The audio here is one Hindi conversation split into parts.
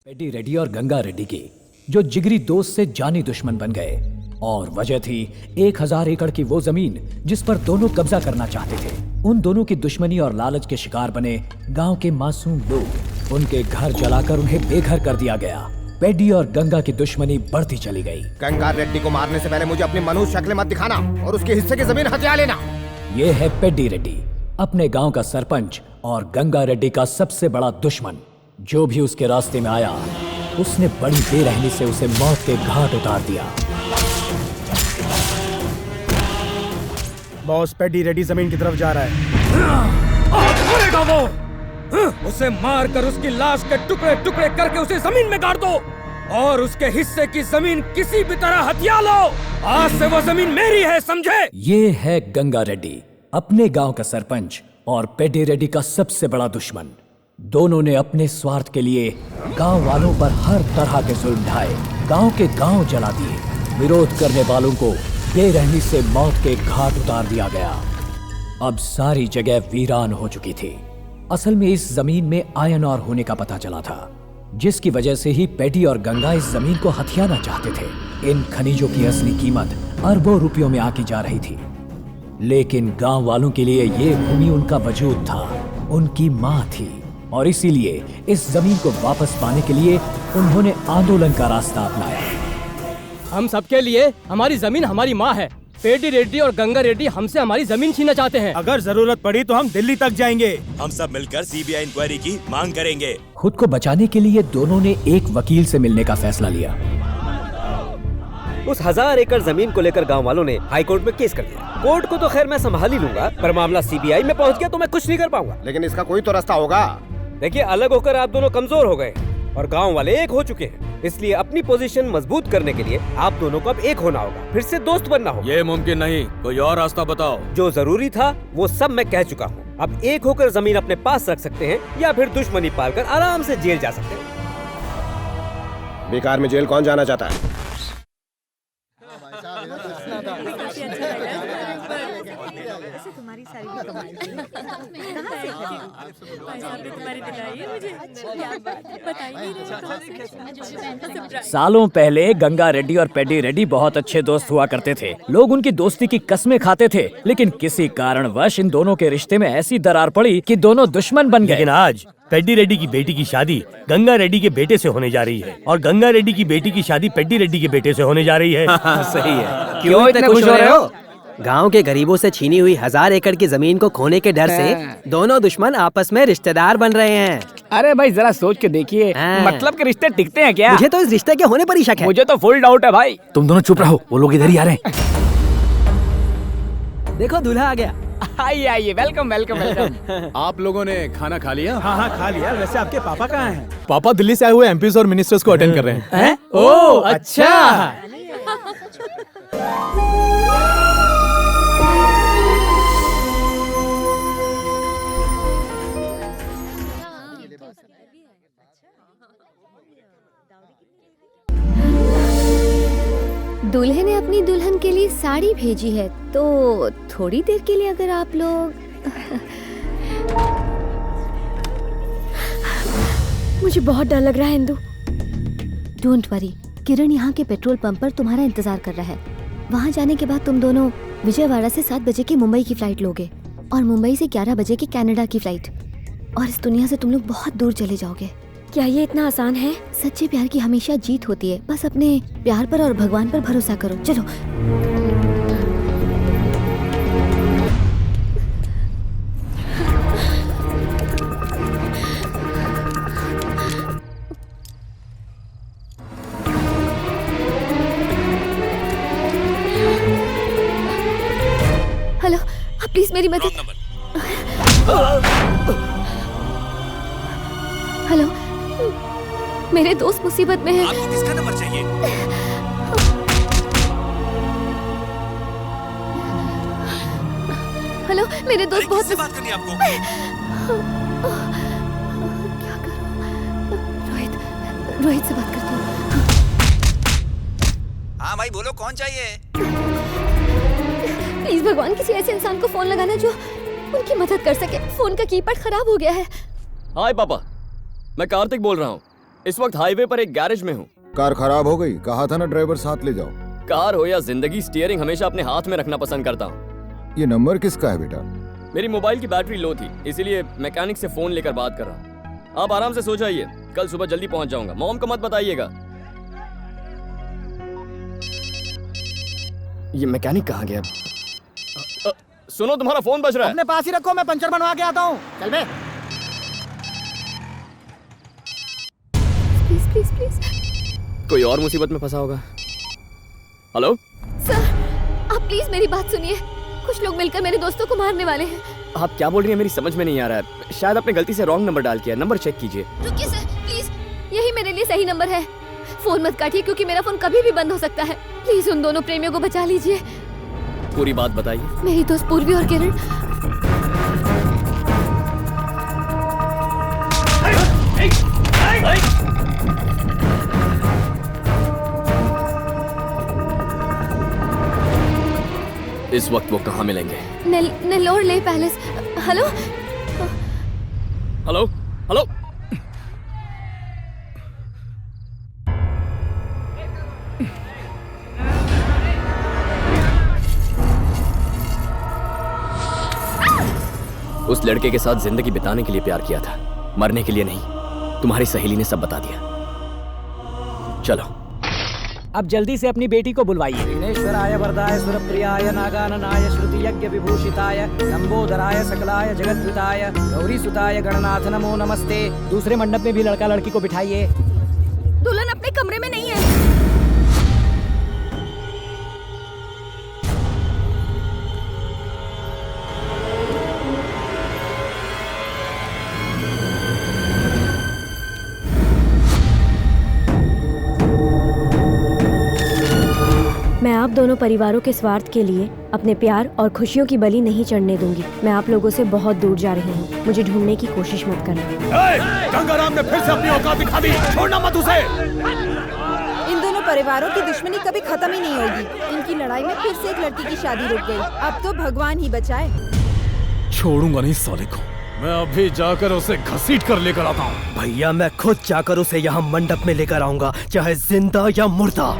पेड्डी रेड्डी और गंगा रेड्डी की जो जिगरी दोस्त से जानी दुश्मन बन गए, और वजह थी 1000 एकड़ की वो जमीन जिस पर दोनों कब्जा करना चाहते थे। उन दोनों की दुश्मनी और लालच के शिकार बने गांव के मासूम लोग। उनके घर जलाकर उन्हें बेघर कर दिया गया। पेड्डी और गंगा की दुश्मनी बढ़ती चली गई। गंगा रेड्डी को मारने से पहले मुझे अपनी मनुष्य शक्ल मत दिखाना और उसके हिस्से की जमीन हथिया लेना। ये है पेड्डी रेड्डी, अपने गांव का सरपंच और गंगा रेड्डी का सबसे बड़ा दुश्मन। जो भी उसके रास्ते में आया उसने बड़ी बेरहमी से उसे मौत के घाट उतार दिया। बॉस, पेड्डी रेड्डी जमीन की तरफ जा रहा है। मरेगा वो। उसे मारकर उसकी लाश के टुकड़े टुकड़े करके उसे जमीन में गाड़ दो और उसके हिस्से की जमीन किसी भी तरह हथिया लो। आज से वो जमीन मेरी है, समझे? ये है गंगा रेड्डी, अपने गांव का सरपंच और पेड्डी रेड्डी का सबसे बड़ा दुश्मन। दोनों ने अपने स्वार्थ के लिए गांव वालों पर हर तरह के जुल्म ढाए, गांव के गांव जला दिए। विरोध करने वालों को बेरहमी से मौत के घाट उतार दिया गया। अब सारी जगह वीरान हो चुकी थी। असल में इस जमीन में आयरन ओर होने का पता चला था, जिसकी वजह से ही पेड्डी और गंगा इस जमीन को हथियाना चाहते थे। इन खनिजों की असली कीमत अरबों रुपयों में आकी जा रही थी, लेकिन गांव वालों के लिए ये भूमि उनका वजूद था, उनकी मां थी, और इसीलिए इस जमीन को वापस पाने के लिए उन्होंने आंदोलन का रास्ता अपनाया। हम सबके लिए हमारी जमीन हमारी माँ है। पेड्डी रेड्डी और गंगा रेड्डी हमसे हमारी जमीन छीनना चाहते हैं। अगर जरूरत पड़ी तो हम दिल्ली तक जाएंगे। हम सब मिलकर सीबीआई इंक्वायरी की मांग करेंगे। खुद को बचाने के लिए दोनों ने एक वकील से मिलने का फैसला लिया। उस 1000 एकड़ जमीन को लेकर गांव वालों ने हाई कोर्ट में केस कर दिया। कोर्ट को तो खैर मैं संभाल ही लूंगा, पर मामला सीबीआई में पहुंच गया तो मैं कुछ नहीं कर पाऊंगा। लेकिन इसका कोई तो रास्ता होगा। देखिए, अलग होकर आप दोनों कमजोर हो गए और गांव वाले एक हो चुके हैं, इसलिए अपनी पोजीशन मजबूत करने के लिए आप दोनों को अब एक होना होगा, फिर से दोस्त बनना होगा। ये मुमकिन नहीं, कोई और रास्ता बताओ। जो जरूरी था वो सब मैं कह चुका हूँ। अब एक होकर जमीन अपने पास रख सकते हैं या फिर दुश्मनी पालकर आराम से जेल जा सकते हैं। बेकार में जेल कौन जाना चाहता है? तुम्हारी सारी भी कमाई कहाँ से तुम्हारी दिलाई है मुझे। क्या बात है, बताइए। सालों पहले गंगा रेड्डी और पेड्डी रेड्डी बहुत अच्छे दोस्त हुआ करते थे। लोग उनकी दोस्ती की कस्में खाते थे, लेकिन किसी कारणवश इन दोनों के रिश्ते में ऐसी दरार पड़ी कि दोनों दुश्मन बन गए। लेकिन आज पेड्डी रेड्डी की बेटी की शादी गंगा रेड्डी के बेटे से होने जा रही है और गंगा रेड्डी की बेटी की शादी पेड्डी रेड्डी के बेटे से होने जा रही है। सही है। क्यों इतने खुश हो रहे हो? गांव के गरीबों से छीनी हुई 1000 एकड़ की जमीन को खोने के डर से दोनों दुश्मन आपस में रिश्तेदार बन रहे हैं। अरे भाई, जरा सोच के देखिए, मतलब के रिश्ते टिकते हैं क्या? मुझे तो इस रिश्ते के होने पर ही शक है। मुझे तो फुल डाउट है भाई। तुम दोनों चुप रहो, वो लोग इधर ही आ रहे हैं। देखो, दूल्हा आ गया। आइए आइए, वेलकम वेलकम वेलकम। आप लोगों ने खाना खा लिया? हाँ, खा लिया। वैसे आपके पापा कहाँ हैं? पापा दिल्ली से आए हुए एमपीज और मिनिस्टर्स को अटेंड कर रहे हैं। ओह अच्छा। दूल्हे ने अपनी दुल्हन के लिए साड़ी भेजी है, तो थोड़ी देर के लिए अगर आप लोग मुझे बहुत डर लग रहा है इंदु। डोंट वरी, किरण यहाँ के पेट्रोल पंप पर तुम्हारा इंतजार कर रहा है। वहाँ जाने के बाद तुम दोनों विजयवाड़ा से 7 बजे की मुंबई की फ्लाइट लोगे और मुंबई से 11 बजे की कनाडा की फ्लाइट, और इस दुनिया से तुम लोग बहुत दूर चले जाओगे। क्या ये इतना आसान है? सच्चे प्यार की हमेशा जीत होती है। बस अपने प्यार पर और भगवान पर भरोसा करो। चलो। हेलो, आप प्लीज मेरी मदद। हेलो, मेरे दोस्त मुसीबत में है। आपको किसका नंबर चाहिए? हेलो, मेरे दोस्त बहुत किससे बात करनी है आपको? क्या करूं? रोहित से बात करती हूँ। हाँ भाई बोलो, कौन चाहिए? प्लीज भगवान, किसी ऐसे इंसान को फोन लगाना जो उनकी मदद कर सके। फोन का कीपैड खराब हो गया है। हाय पापा, मैं कार्तिक बोल रहा हूँ। इस वक्त हाईवे पर एक गैरेज में हूँ। कार खराब हो गई, कहा था ना ड्राइवर साथ ले जाओ। कार हो या जिंदगी, स्टीयरिंग हमेशा अपने हाथ में रखना पसंद करता हूँ। ये नंबर किसका है बेटा? मेरी मोबाइल की बैटरी लो थी, इसीलिए मैकेनिक से फोन लेकर बात कर रहा हूँ। आप आराम से सो जाइए, कल सुबह जल्दी पहुंच जाऊंगा। मॉम को मत बताइएगा। ये मैकेनिक कहाँ गया? सुनो, तुम्हारा फोन बज रहा है। अपने पास ही रखो, मैं पंचर बनवा के आता हूँ। चल बे। Please please please. कोई और मुसीबत में फंसा होगा। हेलो सर, आप प्लीज मेरी बात सुनिए। कुछ लोग मिलकर मेरे दोस्तों को मारने वाले हैं। आप क्या बोल रही हैं? मेरी समझ में नहीं आ रहा है। शायद आपने गलती से रॉन्ग नंबर डाल किया। नंबर चेक कीजिए। रुकिए सर, प्लीज, यही मेरे लिए सही नंबर है। फोन मत काटिए क्योंकि मेरा फोन कभी भी बंद हो सकता है। प्लीज उन दोनों प्रेमियों को बचा लीजिए। पूरी बात बताइए। मेरी दोस्त पूर्वी और किरण। इस वक्त वो कहाँ मिलेंगे? नेल्लोर ले पैलेस। Hello hello hello. उस लड़के के साथ जिंदगी बिताने के लिए प्यार किया था, मरने के लिए नहीं। तुम्हारी सहेली ने सब बता दिया। चलो अब जल्दी से अपनी बेटी को बुलवाइए। विघ्नेश्वराय वरदाय सुरप्रियाय नागाननाय श्रुति यज्ञ विभूषिताय लंबोदराय सकलाय जगद्विताय गौरी सुताय गणनाथ नमो नमस्ते। दूसरे मंडप में भी लड़का लड़की को बिठाइए। दुल्हन अपने कमरे में नहीं है। मैं आप दोनों परिवारों के स्वार्थ के लिए अपने प्यार और खुशियों की बलि नहीं चढ़ने दूंगी। मैं आप लोगों से बहुत दूर जा रही हूँ। मुझे ढूंढने की कोशिश मत करना। गंगाराम ने फिर से अपनी औकात दिखा दी। छोड़ना मत उसे। इन दोनों परिवारों की दुश्मनी कभी खत्म ही नहीं होगी। इनकी लड़ाई में फिर से एक लड़की की शादी रुक गई। अब तो भगवान ही बचाए। छोड़ूंगा नहीं साले को। मैं अभी जाकर उसे घसीट कर लेकर आता हूँ। भैया मैं खुद जाकर उसे यहाँ मंडप में लेकर आऊंगा, चाहे जिंदा या मुर्दा।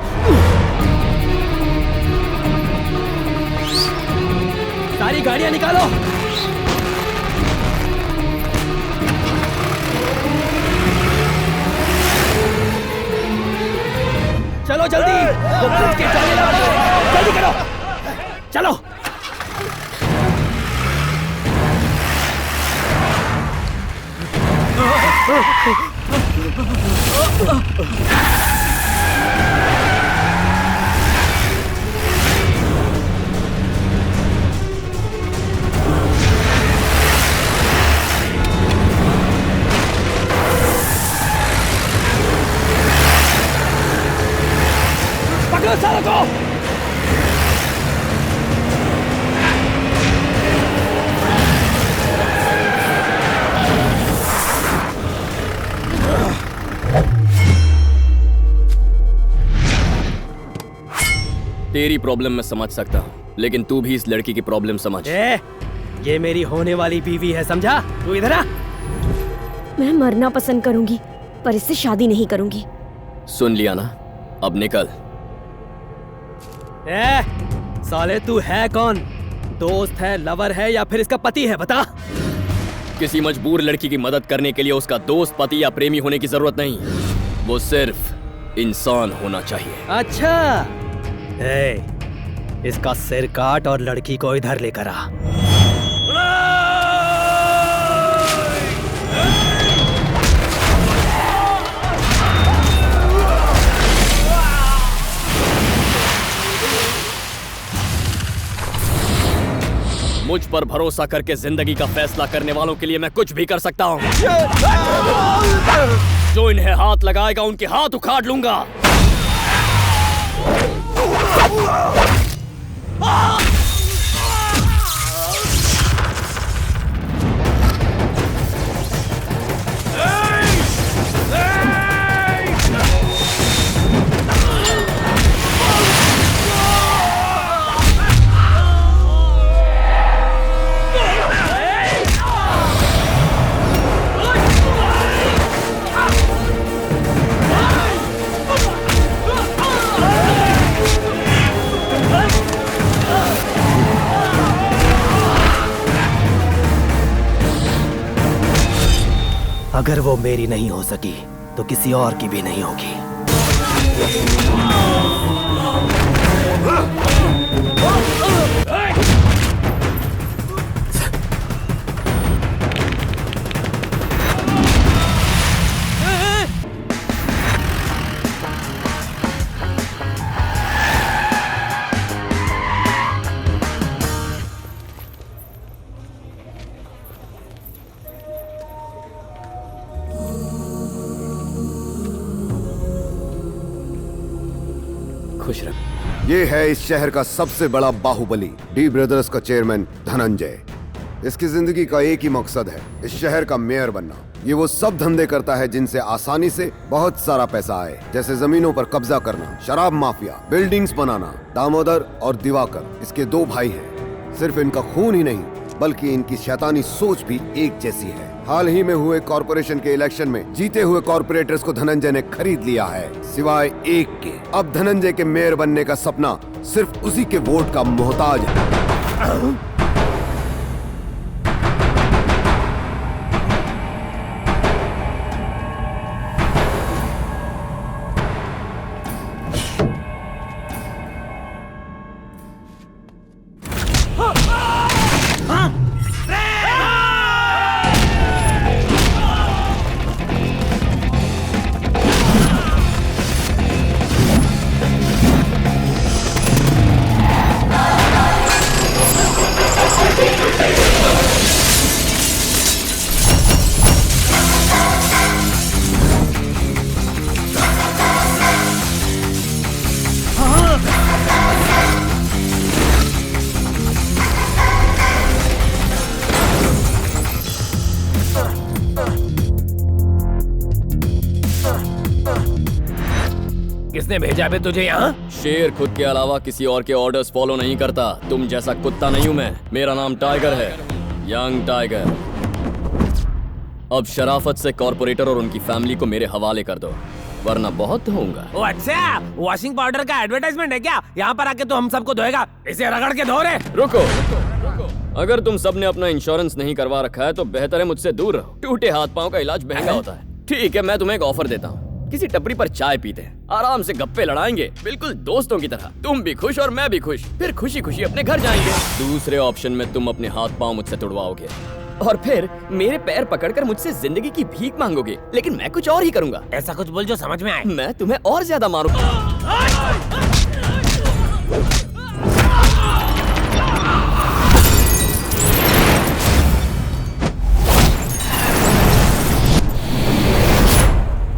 सारी गाड़ियां निकालो। चलो जल्दी, वो खुद के जाने लगा है। जल्दी करो, चलो। पकड़ो सालों को। तेरी प्रॉब्लम मैं समझ सकता हूँ, लेकिन तू भी इस लड़की की प्रॉब्लम समझ। ये मेरी होने वाली बीवी है, समझा? तू इधर आ। मैं मरना पसंद करूंगी पर इससे शादी नहीं करूंगी। सुन लिया ना, अब निकल। साले तू है कौन? दोस्त है, लवर है या फिर इसका पति है? बता। किसी मजबूर लड़की की मदद करने के लिए उसका दोस्त, पति या प्रेमी होने की जरूरत नहीं। वो सिर्फ इंसान होना चाहिए। अच्छा, इसका सिर काट और लड़की को इधर लेकर आ। मुझ पर भरोसा करके जिंदगी का फैसला करने वालों के लिए मैं कुछ भी कर सकता हूँ। जो इन्हें हाथ लगाएगा उनके हाथ उखाड़ लूंगा। अगर वो मेरी नहीं हो सकी तो किसी और की भी नहीं होगी। खुश रह। ये है इस शहर का सबसे बड़ा बाहुबली, डी ब्रदर्स का चेयरमैन धनंजय। इसकी जिंदगी का एक ही मकसद है, इस शहर का मेयर बनना। ये वो सब धंधे करता है जिनसे आसानी से बहुत सारा पैसा आए, जैसे जमीनों पर कब्जा करना, शराब माफिया, बिल्डिंग्स बनाना। दामोदर और दिवाकर इसके 2 भाई हैं। सिर्फ इनका खून ही नहीं बल्कि इनकी शैतानी सोच भी एक जैसी है। हाल ही में हुए कॉर्पोरेशन के इलेक्शन में जीते हुए कॉर्पोरेटर्स को धनंजय ने खरीद लिया है, सिवाय एक के। अब धनंजय के मेयर बनने का सपना सिर्फ उसी के वोट का मोहताज है। किसने भेजा बे तुझे यहाँ? शेर खुद के अलावा किसी और के ऑर्डर्स फॉलो नहीं करता। तुम जैसा कुत्ता नहीं हूँ मैं। मेरा नाम टाइगर है, यंग टाइगर। अब शराफत से कॉर्पोरेटर और उनकी फैमिली को मेरे हवाले कर दो, वरना बहुत होऊंगा। ओ अच्छा, वॉशिंग पाउडर का एडवर्टाइजमेंट है क्या? यहाँ पर आके तो हम सबको धोएगा, इसे रगड़ के धो रे। रुको, अगर तुम सबने अपना इंश्योरेंस नहीं करवा रखा है तो बेहतर है मुझसे दूर रहो। टूटे हाथ पाँव का इलाज महंगा होता है। ठीक है, मैं तुम्हें एक ऑफर देता हूँ। किसी टपरी पर चाय पीते हैं, आराम से गप्पे लड़ाएंगे, बिल्कुल दोस्तों की तरह। तुम भी खुश और मैं भी खुश, फिर खुशी खुशी अपने घर जाएंगे। दूसरे ऑप्शन में तुम अपने हाथ पाँव मुझसे तुड़वाओगे और फिर मेरे पैर पकड़कर मुझसे जिंदगी की भीख मांगोगे, लेकिन मैं कुछ और ही करूंगा। ऐसा कुछ बोल जो समझ में आए। मैं तुम्हें और ज्यादा मारूंगा।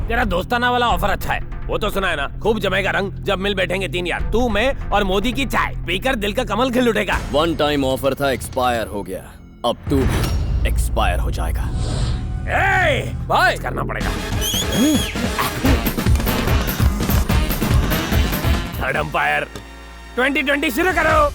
तेरा दोस्ताना वाला ऑफर अच्छा है, वो तो सुना है ना। खूब जमेगा रंग जब मिल बैठेंगे 3 यार, तू, मैं और मोदी की चाय पीकर दिल का कमल खिल उठेगा। 1 टाइम ऑफर था, एक्सपायर हो गया। अब तू एक्सपायर हो जाएगा। भाई करना पड़ेगा। थर्ड अंपायर 2020 शुरू करो।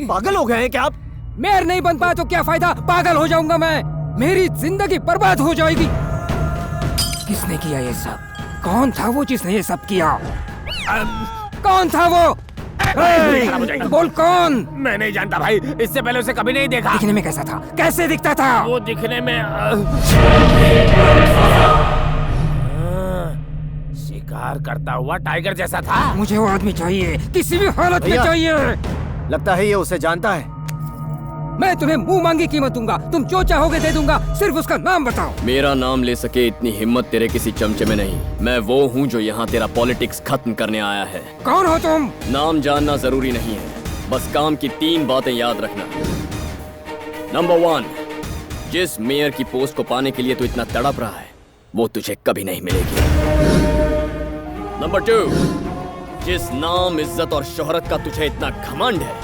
पागल हो गए हैं क्या आप? मेयर नहीं बन पाया तो क्या फायदा, पागल हो जाऊंगा मैं। मेरी जिंदगी बर्बाद हो जाएगी। किसने किया ये सब? कौन था वो जिसने ये सब किया? कौन था वो? बोल कौन? मैं नहीं जानता भाई, इससे पहले उसे कभी नहीं देखा। दिखने में कैसा था? कैसे दिखता था? वो दिखने में शिकार करता हुआ टाइगर जैसा था। मुझे वो आदमी चाहिए, किसी भी हालत में चाहिए। लगता है ये उसे जानता है। मैं तुम्हें मुंह मांगी कीमत दूंगा। तुम जो चाहोगे दे दूंगा, सिर्फ उसका नाम बताओ। मेरा नाम ले सके इतनी हिम्मत तेरे किसी चमचे में नहीं। मैं वो हूँ जो यहाँ तेरा पॉलिटिक्स खत्म करने आया है। कौन हो तुम? नाम जानना जरूरी नहीं है, बस काम की 3 बातें याद रखना। नंबर 1, जिस मेयर की पोस्ट को पाने के लिए तू इतना तड़प रहा है वो तुझे कभी नहीं मिलेगी। नंबर 2, जिस नाम, इज्जत और शोहरत का तुझे इतना घमंड है,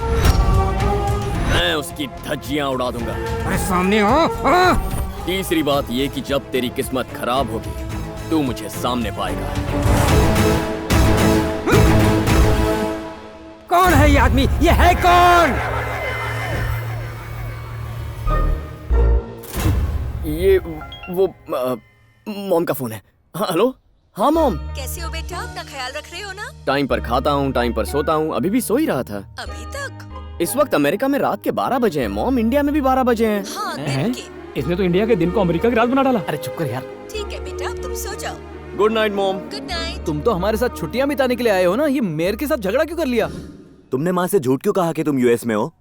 मैं उसकी धज्जियां उड़ा दूंगा। अरे सामने आओ। तीसरी बात ये कि जब तेरी किस्मत खराब होगी तू मुझे सामने पाएगा। कौन है ये आदमी? ये है कौन? ये वो मॉम का फोन है। हाँ, हेलो। हाँ मॉम। कैसे हो बेटा? अपना ख्याल रख रहे हो ना? टाइम पर खाता हूँ, टाइम पर सोता हूँ। अभी भी सो ही रहा था। अभी तक? इस वक्त अमेरिका में रात के 12 बजे हैं मॉम, इंडिया में भी 12 बजे हैं। हाँ, दिन के। इसने तो इंडिया के दिन को अमेरिका की रात बना डाला। अरे चुप कर यार। ठीक है बेटा, अब तुम सो जाओ। Good night mom. Good night. तुम तो हमारे साथ छुट्टियां बिताने के लिए आए हो ना, ये मेयर के साथ झगड़ा क्यों कर लिया? तुमने माँ से झूठ क्यों कहा कि तुम यूएस में हो?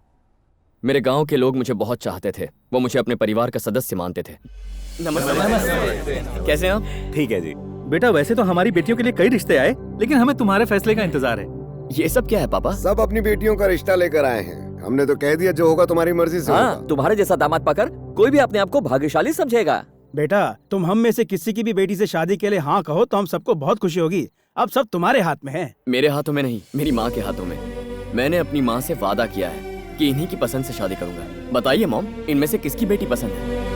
मेरे गांव के लोग मुझे बहुत चाहते थे, वो मुझे अपने परिवार का सदस्य मानते थे। नमस्ते। कैसे हैं आप? ठीक है जी। बेटा वैसे तो हमारी बेटियों के लिए कई रिश्ते आए, लेकिन हमें तुम्हारे फैसले का इंतजार है। ये सब क्या है पापा? सब अपनी बेटियों का रिश्ता लेकर आए हैं। हमने तो कह दिया जो होगा तुम्हारी मर्जी से होगा। तुम्हारे जैसा दामाद पाकर कोई भी अपने आप को भाग्यशाली समझेगा। बेटा तुम हम में से किसी की भी बेटी से शादी के लिए हाँ कहो तो हम सबको बहुत खुशी होगी। अब सब तुम्हारे हाथ में है। मेरे हाथों में नहीं, मेरी माँ के हाथों में। मैंने अपनी माँ से वादा किया है कि इन्हीं की पसंद से शादी करूंगा। बताइए मॉम, इनमें से किसकी बेटी पसंद है?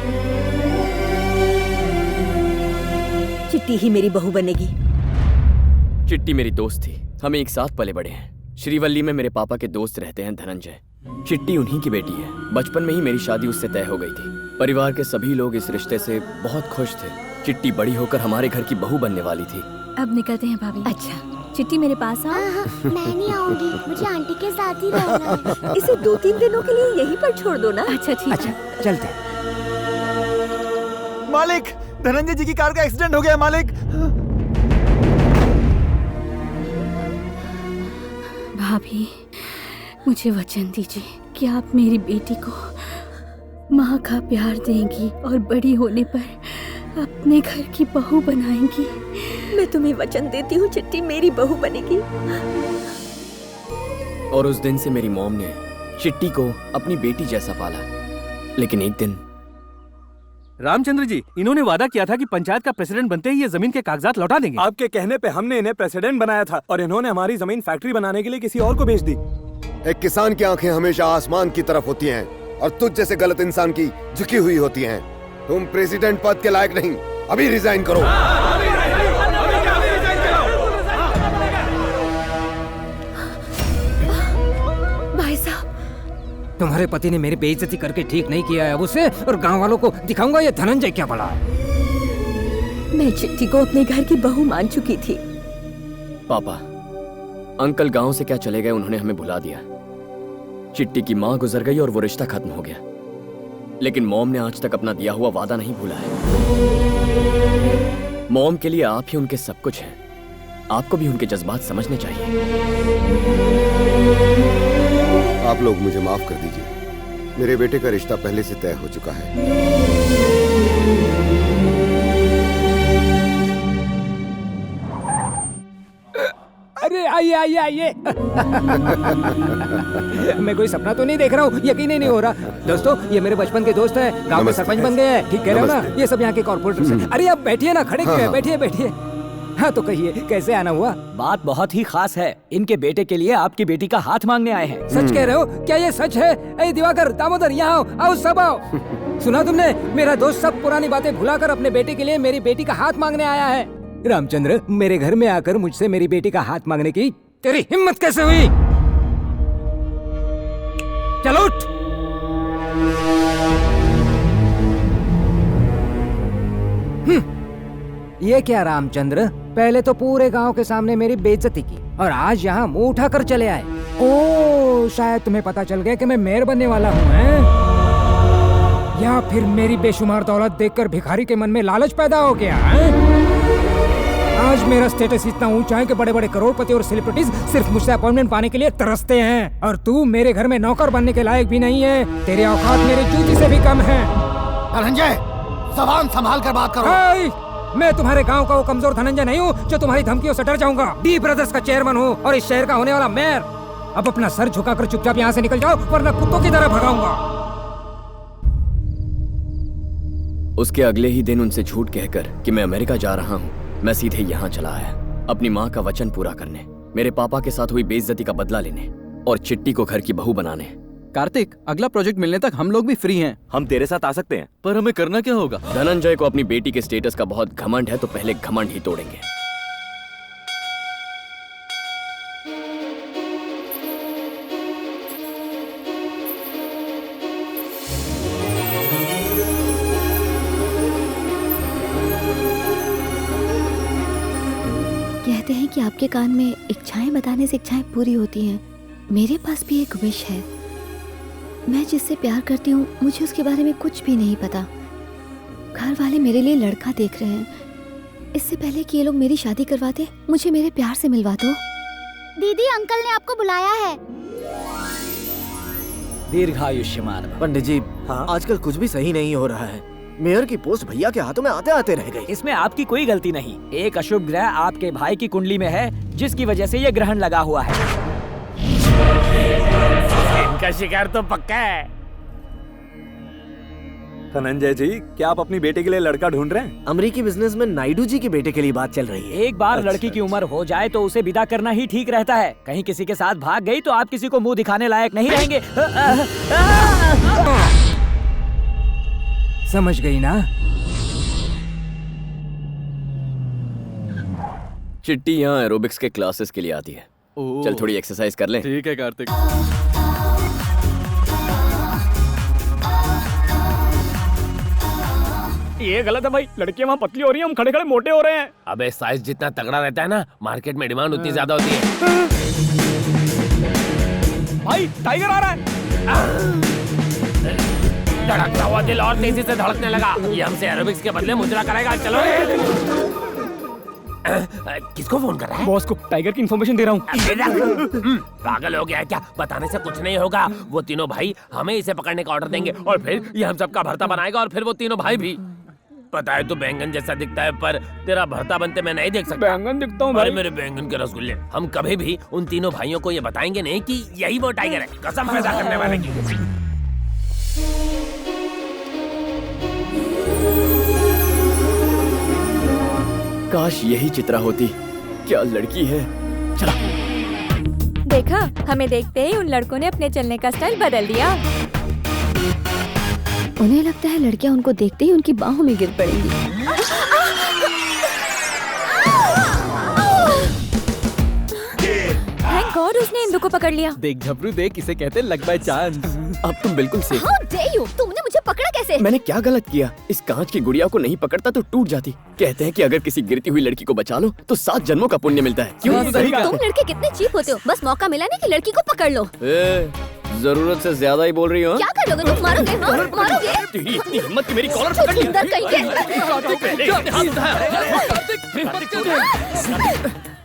चिट्टी ही मेरी बहू बनेगी। चिट्टी मेरी दोस्त थी, हम एक साथ पले बड़े हैं। श्रीवल्ली में मेरे पापा के दोस्त रहते हैं धनंजय। चिट्टी उन्हीं की बेटी है। बचपन में ही मेरी शादी उससे तय हो गई थी। परिवार के सभी लोग इस रिश्ते से बहुत खुश थे। चिट्टी बड़ी होकर हमारे घर की बहू बनने वाली थी। अब निकलते हैं भाभी। अच्छा चिट्टी मेरे पास आओ। मैं नहीं आऊंगी, मुझे आंटी के साथ ही रहना है। इसे 2-3 दिनों के लिए यहीं पर छोड़ दो ना। अच्छा ठीक है, चलते। मालिक, धनंजय जी की कार का एक्सीडेंट हो गया मालिक। भाभी मुझे वचन दीजिए कि आप मेरी बेटी को माँ का प्यार देंगी और बड़ी होने पर अपने घर की बहू बनाएंगी। मैं तुम्हें वचन देती हूँ, चिट्टी मेरी बहू बनेगी। और उस दिन से मेरी मॉम ने चिट्टी को अपनी बेटी जैसा पाला। लेकिन एक दिन रामचंद्र जी, इन्होंने वादा किया था कि पंचायत का प्रेसिडेंट बनते ही ये जमीन के कागजात लौटा देंगे। आपके कहने पे हमने इन्हें प्रेसिडेंट बनाया था और इन्होंने हमारी जमीन फैक्ट्री बनाने के लिए किसी और को बेच दी। एक किसान की आंखें हमेशा आसमान की तरफ होती हैं और तुझ जैसे गलत इंसान की झुकी हुई होती हैं। तुम प्रेसिडेंट पद के लायक नहीं, अभी रिजाइन करो। भाई साहब, तुम्हारे पति ने मेरी बेइज्जती करके ठीक नहीं किया है उसे, और गांव वालों को दिखाऊंगा ये धनंजय क्या बड़ा है। मैं चिट्टी को अपने घर की बहू मान चुकी थी। पापा, अंकल गांव से क्या चले गए, उन्होंने हमें भुला दिया। चिट्टी की माँ गुजर गई और वो रिश्ता खत्म हो गया। लेकिन मॉम ने आज तक अपना दिया हुआ वादा नहीं भूला है। मॉम के लिए आप ही उनके सब कुछ हैं। आपको भी उनके जज्बात समझने चाहिए। आप लोग मुझे माफ कर दीजिए, मेरे बेटे का रिश्ता पहले से तय हो चुका है। अरे आइए आइए आइए। मैं कोई सपना तो नहीं देख रहा हूँ, यकीन ही नहीं हो रहा। दोस्तों, ये मेरे बचपन के दोस्त हैं, गांव में सरपंच बन गए हैं। ठीक कह रहे हो ना? ये सब यहाँ के कॉर्पोरेटर्स हैं। अरे आप बैठिए ना, खड़े क्यों हैं? बैठिए बैठिए। हाँ तो कहिए, कैसे आना हुआ? बात बहुत ही खास है। इनके बेटे के लिए आपकी बेटी का हाथ मांगने आए हैं। सच कह रहे हो? क्या ये सच है? ए दिवाकर, दामोदर, यहाँ आओ, आओ सब आओ। सुना तुमने? मेरा दोस्त सब पुरानी बातें भुलाकर अपने बेटे के लिए मेरी बेटी का हाथ मांगने आया है। रामचंद्र, मेरे घर में आकर मुझसे मेरी बेटी का हाथ मांगने की तेरी हिम्मत कैसे हुई? चलो उठ। ये क्या रामचंद्र, पहले तो पूरे गांव के सामने मेरी बेइज्जती की और आज यहाँ मुंह उठाकर चले आए। ओ, शायद तुम्हें पता चल गया कि मैं मेयर बनने वाला हूँ, हैं? या फिर मेरी बेशुमार दौलत देखकर भिखारी के मन में लालच पैदा हो गया, हैं? आज मेरा स्टेटस इतना ऊंचा है कि बड़े बड़े करोड़पति और सेलिब्रिटीज सिर्फ मुझसे अपॉइंटमेंट पाने के लिए तरसते हैं, और तू मेरे घर में नौकर बनने के लायक भी नहीं है। तेरे औकात मेरे जूती से भी कम है। धनंजय, जबान संभाल कर बात करो। मैं तुम्हारे गांव का वो कमजोर धनंजय नहीं हूँ जो तुम्हारी धमकियों से डर जाऊंगा। डी ब्रदर्स का चेयरमैन हूँ और इस शहर का होने वाला मेयर। अब अपना सर झुकाकर चुपचाप यहाँ से निकल जाओ, वरना कुत्तों की तरह भगाऊंगा। उसके अगले ही दिन उनसे झूठ कहकर कि मैं अमेरिका जा रहा हूँ, मैं सीधे यहाँ चला आया अपनी माँ का वचन पूरा करने, मेरे पापा के साथ हुई बेइज्जती का बदला लेने और चिट्टी को घर की बहू बनाने। कार्तिक, अगला प्रोजेक्ट मिलने तक हम लोग भी फ्री हैं। हम तेरे साथ आ सकते हैं, पर हमें करना क्या होगा? धनंजय को अपनी बेटी के स्टेटस का बहुत घमंड है, तो पहले घमंड ही तोड़ेंगे। कहते हैं कि आपके कान में इच्छाएं बताने से इच्छाएं पूरी होती हैं। मेरे पास भी एक विश है। मैं जिससे प्यार करती हूँ मुझे उसके बारे में कुछ भी नहीं पता। घर वाले मेरे लिए लड़का देख रहे हैं। इससे पहले कि ये लोग मेरी शादी करवाते, मुझे मेरे प्यार से मिलवा दो। दीदी, अंकल ने आपको बुलाया है। दीर्घायुष्मान। पंडित जी, आजकल कुछ भी सही नहीं हो रहा है। मेयर की पोस्ट भैया के हाथों में आते आते रह गई। इसमें आपकी कोई गलती नहीं। एक अशुभ ग्रह आपके भाई की कुंडली में है, जिसकी वजह से ये ग्रहण लगा हुआ है। इनका शिकार तो पक्का है। धनंजय जी, क्या आप अपनी बेटे के लिए लड़का ढूंढ रहे हैं? अमरीकी बिजनेसमैन नायडू जी की बेटे के लिए बात चल रही है। एक बार लड़की की उम्र हो जाए तो उसे विदा करना ही ठीक रहता है। कहीं किसी के साथ भाग गई तो आप किसी को मुंह दिखाने लायक नहीं रहेंगे। समझ गई ना? चिट्टी यहाँ एरोबिक्स के क्लासेस के लिए आती है। चल थोड़ी एक्सरसाइज कर ले। ठीक है कार्तिक। ये गलत है भाई, लड़कियां वहाँ पतली हो रही हैं, हम खड़े खड़े मोटे हो रहे हैं। अबे साइज जितना तगड़ा रहता है ना, मार्केट में डिमांड उतनी ज्यादा होती है। भाई टाइगर आ रहा है। धड़कता हुआ दिल और तेजी से धड़कने लगा। ये हमसे एरोबिक्स के बदले मुजरा कराएगा। चलो किसको फोन कर रहा है? बॉस को टाइगर की इन्फॉर्मेशन दे रहा हूँ। पागल हो गया है क्या? बताने से कुछ नहीं होगा। वो तीनों भाई हमें इसे पकड़ने का ऑर्डर देंगे और फिर ये हम सबका भरता बनाएगा और फिर वो तीनों भाई भी। पता है तू बैंगन जैसा दिखता है, पर तेरा भरता बनते मैं नहीं देख सकता। बैंगन दिखता हूँ भाई। मेरे बैंगन के रसगुल्ले। हम कभी भी उन तीनों भाइयों को ये बताएंगे नहीं कि यही वो टाइगर है, कसम पैदा करने वाले की। काश यही चित्रा होती। क्या लड़की है। चला। देखा, हमें देखते ही उन लड़कों ने अपने चलने का स्टाइल बदल दिया। उन्हें लगता है लड़कियां उनको देखते ही उनकी बाहों में गिर पड़ेंगी। थैंक गॉड उसने इंदु को पकड़ लिया। देख झपरू देख, इसे कहते लक बाय चांस। अब तुम बिल्कुल सेफ। How dare you? तुमने मुझे पकड़ा कैसे? मैंने क्या गलत किया? इस कांच की गुड़िया को नहीं पकड़ता तो टूट जाती। कहते हैं कि अगर किसी गिरती हुई लड़की को बचा लो तो 7 जन्मों का पुण्य मिलता है। क्यों? तुम लड़के कितने चीप होते हो। बस मौका मिला नहीं कि लड़की को पकड़ लो। जरूरत से ज्यादा ही बोल रही हो। क्या कर लोगे तुम? मारोगे? हाँ? मारोगे? तेरी इतनी हिम्मत कि मेरी कॉलर पकड़ ली। सुंदर कहीं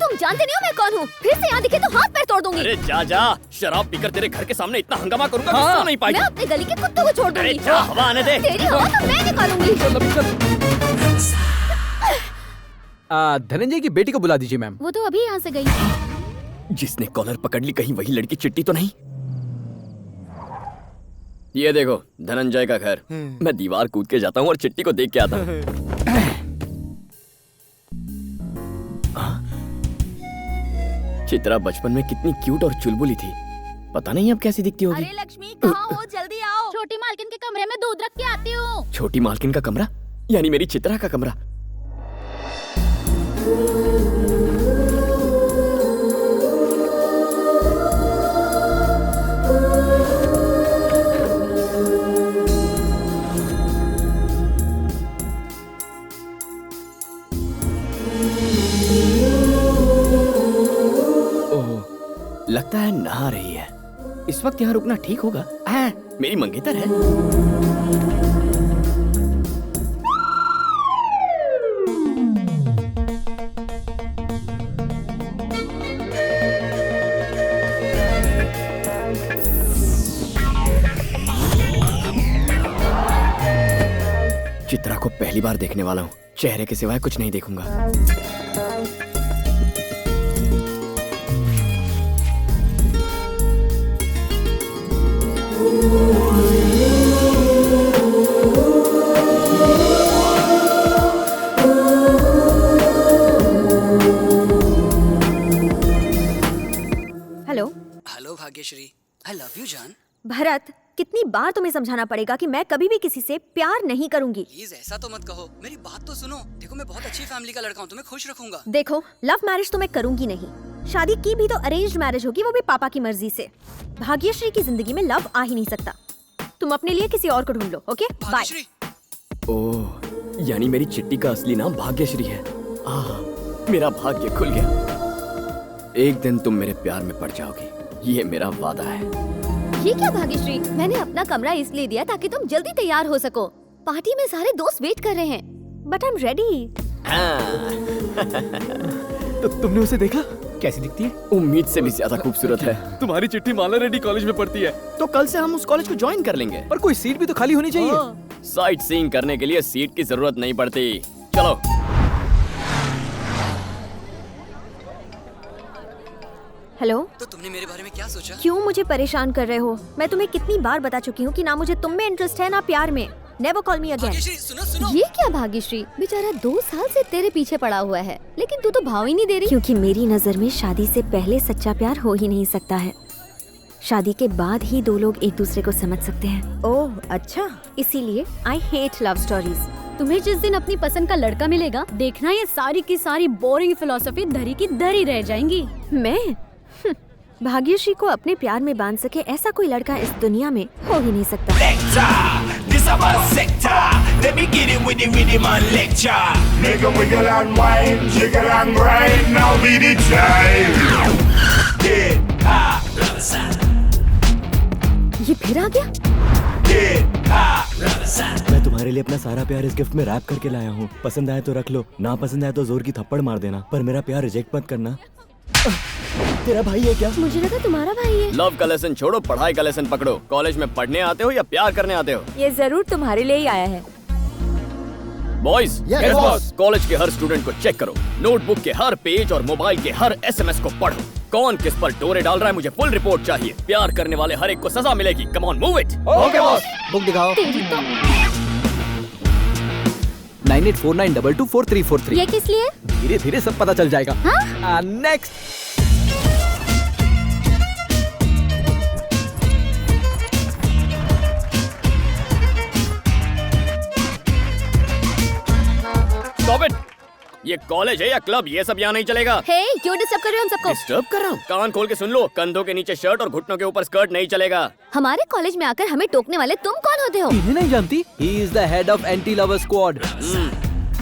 तुम जानते नहीं हो मैं कौन हूँ। फिर से यहाँ दिखे तो हाथ पैर तोड़ दूंगी। अरे जा जा, शराब पीकर तेरे घर के सामने इतना हंगामा करूंगा कि सो नहीं पाएगी। मैं अपने गली के कुत्तों को छोड़ दूंगी। अरे जा, हवा आने दे। तेरी हवा तो मैं निकालूंगी। धनंजय की बेटी को बुला दीजिए मैम। वो तो अभी यहाँ से गई। जिसने कॉलर पकड़ ली, कहीं वही लड़की चिट्टी तो नहीं? ये देखो धनंजय का घर। मैं दीवार कूद के जाता हूँ और चिट्टी को देख के आता हूँ। चित्रा बचपन में कितनी क्यूट और चुलबुली थी, पता नहीं अब कैसी दिखती होगी। अरे लक्ष्मी, कहाँ हो? जल्दी आओ। छोटी मालकिन के कमरे में दूध रख के आती हूँ। छोटी मालकिन का कमरा? यानी मेरी चित्रा का कमरा? लगता है नहा रही है। इस वक्त यहाँ रुकना ठीक होगा? मेरी मंगेतर है। को पहली बार देखने वाला हूँ, चेहरे के सिवाय कुछ नहीं देखूंगा। Hello. Hello Bhagyashree, I love you जान। भरत, कितनी बार तुम्हें समझाना पड़ेगा कि मैं कभी भी किसी से प्यार नहीं करूंगी। प्लीज ऐसा तो मत कहो, मेरी बात तो सुनो। देखो मैं बहुत अच्छी फैमिली का लड़का हूँ, तुम्हें खुश रखूंगा। देखो, लव मैरिज तो मैं करूंगी नहीं, शादी की भी तो अरेंज्ड मैरिज होगी, वो भी पापा की मर्जी से। भाग्यश्री की जिंदगी में लव आ ही नहीं सकता। तुम अपने लिए किसी और को ढूंढ लो। Okay, bye. ओह, यानी मेरी चिट्टी का असली नाम भाग्यश्री है। मेरा भाग्य खुल गया। एक दिन तुम मेरे प्यार में पड़ जाओगी, ये मेरा वादा है। ये क्या भाग्यश्री, मैंने अपना कमरा इसलिए दिया ताकि तुम जल्दी तैयार हो सको। पार्टी में सारे दोस्त वेट कर रहे हैं, बट आई एम रेडी। तो तुमने उसे देखा? कैसी दिखती है? उम्मीद से भी ज्यादा खूबसूरत है। तुम्हारी चिट्ठी माला रेड्डी कॉलेज में पढ़ती है, तो कल से हम उस कॉलेज को ज्वाइन कर लेंगे। पर कोई सीट भी तो खाली होनी चाहिए। साइट सीइंग करने के लिए सीट की जरूरत नहीं पड़ती। चलो। हेलो। तो तुमने मेरे बारे में क्या सोचा? क्यों मुझे परेशान कर रहे हो? मैं तुम्हें कितनी बार बता चुकी हूँ कि ना मुझे तुम में इंटरेस्ट है ना प्यार में। Never call me again. सुनो सुनो। ये क्या भाग्यश्री, बेचारा 2 साल से तेरे पीछे पड़ा हुआ है, लेकिन तू तो भाव ही नहीं दे रही। क्योंकि मेरी नजर में शादी से पहले सच्चा प्यार हो ही नहीं सकता है। शादी के बाद ही 2 लोग एक दूसरे को समझ सकते हैं। ओह अच्छा, इसीलिए आई हेट लव स्टोरीज। तुम्हें जिस दिन अपनी पसंद का लड़का मिलेगा, देखना ये सारी की सारी बोरिंग फिलॉसफी धरी की धरी रह जाएंगी। मैं भाग्यश्री को अपने प्यार में बांध सके ऐसा कोई लड़का इस दुनिया में हो ही नहीं सकता। ये फिर आ गया। मैं तुम्हारे लिए अपना सारा प्यार इस गिफ्ट में रैप करके लाया हूँ। पसंद आए तो रख लो, ना पसंद आए तो जोर की थप्पड़ मार देना, पर मेरा प्यार रिजेक्ट मत करना। तेरा भाई है क्या? मुझे लगा तुम्हारा भाई है। लव का लेसन छोड़ो, पढ़ाई का लेसन पकड़ो। कॉलेज में पढ़ने आते हो या प्यार करने आते हो? ये जरूर तुम्हारे लिए ही आया है। बॉयज, कॉलेज के हर स्टूडेंट को चेक करो। नोटबुक के हर पेज और मोबाइल के हर SMS को पढ़ो। कौन किस पर डोरे डाल रहा है, मुझे फुल रिपोर्ट चाहिए। प्यार करने वाले हर एक को सजा मिलेगी। Come on, move it. Okay boss. Book दिखाओ। 9849224343। ये किस लिए? धीरे धीरे सब पता चल जाएगा। नेक्स्ट। Stop it. ये कॉलेज है या क्लब? ये सब यहाँ नहीं चलेगा। हे, क्यों डिस्टर्ब कर रहे हो हम सबको? डिस्टर्ब कर रहा हूँ? कान खोल के सुन लो, कंधों के नीचे शर्ट और घुटनों के ऊपर स्कर्ट नहीं चलेगा। हमारे कॉलेज में आकर हमें टोकने वाले तुम कौन होते हो? इन्हें नहीं जानती? He is the head of anti-lover squad.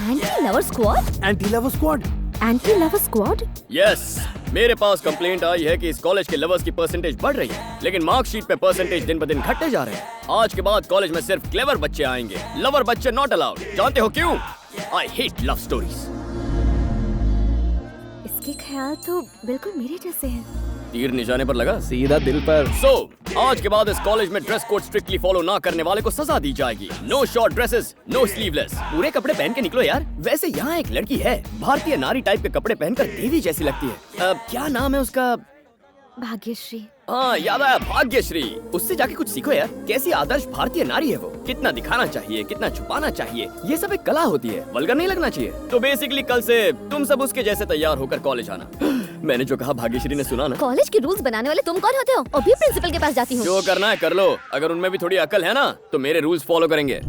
Anti-lover squad? Anti-lover squad? Anti-lover squad? Yes, मेरे पास कंप्लेंट आई है कि इस कॉलेज के लवर्स की परसेंटेज बढ़ रही है, लेकिन मार्कशीट पे परसेंटेज दिन ब दिन घटते जा रहे हैं। आज के बाद कॉलेज में सिर्फ क्लेवर बच्चे आएंगे, लवर बच्चे नॉट अलाउड। जानते हो क्यों? I hate love stories. इसके ख्याल तो बिल्कुल मेरे जैसे हैं। तीर निशाने पर लगा, सीधा दिल पर। आज के बाद इस कॉलेज में ड्रेस कोड स्ट्रिक्टली फॉलो ना करने वाले को सजा दी जाएगी। No short dresses, no sleeveless. पूरे कपड़े पहन के निकलो यार। वैसे यहाँ एक लड़की है, भारतीय नारी टाइप के कपड़े पहनकर देवी जैसी लगती है। क्या नाम है उसका? भाग्यश्री। हाँ, याद आया, भाग्यश्री। उससे जाके कुछ सीखो यार। कैसी आदर्श भारतीय नारी है वो। कितना दिखाना चाहिए, कितना छुपाना चाहिए, ये सब एक कला होती है। वल्गर नहीं लगना चाहिए। तो बेसिकली कल से तुम सब उसके जैसे तैयार होकर कॉलेज आना। मैंने जो कहा भाग्यश्री ने सुना ना? कॉलेज के रूल्स बनाने वाले तुम कौन होते हो? अभी प्रिंसिपल के पास जाती हूँ। जो करना है कर लो। अगर उनमें भी थोड़ी अकल है ना, तो मेरे रूल्स फॉलो करेंगे।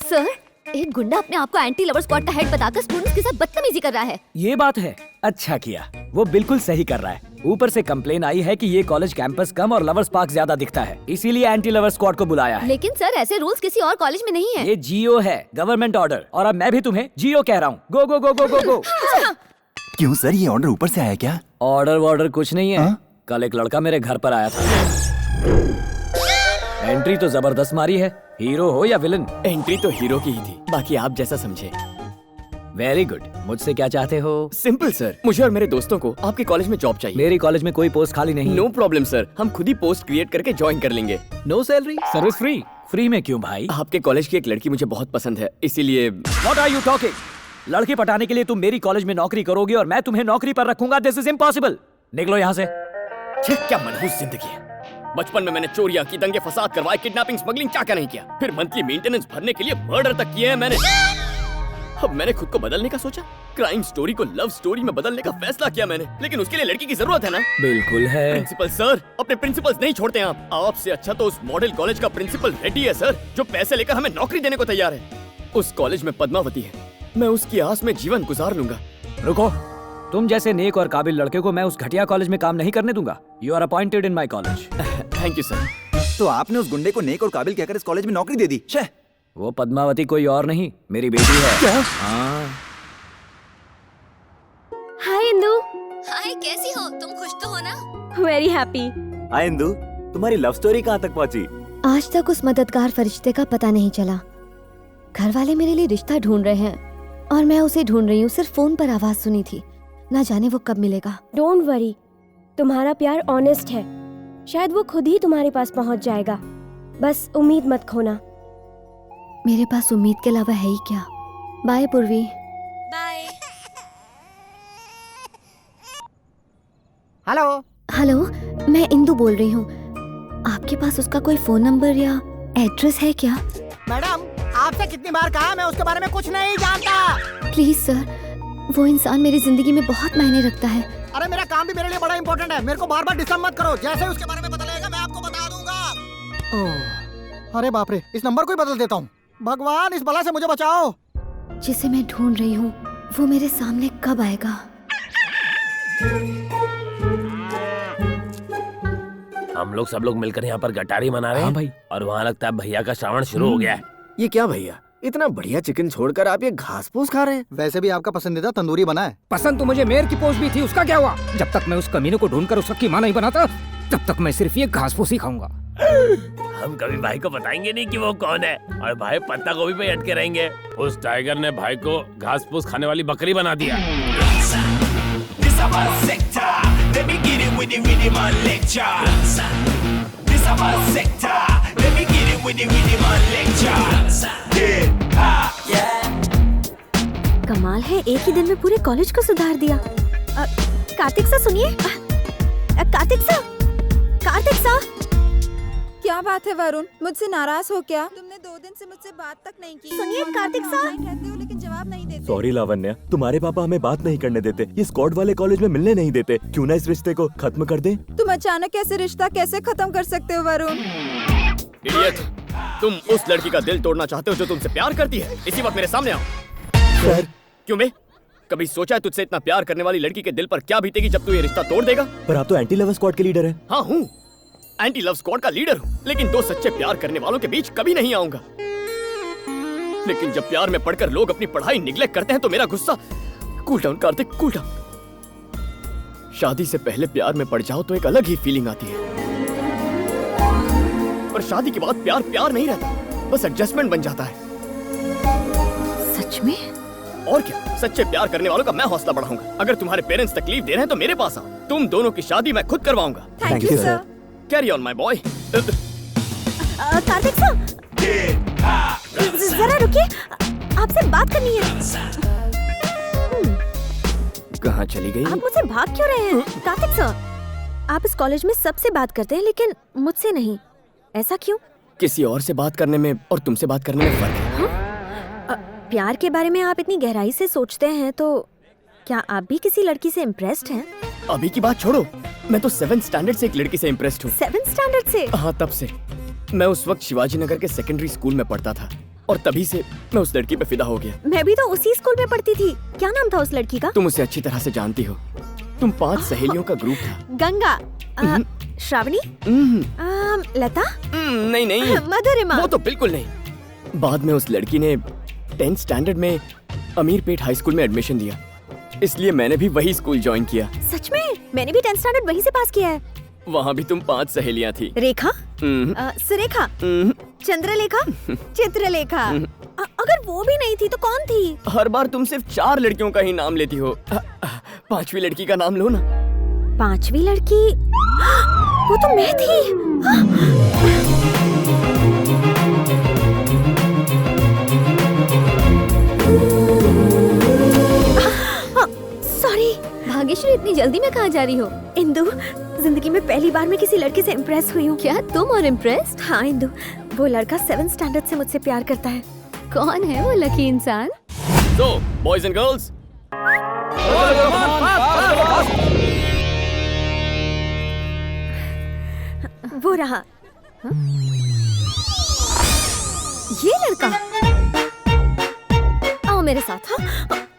सर, एक गुंडा अपने आप को एंटी लवर स्क्वाड का हेड बताकर स्टूडेंट्स के साथ बदतमीजी कर रहा है। ये बात है, अच्छा किया। वो बिल्कुल सही कर रहा है। ऊपर से कंप्लेन आई है कि ये कॉलेज कैंपस कम और लवर्स पार्क ज्यादा दिखता है, इसीलिए एंटी लवर स्क्वाड को बुलाया है। लेकिन सर, ऐसे रूल्स किसी और कॉलेज में नहीं है। ये GO है, गवर्नमेंट ऑर्डर। और अब मैं भी तुम्हें GO कह रहा हूँ। गो गो गो गो गो गो। क्यों सर, ये ऑर्डर ऊपर से आया क्या? ऑर्डर वॉर्डर कुछ नहीं है। कल एक लड़का मेरे घर पर आया था। एंट्री तो जबरदस्त मारी है। हीरो हो या विलन? एंट्री तो हीरो की ही थी, बाकी आप जैसा समझे। Very good. मुझसे क्या चाहते हो? सिंपल सर, मुझे और मेरे दोस्तों को आपके कॉलेज में जॉब चाहिए। मेरी कॉलेज में कोई पोस्ट खाली नहीं। नो प्रॉब्लम सर, हम खुद ही पोस्ट क्रिएट करके ज्वाइन कर लेंगे। No salary, service free, free में क्यों भाई? आपके कॉलेज की एक लड़की मुझे बहुत पसंद है, इसीलिए। What are you talking? लड़की पटाने के लिए तुम मेरी कॉलेज में नौकरी करोगे और मैं तुम्हें नौकरी पर रखूंगा? This is impossible. निकलो यहाँ से। क्या मनहूस जिंदगी है। बचपन में मैंने चोरियां की, दंगे फसाद करवाए, किडनैपिंग, स्मगलिंग, क्या क्या नहीं किया। फिर मंथली मेंटेनेंस भरने के लिए मर्डर तक किए हैं मैंने। अब मैंने खुद को बदलने का सोचा, क्राइम स्टोरी को लव स्टोरी में बदलने का फैसला किया मैंने, लेकिन उसके लिए लड़की की जरूरत है ना। बिल्कुल है। प्रिंसिपल सर, अपने प्रिंसिपल्स नहीं छोड़ते हैं आप। आपसे अच्छा तो उस मॉडल कॉलेज का प्रिंसिपल रेड्डी है सर, जो पैसे लेकर हमें नौकरी देने को तैयार है। उस कॉलेज में पद्मावती है, मैं उसकी आस में जीवन गुजार लूंगा। रुको, तुम जैसे नेक और काबिल लड़के को मैं उस घटिया कॉलेज में काम नहीं करने दूंगा। You are appointed in my college. Thank you sir. तो आपने उस गुंडे को नेक और काबिल कहकर इस कॉलेज में नौकरी दे दी? वो पद्मावती कोई और नहीं, मेरी बेटी है। क्या? हाँ। हाय इंदु। हाय, कैसी हो तुम? खुश तो हो ना? Very happy. हाय इंदु, तुम्हारी लव स्टोरी कहाँ तक पहुँची? आज तक उस मददगार फरिश्ते का पता नहीं चला। घर वाले मेरे लिए रिश्ता ढूंढ रहे हैं और मैं उसे ढूंढ रही हूँ। सिर्फ फोन पर आवाज सुनी थी, ना जाने वो कब मिलेगा। डोंट वरी, तुम्हारा प्यार ऑनेस्ट है, शायद वो खुद ही तुम्हारे पास पहुँच जाएगा। बस उम्मीद मत खोना। मेरे पास उम्मीद के अलावा है ही क्या। बाय पूर्वी। बाय। हेलो। हेलो, मैं इंदु बोल रही हूँ। आपके पास उसका कोई फोन नंबर या एड्रेस है क्या? मैडम, आपसे कितनी बार कहा, मैं उसके बारे में कुछ नहीं जानता। प्लीज सर, वो इंसान मेरी जिंदगी में बहुत मायने रखता है। अरे मेरा काम भी मेरे लिए बड़ा इंपॉर्टेंट है, मेरे को बार बार डिस्टर्ब मत करो। जैसे उसके बारे में पता लगेगा मैं आपको बता दूंगा। ओह, अरे बाप रे, इस नंबर को ही बदल देता हूँ। भगवान, इस बला से मुझे बचाओ। जिसे मैं ढूंढ रही हूँ वो मेरे सामने कब आएगा? हम लोग सब लोग मिलकर यहाँ पर गटारी मना रहे हैं भाई, और वहाँ लगता है भैया का श्रावण शुरू हो गया है। ये क्या भैया, इतना बढ़िया चिकन छोड़कर आप ये घास फूस खा रहे हैं? वैसे भी आपका पसंदीदा तंदूरी बना है। पसंद तो मुझे मेयर की पोस्ट भी थी, उसका क्या हुआ? जब तक मैं उस कमीने को ढूंढकर उसका कीमा नहीं बनाता तब तक मैं सिर्फ ये घास फूस ही खाऊंगा। हम कभी भाई को बताएंगे नहीं कि वो कौन है, और भाई पत्ता गोभी पे अटके रहेंगे। उस टाइगर ने भाई को घास फूस खाने वाली बकरी बना दिया। कमाल है, एक ही दिन में पूरे कॉलेज को सुधार दिया। कार्तिक सा सुनिए। कार्तिक सा, कार्तिक सा। क्या बात है वरुण, मुझसे नाराज हो क्या? तुमने 2 दिन से मुझसे बात तक नहीं की। सुनिए कार्तिक सा। कहते हो लेकिन जवाब नहीं देते। सॉरी लावण्या, तुम्हारे पापा हमें बात नहीं करने देते, ये स्क्वाड वाले कॉलेज में मिलने नहीं देते। क्यों ना इस रिश्ते को खत्म कर दें? तुम अचानक ऐसे रिश्ता कैसे खत्म कर सकते हो वरुण? इडियट, तुम उस लड़की का दिल तोड़ना चाहते हो जो तुमसे प्यार करती है। इसी वक्त मेरे सामने आओ। सर। क्यों बे? कभी सोचा है तुझसे इतना प्यार करने वाली लड़की के दिल पर क्या बीतेगी जब तू ये रिश्ता तोड़ देगा? पर आप तो एंटी लवर स्क्वाड के लीडर हैं। हाँ हूँ, एंटी लव स्क्वाड का लीडर हूँ, लेकिन 2 सच्चे प्यार करने वालों के बीच कभी नहीं आऊंगा। लेकिन जब प्यार में पड़कर लोग अपनी पढ़ाई निग्लेक्ट करते हैं तो मेरा गुस्सा। Cool down Kartik, cool down. शादी से पहले प्यार में पड़ जाओ तो एक अलग ही फीलिंग आती है, पर शादी के बाद प्यार प्यार नहीं रहता, बस एडजस्टमेंट बन जाता है। सच में? और क्या, सच्चे प्यार करने वालों का मैं हौसला बढ़ाऊंगा। अगर तुम्हारे पेरेंट्स तकलीफ दे रहे हैं तो मेरे पास आओ, तुम दोनों की शादी मैं खुद करवाऊंगा। Thank you sir. Carry on my boy. Kartik सा, जरा रुकिए, आपसे बात करनी है। कहाँ चली गई? आप मुझसे भाग क्यों रहे हैं? कार्तिक सा, आप इस कॉलेज में सबसे बात करते हैं लेकिन मुझसे नहीं, ऐसा क्यों? किसी और से बात करने में और तुमसे बात करने में फर्क है। प्यार के बारे में आप इतनी गहराई से सोचते हैं तो क्या आप भी किसी लड़की से इम्प्रेस्ड हैं? अभी की बात छोड़ो, मैं तो 7th स्टैंडर्ड से एक लड़की से इम्प्रेस्ड हूँ। 7th स्टैंडर्ड से? हाँ, तब से। मैं उस वक्त शिवाजी नगर के सेकेंडरी स्कूल में पढ़ता था और तभी से मैं उस लड़की पे फिदा हो गया। मैं भी तो उसी स्कूल में पढ़ती थी। क्या नाम था उस लड़की का? तुम उसे अच्छी तरह से जानती हो, तुम 5 सहेलियों का ग्रुप था। गंगा, श्रावणी, लता? नहीं नहीं, मधुरिमा? वो तो बिल्कुल नहीं। बाद में उस लड़की ने 10th स्टैंडर्ड में अमीरपेट हाई स्कूल में एडमिशन दिया, इसलिए मैंने भी वही स्कूल ज्वाइन किया। सच में? मैंने भी 10th स्टैंडर्ड वहीं से पास किया है। वहाँ भी तुम 5 सहेलियाँ थी। रेखा, सुरेखा, चंद्रलेखा, चित्रलेखा। अगर वो भी नहीं थी तो कौन थी? हर बार तुम सिर्फ 4 लड़कियों का ही नाम लेती हो। 5वीं लड़की का नाम लो ना। 5वीं लड़की? वो तो मैं थी। भाग्यश्री इतनी जल्दी में कहाँ जा रही हो? इंदु, जिंदगी में पहली बार मैं किसी लड़के से इम्प्रेस हुई हूँ। क्या तुम और इम्प्रेस्ड? हाँ इंदु, वो लड़का 7th स्टैंडर्ड से मुझसे प्यार करता है। कौन है वो लकी इंसान? So, boys and girls, वो रहा। ये लड़का? आओ मेरे साथ।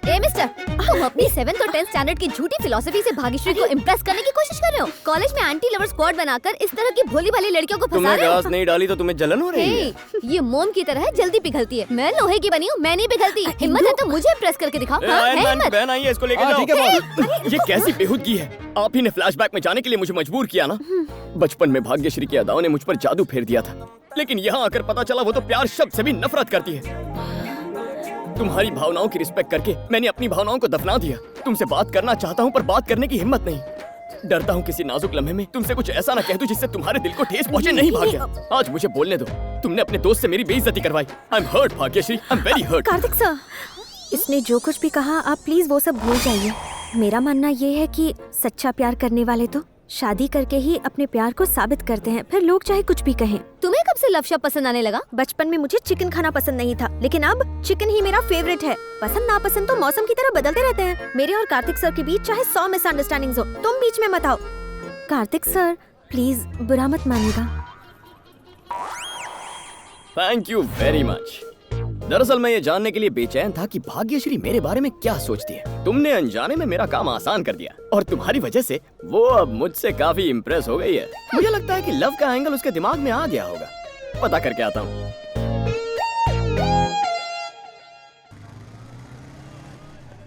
ए मिस्टर, तुम अपनी 7th और 10th स्टैंडर्ड की झूठी फिलॉसफी से भाग्यश्री को इम्प्रेस करने की कोशिश कर रहे हो। कॉलेज में एंटी लवर स्क्वाड बनाकर इस तरह की भोली भाली लड़कियों को फंसा तुमने रहे हो। गैस नहीं डाली तो तुम्हें जलन हो रही है। ये मोम की तरह जल्दी पिघलती है। मैं लोहे की बनी हूँ, मैं नहीं पिघलती। हिम्मत है तो मुझे इम्प्रेस करके दिखाओ। हाँ, है हिम्मत? बहन आई है, इसको लेके जाओ। ये कैसी बेहूदगी है? आप ही ने फ्लैशबैक में जाने के लिए मुझे मजबूर किया ना। बचपन में भाग्यश्री की अदाओं ने मुझ पर जादू फेर दिया था, लेकिन यहाँ आकर पता चला वो तो प्यार शब्द से भी नफरत करती है। तुम्हारी भावनाओं की रिस्पेक्ट करके मैंने अपनी भावनाओं को दफना दिया। तुमसे बात करना चाहता हूँ पर बात करने की हिम्मत नहीं। डरता हूँ किसी नाजुक लम्हे में तुमसे कुछ ऐसा ना कह दूं जिससे तुम्हारे दिल को ठेस पहुंचे। नहीं भाग्य, आज मुझे बोलने दो। तुमने अपने दोस्त से मेरी बेइज्जती करवाई। I am hurt Bhagyashree, I am very hurt. Kartik sir, इसने जो कुछ भी कहा आप प्लीज वो सब भूल जाइए। मेरा मानना ये है कि सच्चा प्यार करने वाले तो शादी करके ही अपने प्यार को साबित करते हैं, फिर लोग चाहे कुछ भी कहें। तुम्हें कब से लव शब्द पसंद आने लगा? बचपन में मुझे चिकन खाना पसंद नहीं था, लेकिन अब चिकन ही मेरा फेवरेट है। पसंद नापसंद तो मौसम की तरह बदलते रहते हैं। मेरे और कार्तिक सर के बीच चाहे 100 मिसअंडरस्टैंडिंग्स हो, तुम बीच में मत आओ। कार्तिक सर प्लीज बुरा मत मानिएगा। Thank you very much. दरअसल मैं ये जानने के लिए बेचैन था कि भाग्यश्री मेरे बारे में क्या सोचती है। तुमने अनजाने में मेरा काम आसान कर दिया और तुम्हारी वजह से वो अब मुझसे काफी इम्प्रेस हो गई है। मुझे लगता है कि लव का एंगल उसके दिमाग में आ गया होगा। पता करके आता हूँ।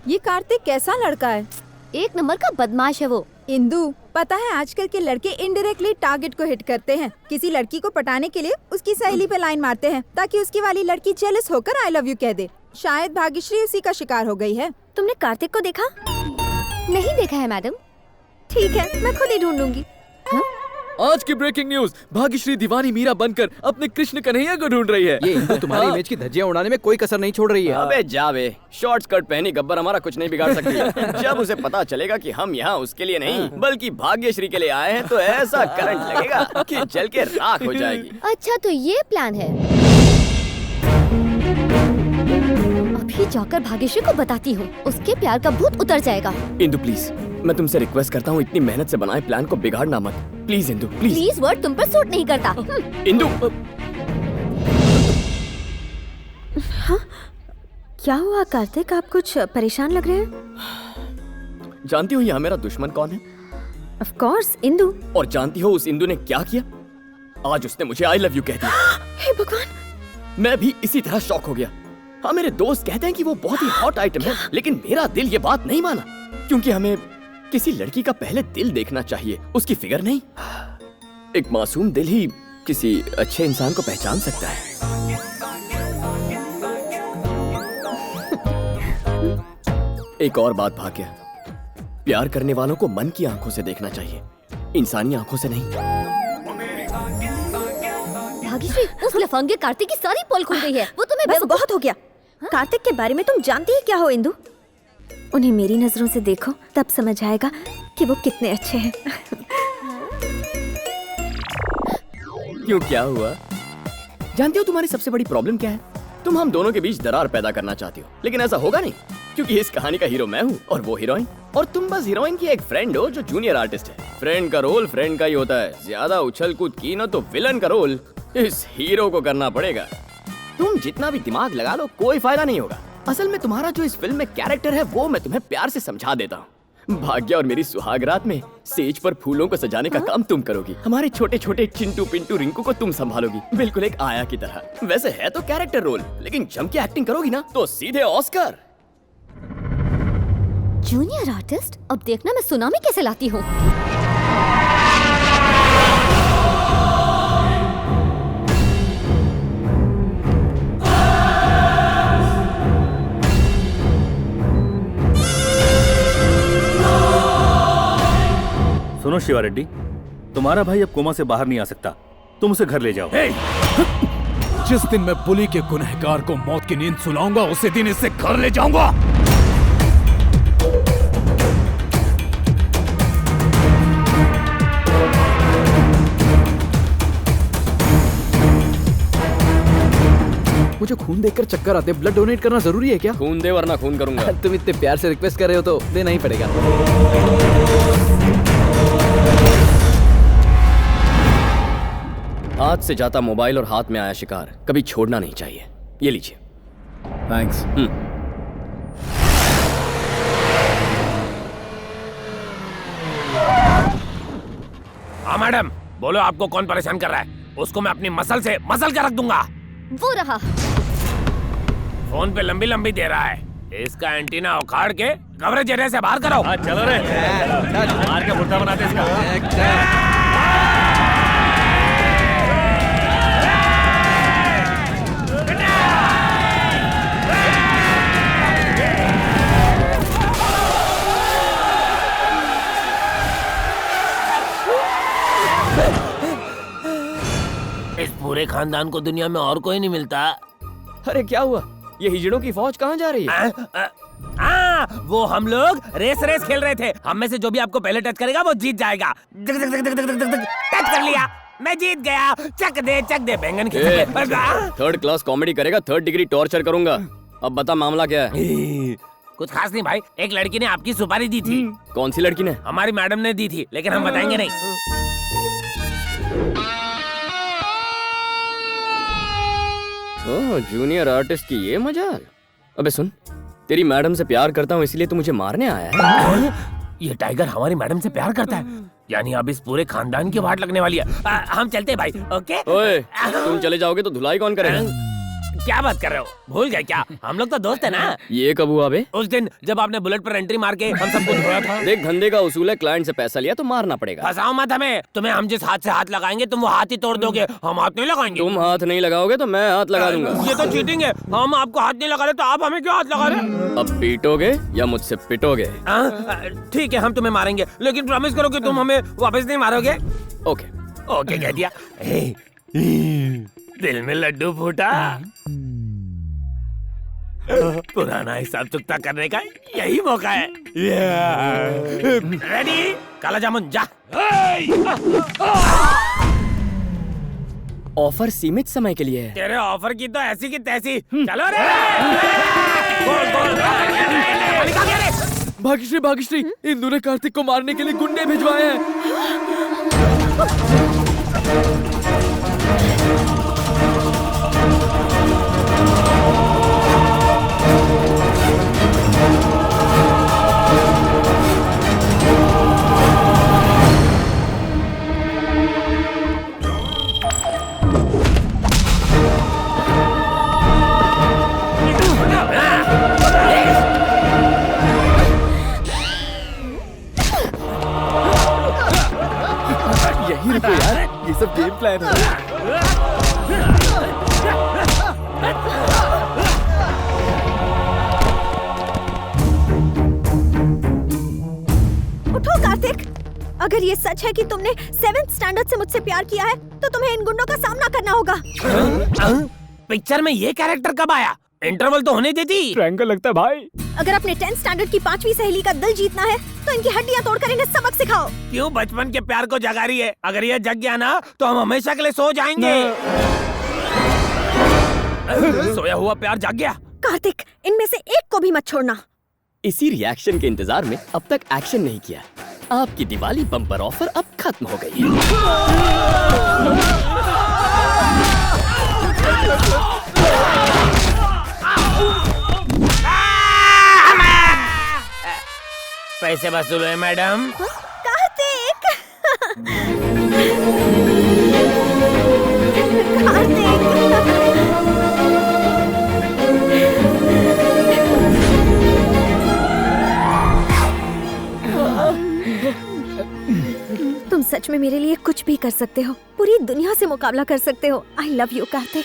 ये कार्तिक कैसा लड़का है? एक नंबर का बदमाश है वो। इंदु, पता है आजकल के लड़के इनडायरेक्टली टारगेट को हिट करते हैं। किसी लड़की को पटाने के लिए उसकी सहेली पे लाइन मारते हैं ताकि उसकी वाली लड़की जेलस होकर आई लव यू कह दे। शायद भाग्यश्री उसी का शिकार हो गई है। तुमने कार्तिक को देखा? नहीं देखा है मैडम। ठीक है, मैं खुद ही ढूंढूंगी। आज की ब्रेकिंग न्यूज, भाग्यश्री दीवानी मीरा बनकर अपने कृष्ण कन्हैया को ढूंढ रही है। ये इंदु तुम्हारी इमेज की धज्जियां उड़ाने में कोई कसर नहीं छोड़ रही है। अबे जा बे, शॉर्ट स्कर्ट पहनी गब्बर हमारा कुछ नहीं बिगाड़ सकती। जब उसे पता चलेगा कि हम यहाँ उसके लिए नहीं बल्कि भाग्यश्री के लिए आए हैं तो ऐसा करंट लगेगा कि जल के राख हो जाएगी। अच्छा तो ये प्लान है। अभी जाकर भाग्यश्री को बताती हूँ, उसके प्यार का भूत उतर जाएगा। इंदु प्लीज, मैं तुमसे रिक्वेस्ट करता हूँ, इतनी मेहनत से बनाए प्लान को बिगाड़ना मत। Please Indu please. Please word तुम पर सूट नहीं करता। इंदु। हाँ? क्या हुआ कार्तिक, आप कुछ परेशान लग रहे हैं? जानती हो यहाँ मेरा दुश्मन कौन है? Of course Indu. और जानती हो उस इंदु ने क्या किया? आज उसने मुझे आई लव यू कह दिया। हे भगवान! मैं भी इसी तरह शॉक हो गया। हाँ, मेरे दोस्त कहते हैं कि वो बहुत ही हॉट आइटम है, लेकिन मेरा दिल ये बात नहीं माना, क्योंकि हमें किसी लड़की का पहले दिल देखना चाहिए, उसकी फिगर नहीं। एक मासूम दिल ही किसी अच्छे इंसान को पहचान सकता है। एक और बात भाग्य, प्यार करने वालों को मन की आंखों से देखना चाहिए, इंसानी आंखों से नहीं। भाग्यश्री, उस लफंगे कार्तिक की सारी पोल खुल गई है। वो तुम्हें बस बहुत हो गया। कार्तिक के बारे में तुम जानती ही क्या हो इंदु? उन्हें मेरी नजरों से देखो, तब समझ आएगा कि वो कितने अच्छे हैं। क्यों, क्या हुआ? जानती हो तुम्हारी सबसे बड़ी प्रॉब्लम क्या है? तुम हम दोनों के बीच दरार पैदा करना चाहती हो, लेकिन ऐसा होगा नहीं, क्योंकि इस कहानी का हीरो मैं हूँ और वो हीरोइन, और तुम बस हीरोइन की एक फ्रेंड हो जो जूनियर आर्टिस्ट है। फ्रेंड का रोल फ्रेंड का ही होता है। ज्यादा उछल कूद की ना तो विलन का रोल इस हीरो को करना पड़ेगा। तुम जितना भी दिमाग लगा लो कोई फायदा नहीं होगा। असल में तुम्हारा जो इस फिल्म में कैरेक्टर है वो मैं तुम्हें प्यार से समझा देता हूँ। भाग्य और मेरी सुहागरात में सेज पर फूलों को सजाने का काम तुम करोगी। हमारे छोटे छोटे चिंटू पिंटू रिंकू को तुम संभालोगी, बिल्कुल एक आया की तरह। वैसे है तो कैरेक्टर रोल, लेकिन जम के एक्टिंग करोगी ना तो सीधे ऑस्कर। Junior artist? अब देखना मैं सुनामी कैसे लाती हूँ। सुनो शिवा रेड्डी, तुम्हारा भाई अब कोमा से बाहर नहीं आ सकता, तुम उसे घर ले जाओ। जिस दिन मैं पुली के गुनहगार को मौत की नींद सुलाऊंगा उसी दिन इसे घर ले जाऊंगा। मुझे खून देखकर चक्कर आते। ब्लड डोनेट करना जरूरी है क्या? खून दे वरना खून करूंगा। तुम इतने प्यार से रिक्वेस्ट कर रहे हो तो देना ही पड़ेगा। हाथ से जाता मोबाइल और हाथ में आया शिकार कभी छोड़ना नहीं चाहिए। ये लीजिए। थैंक्स। हाँ मैडम, बोलो आपको कौन परेशान कर रहा है? उसको मैं अपनी मसल से मसल के रख दूंगा। वो रहा। फोन पे लंबी लंबी दे रहा है। इसका एंटीना उखाड़ के कवरेज एरिया से बाहर करो। चलो रे, मार के मुर्दा बनाते इसका। इस पूरे खानदान को दुनिया में और कोई नहीं मिलता। अरे क्या हुआ? ये हिजड़ों की फौज कहाँ जा रही है? वो हम लोग रेस खेल रहे थे। हम में से जो भी आपको पहले टच करेगा वो जीत जाएगा। टच कर लिया, मैं जीत गया। चक दे बैंगन की। थर्ड क्लास कॉमेडी करेगा, 3rd डिग्री टॉर्चर करूंगा। अब बता मामला क्या है? कुछ खास नहीं भाई, एक लड़की ने आपकी सुपारी दी थी। कौन सी लड़की ने? हमारी मैडम ने दी थी, लेकिन हम बताएंगे नहीं। ओह, जूनियर आर्टिस्ट की ये मजाल। अबे सुन, तेरी मैडम से प्यार करता हूँ इसलिए तू मुझे मारने आया है? ये टाइगर हमारी मैडम से प्यार करता है, यानी अब इस पूरे खानदान की वाट लगने वाली है। हम चलते हैं भाई। ओके। ओए, तुम चले जाओगे तो धुलाई कौन करेगा? क्या बात कर रहे हो? भूल गए क्या? हम लोग तो दोस्त है ना। ये कब हुआ बे? उस दिन जब आपने बुलेट पर एंट्री मार के हम सबको धोया था। देख, धंधे का उसूल है, क्लाइंट से पैसा लिया तो मारना पड़ेगा। फंसाओ मत हमें। तुम्हें हम जिस हाथ से हाथ लगाएंगे तुम वो हाथ ही तोड़ दोगे। हम हाथ नहीं लगाएंगे। तुम हाथ नहीं लगाओगे तो मैं हाथ लगा दूंगा। ये तो चीटिंग है। हम आपको हाथ नहीं लगा रहे तो आप हमें क्यों हाथ लगा रहे? अब पीटोगे या मुझसे पिटोगे? ठीक है, हम तुम्हें मारेंगे, लेकिन प्रॉमिस करो कि तुम हमें वापस नहीं मारोगे। ओके ओके कह दिया। दिल में लड्डू फूटा। पुराना हिसाब चुकता करने का यही मौका है। रेडी? काला जामुन जा। ऑफर सीमित समय के लिए है। तेरे ऑफर की तो ऐसी की तैसी। चलो रे। भाग्यश्री, इंदु ने कार्तिक को मारने के लिए गुंडे भिजवाए हैं। यही रुको यार, ये सब गेम प्लान है। उठो कार्तिक, अगर ये सच है कि तुमने 7th स्टैंडर्ड से मुझसे प्यार किया है तो तुम्हें इन गुंडों का सामना करना होगा। पिक्चर में ये कैरेक्टर कब आया? इंटरवल तो होने देती। ट्रायंगल लगता है भाई। अगर अपने 10th स्टैंडर्ड की 5वीं सहेली का दिल जीतना है तो इनकी हड्डियां तोड़कर इन्हें सबक सिखाओ। क्यों बचपन के प्यार को जगा रही है? अगर ये जग गया ना तो हम हमेशा के लिए सो जाएंगे। सोया हुआ प्यार जाग गया। कार्तिक, इनमें से एक को भी मत छोड़ना। इसी रिएक्शन के इंतजार में अब तक एक्शन नहीं किया। आपकी दिवाली बम्पर ऑफर अब खत्म हो गई है। पैसे वसूल हुए मैडम। कार्तिक। तुम सच में मेरे लिए कुछ भी कर सकते हो, पूरी दुनिया से मुकाबला कर सकते हो। I love you Kartik.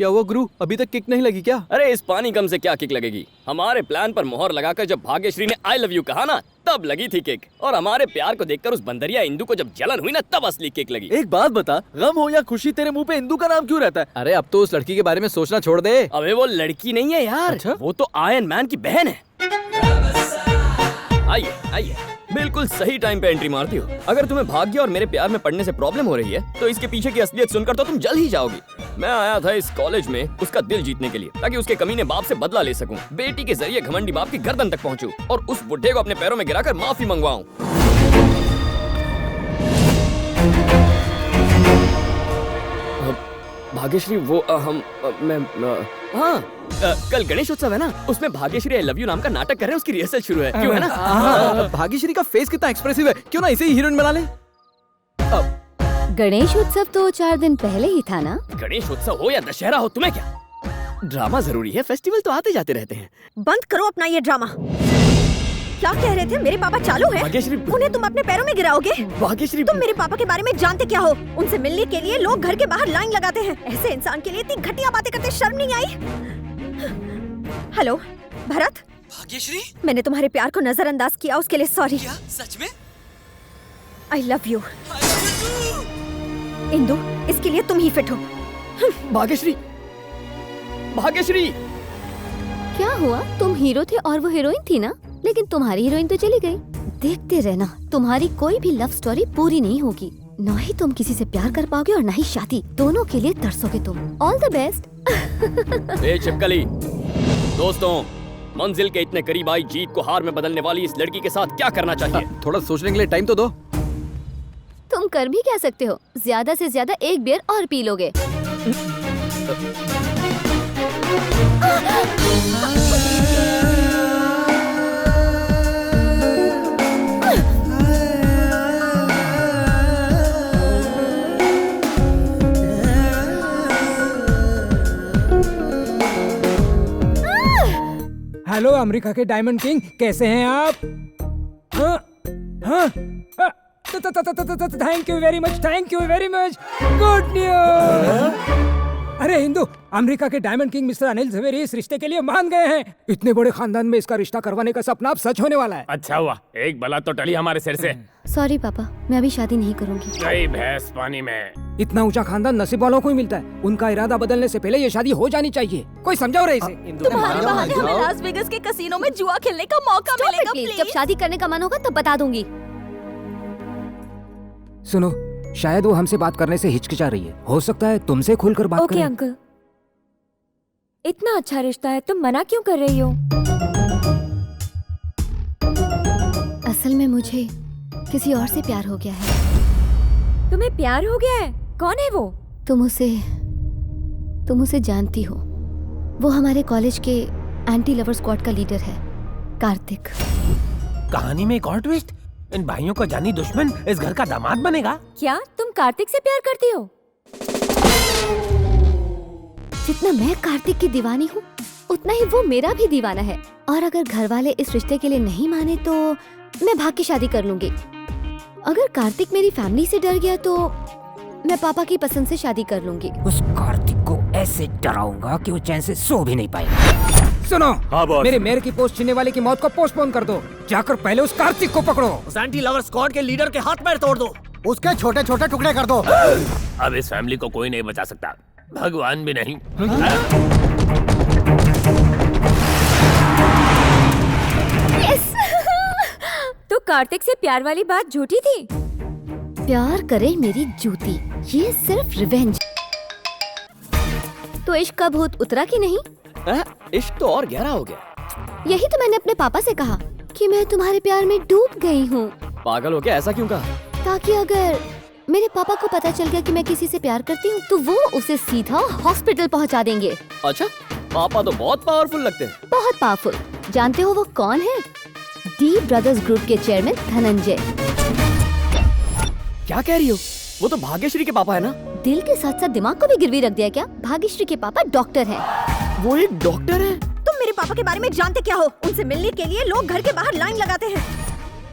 क्या हुआ गुरु, अभी तक किक नहीं लगी क्या? अरे इस पानी कम से क्या किक लगेगी। हमारे प्लान पर मोहर लगाकर जब भाग्यश्री ने आई लव यू कहा ना, तब लगी थी किक। और हमारे प्यार को देखकर उस बंदरिया इंदु को जब जलन हुई ना, तब असली किक लगी। एक बात बता, गम हो या खुशी, तेरे मुंह पे इंदु का नाम क्यों रहता है? अरे अब तो उस लड़की के बारे में सोचना छोड़ दे। अबे वो लड़की नहीं है यार। अच्छा? वो तो आयरन मैन की बहन है। आइए आइए, बिल्कुल सही टाइम पे एंट्री मारती हो। अगर तुम्हें भाग्य और मेरे प्यार में पढ़ने से प्रॉब्लम हो रही है तो इसके पीछे की असलियत सुनकर तो तुम जल ही जाओगी। मैं आया था इस कॉलेज में उसका दिल जीतने के लिए, ताकि उसके कमीने बाप से बदला ले सकूं, बेटी के जरिए घमंडी बाप की गर्दन तक पहुंचूं और उस बुढ़े को अपने पैरों में गिराकर माफी मंगवाऊं। भाग्यश्री वो कल गणेश उत्सव है ना, उसमें भाग्यश्री आई लव यू नाम का नाटक कर रहे हैं, उसकी रिहर्सल शुरू है। क्यों है ना? भाग्यश्री का फेस कितना एक्सप्रेसिव है, क्यों ना इसे ही हीरोइन बना ले। गणेश उत्सव तो 4 दिन पहले ही था ना। गणेश उत्सव हो या दशहरा हो, तुम्हें क्या? ड्रामा जरूरी है, फेस्टिवल तो आते जाते रहते हैं। बंद करो अपना ये ड्रामा। क्या कह रहे थे? मेरे पापा चालू है? भाग्यश्री, उन्हें तुम अपने पैरों में गिराओगे? भाग्यश्री, तुम मेरे पापा के बारे में जानते क्या हो? उनसे मिलने के लिए लोग घर के बाहर लाइन लगाते हैं। ऐसे इंसान के लिए इतनी घटिया बातें करते शर्म नहीं आई? हेलो भरत। भाग्यश्री, मैंने तुम्हारे प्यार को नजरअंदाज किया, उसके लिए सॉरी। क्या सच में? I love you. इंदु, इसके लिए तुम ही फिट हो। भाग्यश्री, भाग्यश्री, क्या हुआ? तुम हीरो थे और वो हीरोइन थी ना, लेकिन तुम्हारी हीरोइन तो चली गई। देखते रहना, तुम्हारी कोई भी लव स्टोरी पूरी नहीं होगी। ना ही तुम किसी से प्यार कर पाओगे और ना ही शादी। दोनों के लिए तरसोगे तुम। All the best. ए छिपकली, दोस्तों, मंजिल के इतने करीब आई जीत को हार में बदलने वाली इस लड़की के साथ क्या करना चाहिए? थोड़ा सोचने के लिए टाइम तो दो। तुम कर भी क्या सकते हो? ज्यादा से ज्यादा एक बियर और पी लोगे। हेलो अमेरिका के डायमंड किंग, कैसे हैं आप? Thank you very much, thank you very much. Good news. अरे हिंदू, अमेरिका के diamond king mister Anil Jhaveri इस रिश्ते के लिए मान गए हैं। इतने बड़े खानदान में इसका रिश्ता करवाने का सपना अब सच होने वाला है। अच्छा हुआ, एक बला तो टली हमारे सिर से। सॉरी पापा, मैं अभी शादी नहीं करूंगी। गई भैंस पानी में। इतना ऊंचा खानदान नसीब वालों को ही मिलता है। उनका इरादा बदलने से पहले ये शादी हो जानी चाहिए। कोई समझाओ रहे इसे। तुम्हारे बहाने हमें लास वेगस के कैसीनो में जुआ खेलने का मौका मिलेगा प्लीज। जब शादी करने का मन होगा तब बता दूंगी। सुनो, शायद वो हमसे बात करने से हिचकिचा रही है। हो सकता है तुमसे खुलकर बात करे। ओके अंकल, इतना अच्छा रिश्ता है, तुम मना क्यों कर रही हो? असल में मुझे किसी और से प्यार हो गया है। तुम्हें प्यार हो गया है? कौन है वो? तुम उसे जानती हो। वो हमारे कॉलेज के एंटी लवर स्क्वाड का लीडर है, कार्तिक। कहानी में एक और ट्विस्ट। इन भाइयों का जानी दुश्मन इस घर का दामाद बनेगा। क्या तुम कार्तिक से प्यार करती हो? जितना मैं कार्तिक की दीवानी हूँ, उतना ही वो मेरा भी दीवाना है। और अगर घर वाले इस रिश्ते के लिए नहीं माने तो मैं भाग के शादी कर लूंगी। अगर कार्तिक मेरी फैमिली से डर गया तो मैं पापा की पसंद से शादी कर लूंगी। उस कार्तिक को ऐसे डराऊंगा कि वो चैन से सो भी नहीं पाएगा। सुनो, हाँ बॉस। मेरे मेयर की पोस्ट छीनने वाले की मौत को पोस्टपोन कर दो। जाकर पहले उस कार्तिक को पकड़ो। उस एंटी लवर स्क्वाड के लीडर के हाथ पैर तोड़ दो। उसके छोटे छोटे टुकड़े कर दो। अब इस फैमिली को कोई नहीं बचा सकता, भगवान भी नहीं। तो कार्तिक से प्यार वाली बात झूठी थी? प्यार करे मेरी जूती, ये सिर्फ रिवेंज। तो इश्क का भूत उतरा कि नहीं? इश्क तो और गहरा हो गया। यही तो मैंने अपने पापा से कहा कि मैं तुम्हारे प्यार में डूब गई हूँ। पागल हो क्या? ऐसा क्यों कहा? ताकि अगर मेरे पापा को पता चल गया कि मैं किसी से प्यार करती हूँ तो वो उसे सीधा हॉस्पिटल पहुँचा देंगे। अच्छा, पापा तो बहुत पावरफुल लगते हैं। बहुत पावरफुल। जानते हो वो कौन है? डी ब्रदर्स ग्रुप के चेयरमैन धनंजय। क्या कह रही हो? वो तो भाग्यश्री के पापा है ना? दिल के साथ साथ दिमाग को भी गिरवी रख दिया क्या? भाग्यश्री के पापा डॉक्टर हैं। वो एक डॉक्टर है? तुम मेरे पापा के बारे में जानते क्या हो? उनसे मिलने के लिए लोग घर के बाहर लाइन लगाते हैं।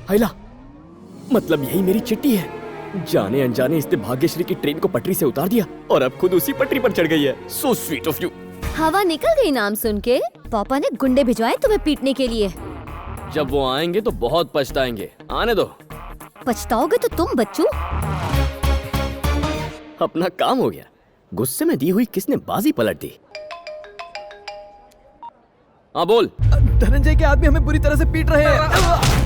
हैला, मतलब यही मेरी चिट्ठी है। जाने अनजाने इसने भाग्यश्री की ट्रेन को पटरी से उतार दिया और अब खुद उसी पटरी पर चढ़ गई है। So sweet of you. हवा निकल गई नाम सुन के। पापा ने गुंडे भिजवाए तुम्हें पीटने के लिए। जब वो आएंगे तो बहुत पछताएंगे। आने दो। पछताओगे तो तुम बच्चू। अपना काम हो गया। गुस्से में दी हुई किसने बाजी पलट दी। हाँ बोल। धनंजय के आदमी हमें बुरी तरह से पीट रहे हैं।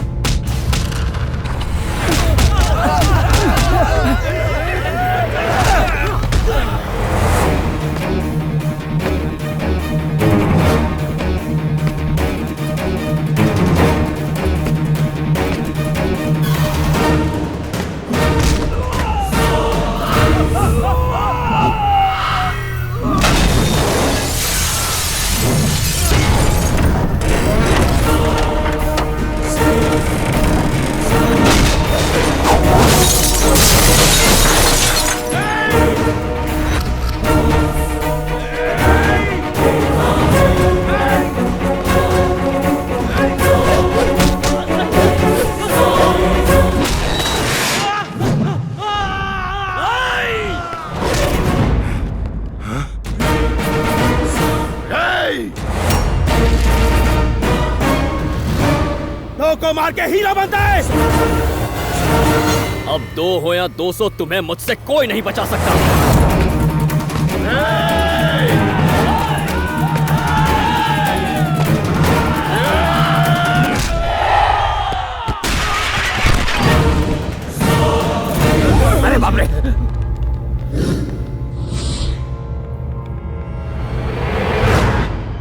को मार के हीरा बनता है। अब 2 हो या 200 तुम्हें मुझसे कोई नहीं बचा सकता। अरे बाप रे।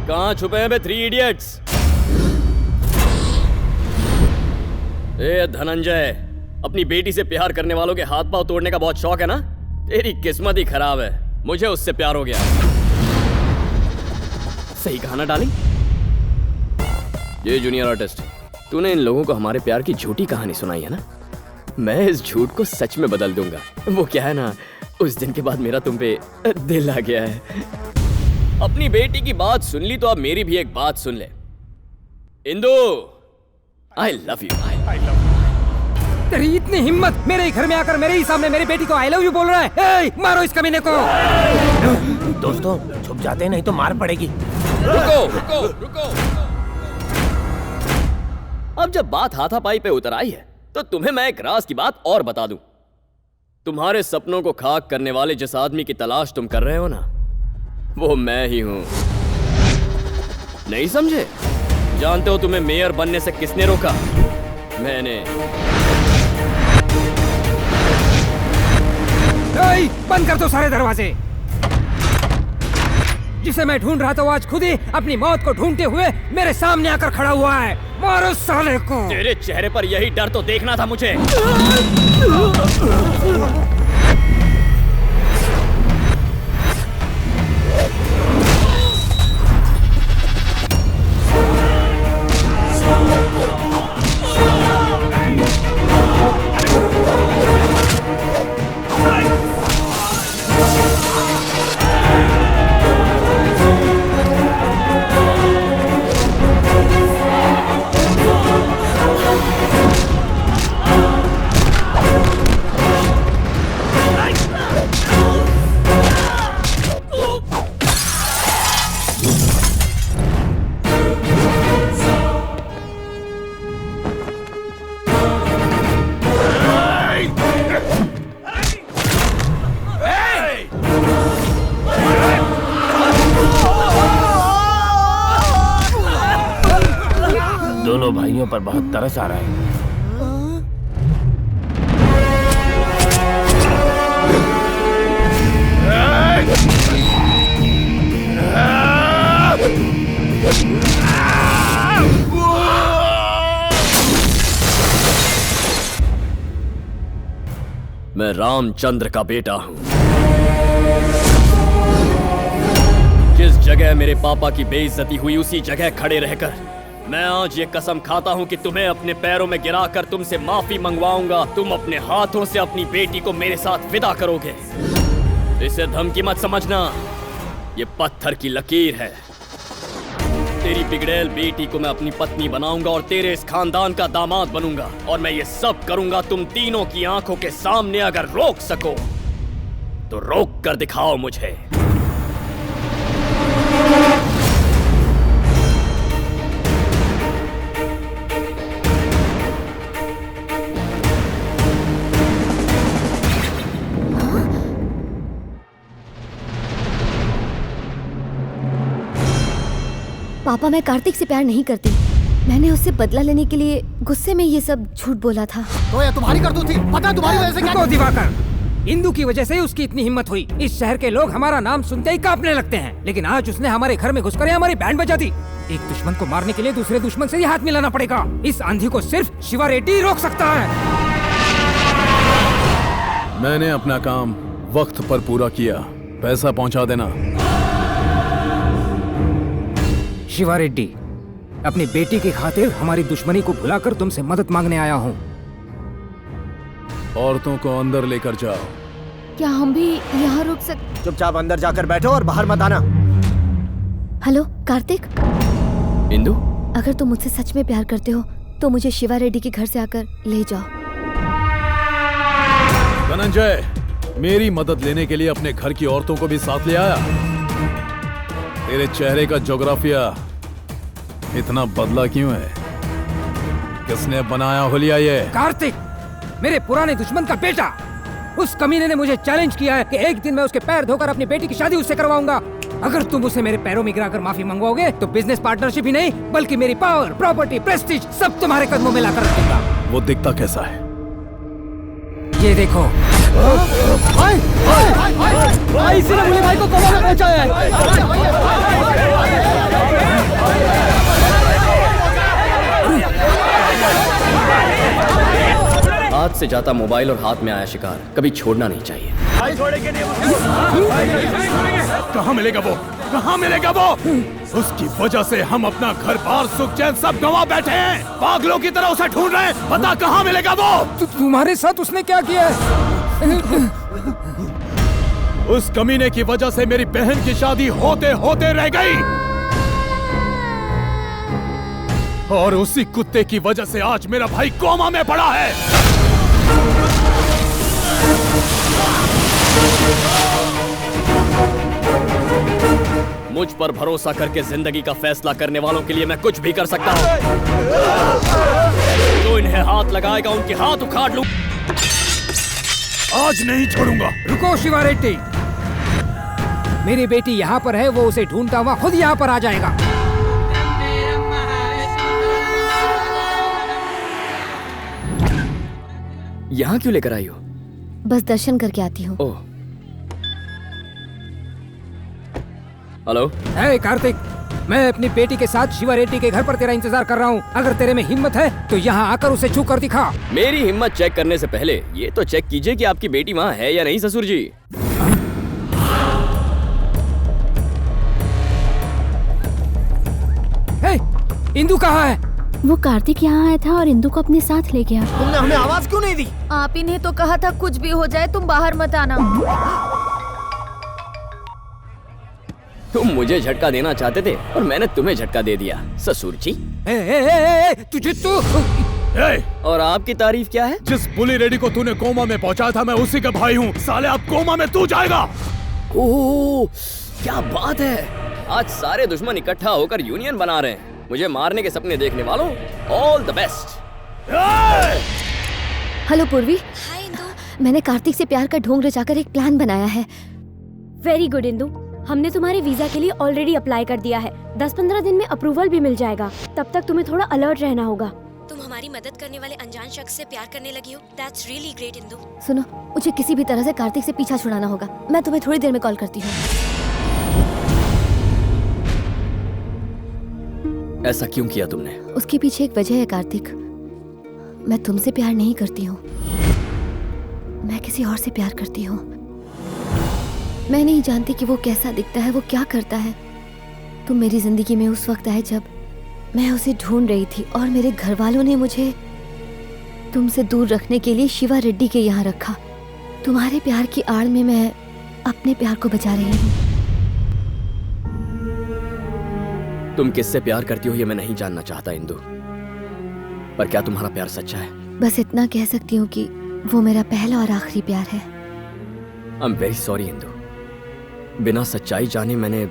कहां छुपे हैं बे 3 इडियट्स? ए धनंजय, अपनी बेटी से प्यार करने वालों के हाथ पांव तोड़ने का बहुत शौक है ना? तेरी किस्मत ही खराब है। मुझे उससे प्यार हो गया। सही कहा ना डार्लिंग? ये जूनियर आर्टिस्ट, तूने इन लोगों को हमारे प्यार की झूठी कहानी सुनाई है ना? मैं इस झूठ को सच में बदल दूंगा। वो क्या है ना, उस दिन के बाद मेरा तुम पे दिल आ गया है। अपनी बेटी की बात सुन ली तो अब मेरी भी एक बात सुन ले। Indu, I love you. तेरी इतनी हिम्मत, मेरे ही घर में आकर मेरे ही सामने मेरी बेटी को I love you बोल रहा है। ए, मारो इस कमीने को। दोस्तों छुप जाते नहीं तो मार पड़ेगी। रुको। अब जब बात हाथापाई पे उतर आई है तो तुम्हें मैं एक राज की बात और बता दूं। तुम्हारे सपनों को खाक करने वाले जिस आदमी की तलाश तुम कर रहे हो ना, वो मैं ही हूं। नहीं समझे? जानते हो तुम्हें मेयर बनने से किसने रोका? मैंने। बंद कर दो सारे दरवाजे। जिसे मैं ढूंढ रहा था वो आज खुद ही अपनी मौत को ढूंढते हुए मेरे सामने आकर खड़ा हुआ है। मारो साले को। तेरे चेहरे पर यही डर तो देखना था मुझे। दोनों भाइयों पर बहुत तरस आ रहा है। मैं रामचंद्र का बेटा हूं। जिस जगह मेरे पापा की बेइज्जती हुई उसी जगह खड़े रहकर मैं आज ये कसम खाता हूं कि तुम्हें अपने पैरों में गिराकर तुमसे माफी मंगवाऊंगा। तुम अपने हाथों से अपनी बेटी को मेरे साथ विदा करोगे। इसे धमकी मत समझना, ये पत्थर की लकीर है। तेरी बिगड़ैल बेटी को मैं अपनी पत्नी बनाऊंगा और तेरे इस खानदान का दामाद बनूंगा, और मैं ये सब करूंगा तुम तीनों की आंखों के सामने। अगर रोक सको तो रोक कर दिखाओ मुझे। पापा, मैं कार्तिक से प्यार नहीं करती। मैंने उससे बदला लेने के लिए गुस्से में ये सब झूठ बोला था। तो ये तुम्हारी करतूत थी? पता तुम्हारी वजह से क्या? रुको दिवाकर, इंदु की वजह से उसकी इतनी हिम्मत हुई। इस शहर के लोग हमारा नाम सुनते ही कांपने लगते हैं, लेकिन आज उसने हमारे घर में घुसकर हमारी बैंड बजा दी। एक दुश्मन को मारने के लिए दूसरे दुश्मन से ही हाथ मिलाना पड़ेगा। इस आंधी को सिर्फ शिवा रेड्डी रोक सकता है। मैंने अपना काम वक्त पर पूरा किया, पैसा पहुंचा देना। शिवा रेड्डी, अपनी बेटी की खातिर हमारी दुश्मनी को भुलाकर तुमसे मदद मांगने आया हूँ। औरतों को अंदर लेकर जाओ। क्या हम भी यहाँ रुक सकते? चुपचाप अंदर जाकर बैठो और बाहर मत आना। हेलो कार्तिक। इंदु, अगर तुम मुझसे सच में प्यार करते हो तो मुझे शिवा रेड्डी के घर से आकर ले जाओ। धनंजय, मेरी मदद लेने के लिए अपने घर की औरतों को भी साथ ले आया। तेरे चेहरे का ज्योग्राफिया इतना बदला क्यों है? किसने बनाया हुलिया ये? कार्तिक, मेरे पुराने दुश्मन का बेटा। उस कमीने ने मुझे चैलेंज किया है कि एक दिन मैं उसके पैर धोकर अपनी बेटी की शादी उससे करवाऊंगा। अगर तुम उसे मेरे पैरों में गिराकर माफी मंगवाओगे तो बिजनेस पार्टनरशिप ही नहीं बल्कि मेरी पावर, प्रॉपर्टी, प्रेस्टीज सब तुम्हारे कदमों में लाकर रख दूंगा। वो दिखता कैसा है? ये देखो। भाई, इसी ने मुली भाई को कोमा में पहुंचाया है। हाथ से जाता मोबाइल और हाथ में आया शिकार कभी छोड़ना नहीं चाहिए। कहाँ मिलेगा वो? कहाँ मिलेगा वो? उसकी वजह से हम अपना घर बार सुख चैन सब गंवा बैठे हैं। पागलों की तरह उसे ढूंढ रहे हैं। पता कहाँ मिलेगा वो? तुम्हारे साथ उसने क्या किया है? उस कमीने की वजह से मेरी बहन की शादी होते होते रह गई, और उसी कुत्ते की वजह से आज मेरा भाई कोमा में पड़ा है। मुझ पर भरोसा करके जिंदगी का फैसला करने वालों के लिए मैं कुछ भी कर सकता हूँ। जो इन्हें हाथ लगाएगा उनके हाथ उखाड़ लूं। आज नहीं छोड़ूंगा। रुको शिवा रेड्डी, मेरी बेटी यहाँ पर है, वो उसे ढूंढता हुआ खुद यहाँ पर आ जाएगा। यहाँ क्यों लेकर आई हो? बस दर्शन करके आती हूँ। ओह, हेलो। हे कार्तिक, मैं अपनी बेटी के साथ शिवा रेड्डी के घर पर तेरा इंतजार कर रहा हूँ। अगर तेरे में हिम्मत है तो यहाँ आकर उसे छू कर दिखा। मेरी हिम्मत चेक करने से पहले ये तो चेक कीजिए कि आपकी बेटी वहाँ है या नहीं ससुर जी। हे, इंदु कहाँ है? वो कार्तिक यहाँ आया था और इंदु को अपने साथ ले गया। तुमने हमें आवाज क्यों नहीं दी? आप ही ने तो कहा था कुछ भी हो जाए तुम बाहर मत आना। तुम मुझे झटका देना चाहते थे और मैंने तुम्हें झटका दे दिया ससुर जी। तुझे तो और आपकी तारीफ क्या है? जिस बुली रेडी को तूने कोमा में पहुंचाया था मैं उसी का भाई हूँ। साले अब कोमा में तू जाएगा। ओह, क्या बात है। आज सारे दुश्मन इकट्ठा होकर यूनियन बना रहे हैं। मुझे मारने के सपने देखने वालों, ऑल द बेस्ट। हेलो पूर्वी। मैंने कार्तिक से प्यार का ढोंग रचाकर एक प्लान बनाया है। वेरी गुड इंदु, हमने तुम्हारे वीजा के लिए ऑलरेडी अप्लाई कर दिया है। 10-15 दिन में अप्रूवल भी मिल जाएगा। तब तक तुम्हें थोड़ा अलर्ट रहना होगा। तुम हमारी मदद करने वाले अनजान शख्स से प्यार करने लगी हो। That's really great Indu. सुनो, मुझे किसी भी तरह से कार्तिक से पीछा छुड़ाना होगा। मैं तुम्हें थोड़ी देर में कॉल करती हूँ। ऐसा क्यों किया तुमने? उसके पीछे एक वजह है कार्तिक। मैं तुमसे प्यार नहीं करती हूँ, मैं किसी और से प्यार करती हूँ। मैं नहीं जानती कि वो कैसा दिखता है, वो क्या करता है। तुम मेरी जिंदगी में उस वक्त आए जब मैं उसे ढूंढ रही थी और मेरे घर वालों ने मुझे तुमसे दूर रखने के लिए शिवा रेड्डी के यहाँ रखा। तुम्हारे प्यार की आड़ में मैं अपने प्यार को बचा रही हूँ। तुम किससे प्यार करती हो ये मैं नहीं जानना चाहता इंदु, पर क्या तुम्हारा प्यार सच्चा है? बस इतना कह सकती हूँ कि वो मेरा पहला और आखिरी प्यार है। आई एम वेरी सॉरी इंदु, बिना सच्चाई जाने मैंने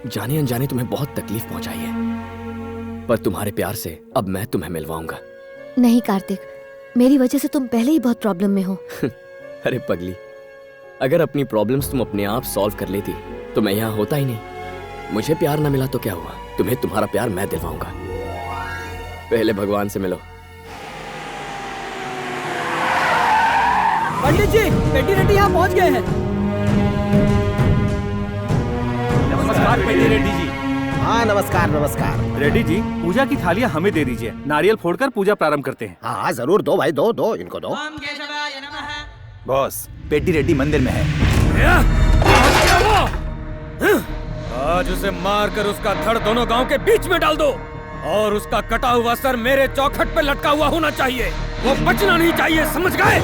जाने अनजाने तुम्हें बहुत तकलीफ पहुंचाई है, पर तुम्हारे प्यार से अब मैं तुम्हें मिलवाऊंगा। नहीं कार्तिक, मेरी वजह से तुम पहले ही बहुत प्रॉब्लम में हो। अरे पगली, अगर अपनी प्रॉब्लम्स तुम अपने आप सॉल्व कर लेती तो मैं यहाँ होता ही नहीं। मुझे प्यार न मिला तो क्या हुआ, तुम्हें तुम्हारा प्यार मैं दिलवाऊंगा। पहले भगवान से मिलो। पंडित जी, पेटी रेड्डी यहाँ पहुँच गए हैं। नमस्कार पेटी रेड्डी जी। हाँ नमस्कार नमस्कार। रेड्डी जी, पूजा की थालियाँ हमें दे दीजिए, नारियल फोड़कर पूजा प्रारंभ करते हैं। हाँ जरूर, दो भाई, दो दो, इनको दो। बॉस, पेटी रेड्डी मंदिर में है। आज उसे मारकर उसका धड़ दोनों गांव के बीच में डाल दो और उसका कटा हुआ सर मेरे चौखट पे लटका हुआ होना चाहिए। वो बचना नहीं चाहिए, समझ गए?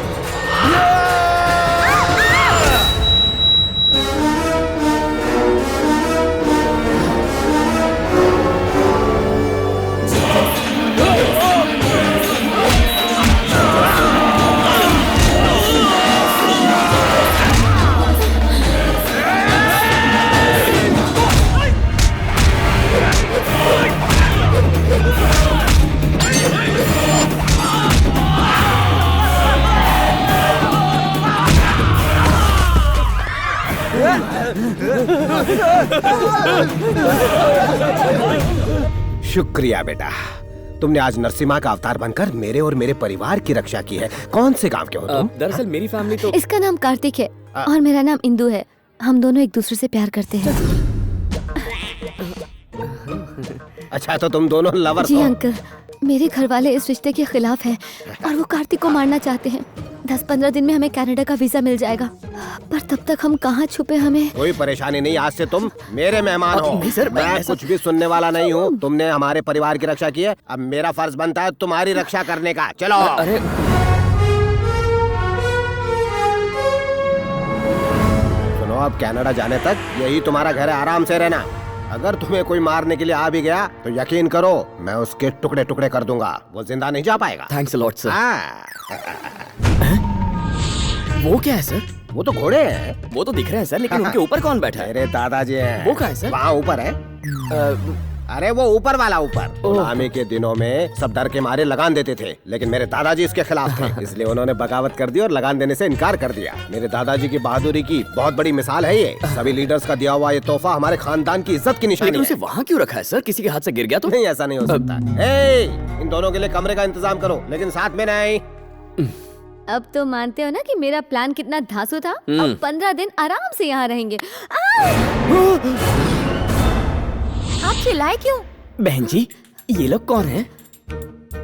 शुक्रिया बेटा, तुमने आज नरसिम्हा का अवतार बनकर मेरे और मेरे परिवार की रक्षा की है। कौन से गांव के हो तुम? दरअसल मेरी फैमिली तो इसका नाम कार्तिक है और मेरा नाम इंदु है। हम दोनों एक दूसरे से प्यार करते हैं। अच्छा, तो तुम दोनों लवर जी हो? अंकल, मेरे घर वाले इस रिश्ते के खिलाफ हैं और वो कार्तिक को मारना चाहते हैं। 10-15 दिन में हमें कनाडा का वीजा मिल जाएगा, पर तब तक हम कहाँ छुपे हमें। कोई परेशानी नहीं, आज से तुम मेरे मेहमान हो। नहीं सर, मैं कुछ भी सुनने वाला नहीं हूँ। तुमने हमारे परिवार की रक्षा की है, अब मेरा फर्ज बनता है तुम्हारी रक्षा करने का। चलो। अरे सुनो, अब कनाडा जाने तक यही तुम्हारा घर है, आराम से रहना। अगर तुम्हें कोई मारने के लिए आ भी गया तो यकीन करो मैं उसके टुकड़े टुकड़े कर दूंगा, वो जिंदा नहीं जा पाएगा। Thanks a lot sir. वो क्या है सर? वो तो घोड़े हैं। वो तो दिख रहे हैं सर, लेकिन उनके ऊपर कौन बैठा है? मेरे दादाजी हैं। वो कहाँ है सर? वहाँ ऊपर है। अरे वो ऊपर वाला ऊपर। गुलामी के दिनों में सब डर के मारे लगान देते थे, लेकिन मेरे दादाजी इसके खिलाफ थे, इसलिए उन्होंने बगावत कर दी और लगान देने से इनकार कर दिया। मेरे दादाजी की बहादुरी की बहुत बड़ी मिसाल है ये। सभी लीडर्स का दिया हुआ ये तोहफा हमारे खानदान की इज्जत की निशानी है। उसे वहाँ क्यों रखा है सर? किसी के हाथ से गिर गया तो? नहीं, ऐसा नहीं हो सकता। इन दोनों के लिए कमरे का इंतजाम करो, लेकिन साथ में नहीं। अब तो मानते हो ना कि मेरा प्लान कितना धांसू था। अब 15 दिन आराम से यहाँ रहेंगे। आप चिल्लाए क्यों? बहन जी, ये लोग कौन हैं?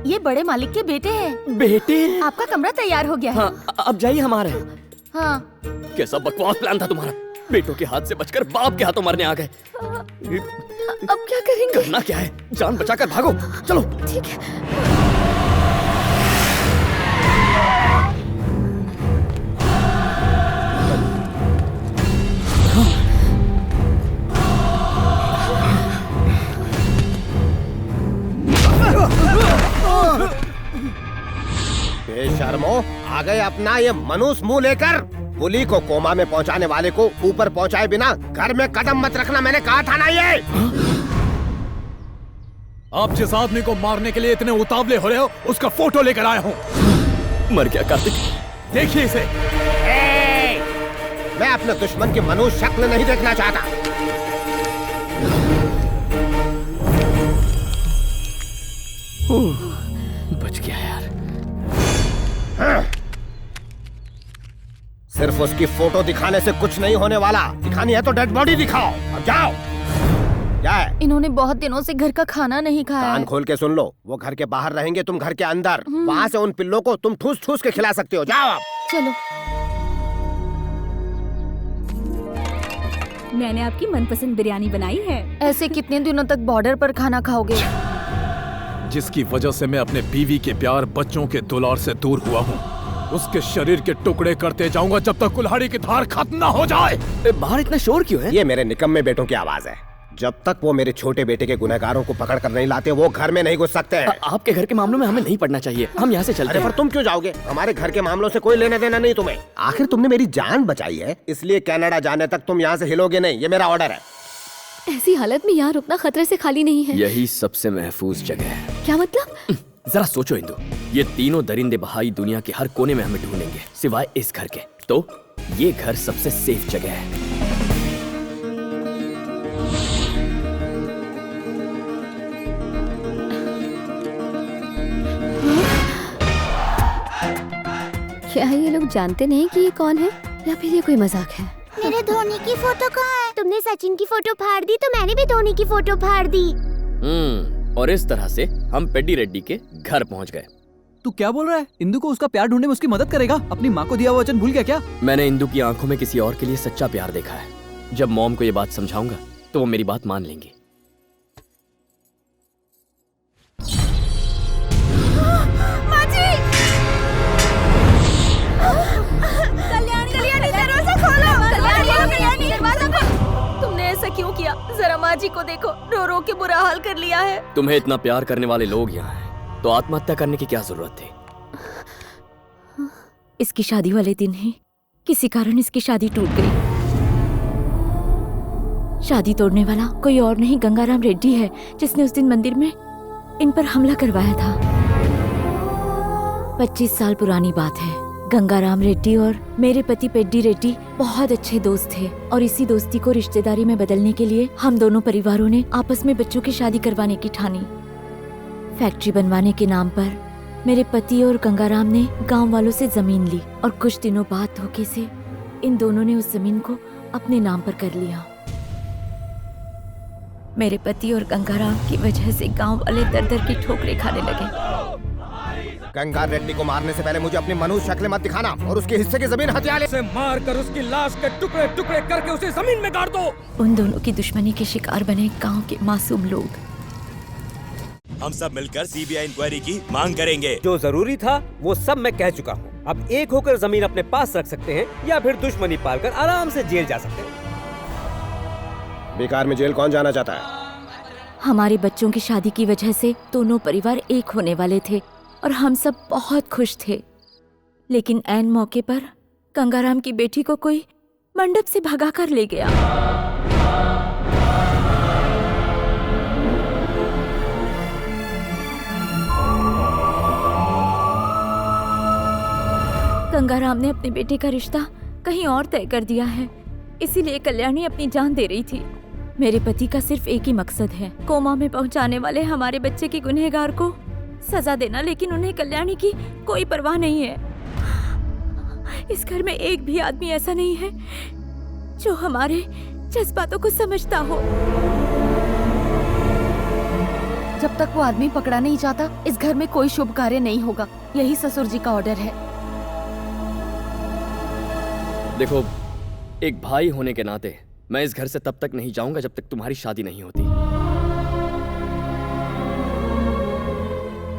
ये बड़े मालिक के बेटे हैं। बेटे? आपका कमरा तैयार हो गया है। हाँ, अब जाइए हमारे। हाँ। कैसा बकवास प्लान था तुम्हारा? बेटों के हाथ से बचकर बाप के हाथों मरने आ गए। अब क्या करेंगे? करना क्या है? जान बचाकर भागो। चलो। ठीक है। बेशर्मो, आ गए अपना ये मनुष्य मुंह लेकर। पुली को कोमा में पहुंचाने वाले को ऊपर पहुंचाए बिना घर में कदम मत रखना, मैंने कहा था ना। ये आप जिस आदमी को मारने के लिए इतने उतावले हो रहे हो, उसका फोटो लेकर आया हूँ। मर गया कार्तिक, देखिए इसे। मैं अपने दुश्मन की मनुष्य शक्ल नहीं देखना चाहता। बच गया यार। सिर्फ उसकी फोटो दिखाने से कुछ नहीं होने वाला। दिखानी है तो डेड बॉडी दिखाओ। अब जाओ। क्या है? इन्होंने बहुत दिनों से घर का खाना नहीं खाया कान है। खोल के सुन लो, वो घर के बाहर रहेंगे, तुम घर के अंदर। वहाँ से उन पिल्लों को तुम ठूस ठूस के खिला सकते हो। जाओ आप। चलो। मैंने आपकी मनपसंद बिरयानी बनाई है। ऐसे कितने दिनों तक बॉर्डर पर खाना खाओगे? जिसकी वजह से मैं अपने बीवी के प्यार, बच्चों के दुलार से दूर हुआ हूँ, उसके शरीर के टुकड़े करते जाऊंगा जब तक कुल्हाड़ी की धार खत्म न हो जाए। बाहर इतना शोर क्यों है? ये मेरे निकम्मे बेटों की आवाज है। जब तक वो मेरे छोटे बेटे के गुनहगारों को पकड़ कर नहीं लाते वो घर में नहीं घुस सकते हैं। आपके घर के मामलों में हमें नहीं पड़ना चाहिए, हम यहाँ से चलते हैं। पर तुम क्यों जाओगे? हमारे घर के मामलों से कोई लेना देना नहीं तुम्हें। आखिर तुमने मेरी जान बचाई है, इसलिए कनाडा जाने तक तुम यहाँ से हिलोगे नहीं, ये मेरा ऑर्डर है। ऐसी हालत में यहाँ रुकना खतरे से खाली नहीं है। यही सबसे महफूज जगह है। क्या मतलब? जरा सोचो इंदु, ये तीनों दरिंदे बहाई दुनिया के हर कोने में हमें ढूंढेंगे सिवाय इस घर के, तो ये घर सबसे सेफ जगह है। क्या ये लोग जानते नहीं कि ये कौन है या फिर ये कोई मजाक है? मेरे धोनी की फोटो कहाँ है? तुमने सचिन की फोटो फाड़ दी तो मैंने भी धोनी की फोटो फाड़ दी। और इस तरह से हम पेड्डी रेड्डी के घर पहुंच गए। तू क्या बोल रहा है? इंदु को उसका प्यार ढूंढने में उसकी मदद करेगा? अपनी माँ को दिया हुआ वचन भूल गया क्या? मैंने इंदु की आंखों में किसी और के लिए सच्चा प्यार देखा है। जब मॉम को ये बात समझाऊंगा तो वो मेरी बात मान लेंगी। तुमने ऐसा क्यों किया? जरा माँ जी को देखो, रो रो के बुरा हाल कर लिया है। तुम्हें इतना प्यार करने वाले लोग यहाँ हैं, तो आत्महत्या करने की क्या जरूरत थी? इसकी शादी वाले दिन ही किसी कारण इसकी शादी टूट गई। शादी तोड़ने वाला कोई और नहीं गंगाराम रेड्डी है, जिसने उस दिन मंदिर में इन पर हमला करवाया था। 25 साल पुरानी बात है। गंगाराम रेड्डी और मेरे पति पेड्डी रेड्डी बहुत अच्छे दोस्त थे और इसी दोस्ती को रिश्तेदारी में बदलने के लिए हम दोनों परिवारों ने आपस में बच्चों की शादी करवाने की ठानी। फैक्ट्री बनवाने के नाम पर मेरे पति और गंगाराम ने गांव वालों से जमीन ली और कुछ दिनों बाद धोखे से इन दोनों ने उस जमीन को अपने नाम पर कर लिया। मेरे पति और गंगाराम की वजह से गांव वाले दर दर की ठोकरें खाने लगे। गंगा रेड्डी को मारने से पहले मुझे अपनी मनुष्य शक्ल मत दिखाना और उसके हिस्से की जमीन हथिया ले। उसे मार कर उसकी लाश के टुकड़े टुकड़े करके उसे जमीन में गाड़ दो। उन दोनों की दुश्मनी के शिकार बने गांव के मासूम लोग। हम सब मिलकर सीबीआई इंक्वायरी की मांग करेंगे। जो जरूरी था वो सब मैं कह चुका हूँ। अब एक होकर जमीन अपने पास रख सकते हैं या फिर दुश्मनी पालकर आराम से जेल जा सकते हैं। बेकार में जेल कौन जाना चाहता है? हमारे बच्चों की शादी की वजह से दोनों परिवार एक होने वाले थे और हम सब बहुत खुश थे, लेकिन ऐन मौके पर गंगाराम की बेटी को कोई मंडप से भगा कर ले गया। गंगाराम ने अपने बेटे का रिश्ता कहीं और तय कर दिया है, इसीलिए कल्याणी अपनी जान दे रही थी। मेरे पति का सिर्फ एक ही मकसद है, कोमा में पहुंचाने वाले हमारे बच्चे के गुनहगार को सजा देना, लेकिन उन्हें कल्याणी की कोई परवाह नहीं है। इस घर में एक भी आदमी ऐसा नहीं है जो हमारे जज्बातों को समझता हो। जब तक वो आदमी पकड़ा नहीं जाता, इस घर में कोई शुभ कार्य नहीं होगा। यही ससुर जी का ऑर्डर है। देखो, एक भाई होने के नाते मैं इस घर से तब तक नहीं जाऊंगा जब तक तुम्हारी शादी नहीं होती।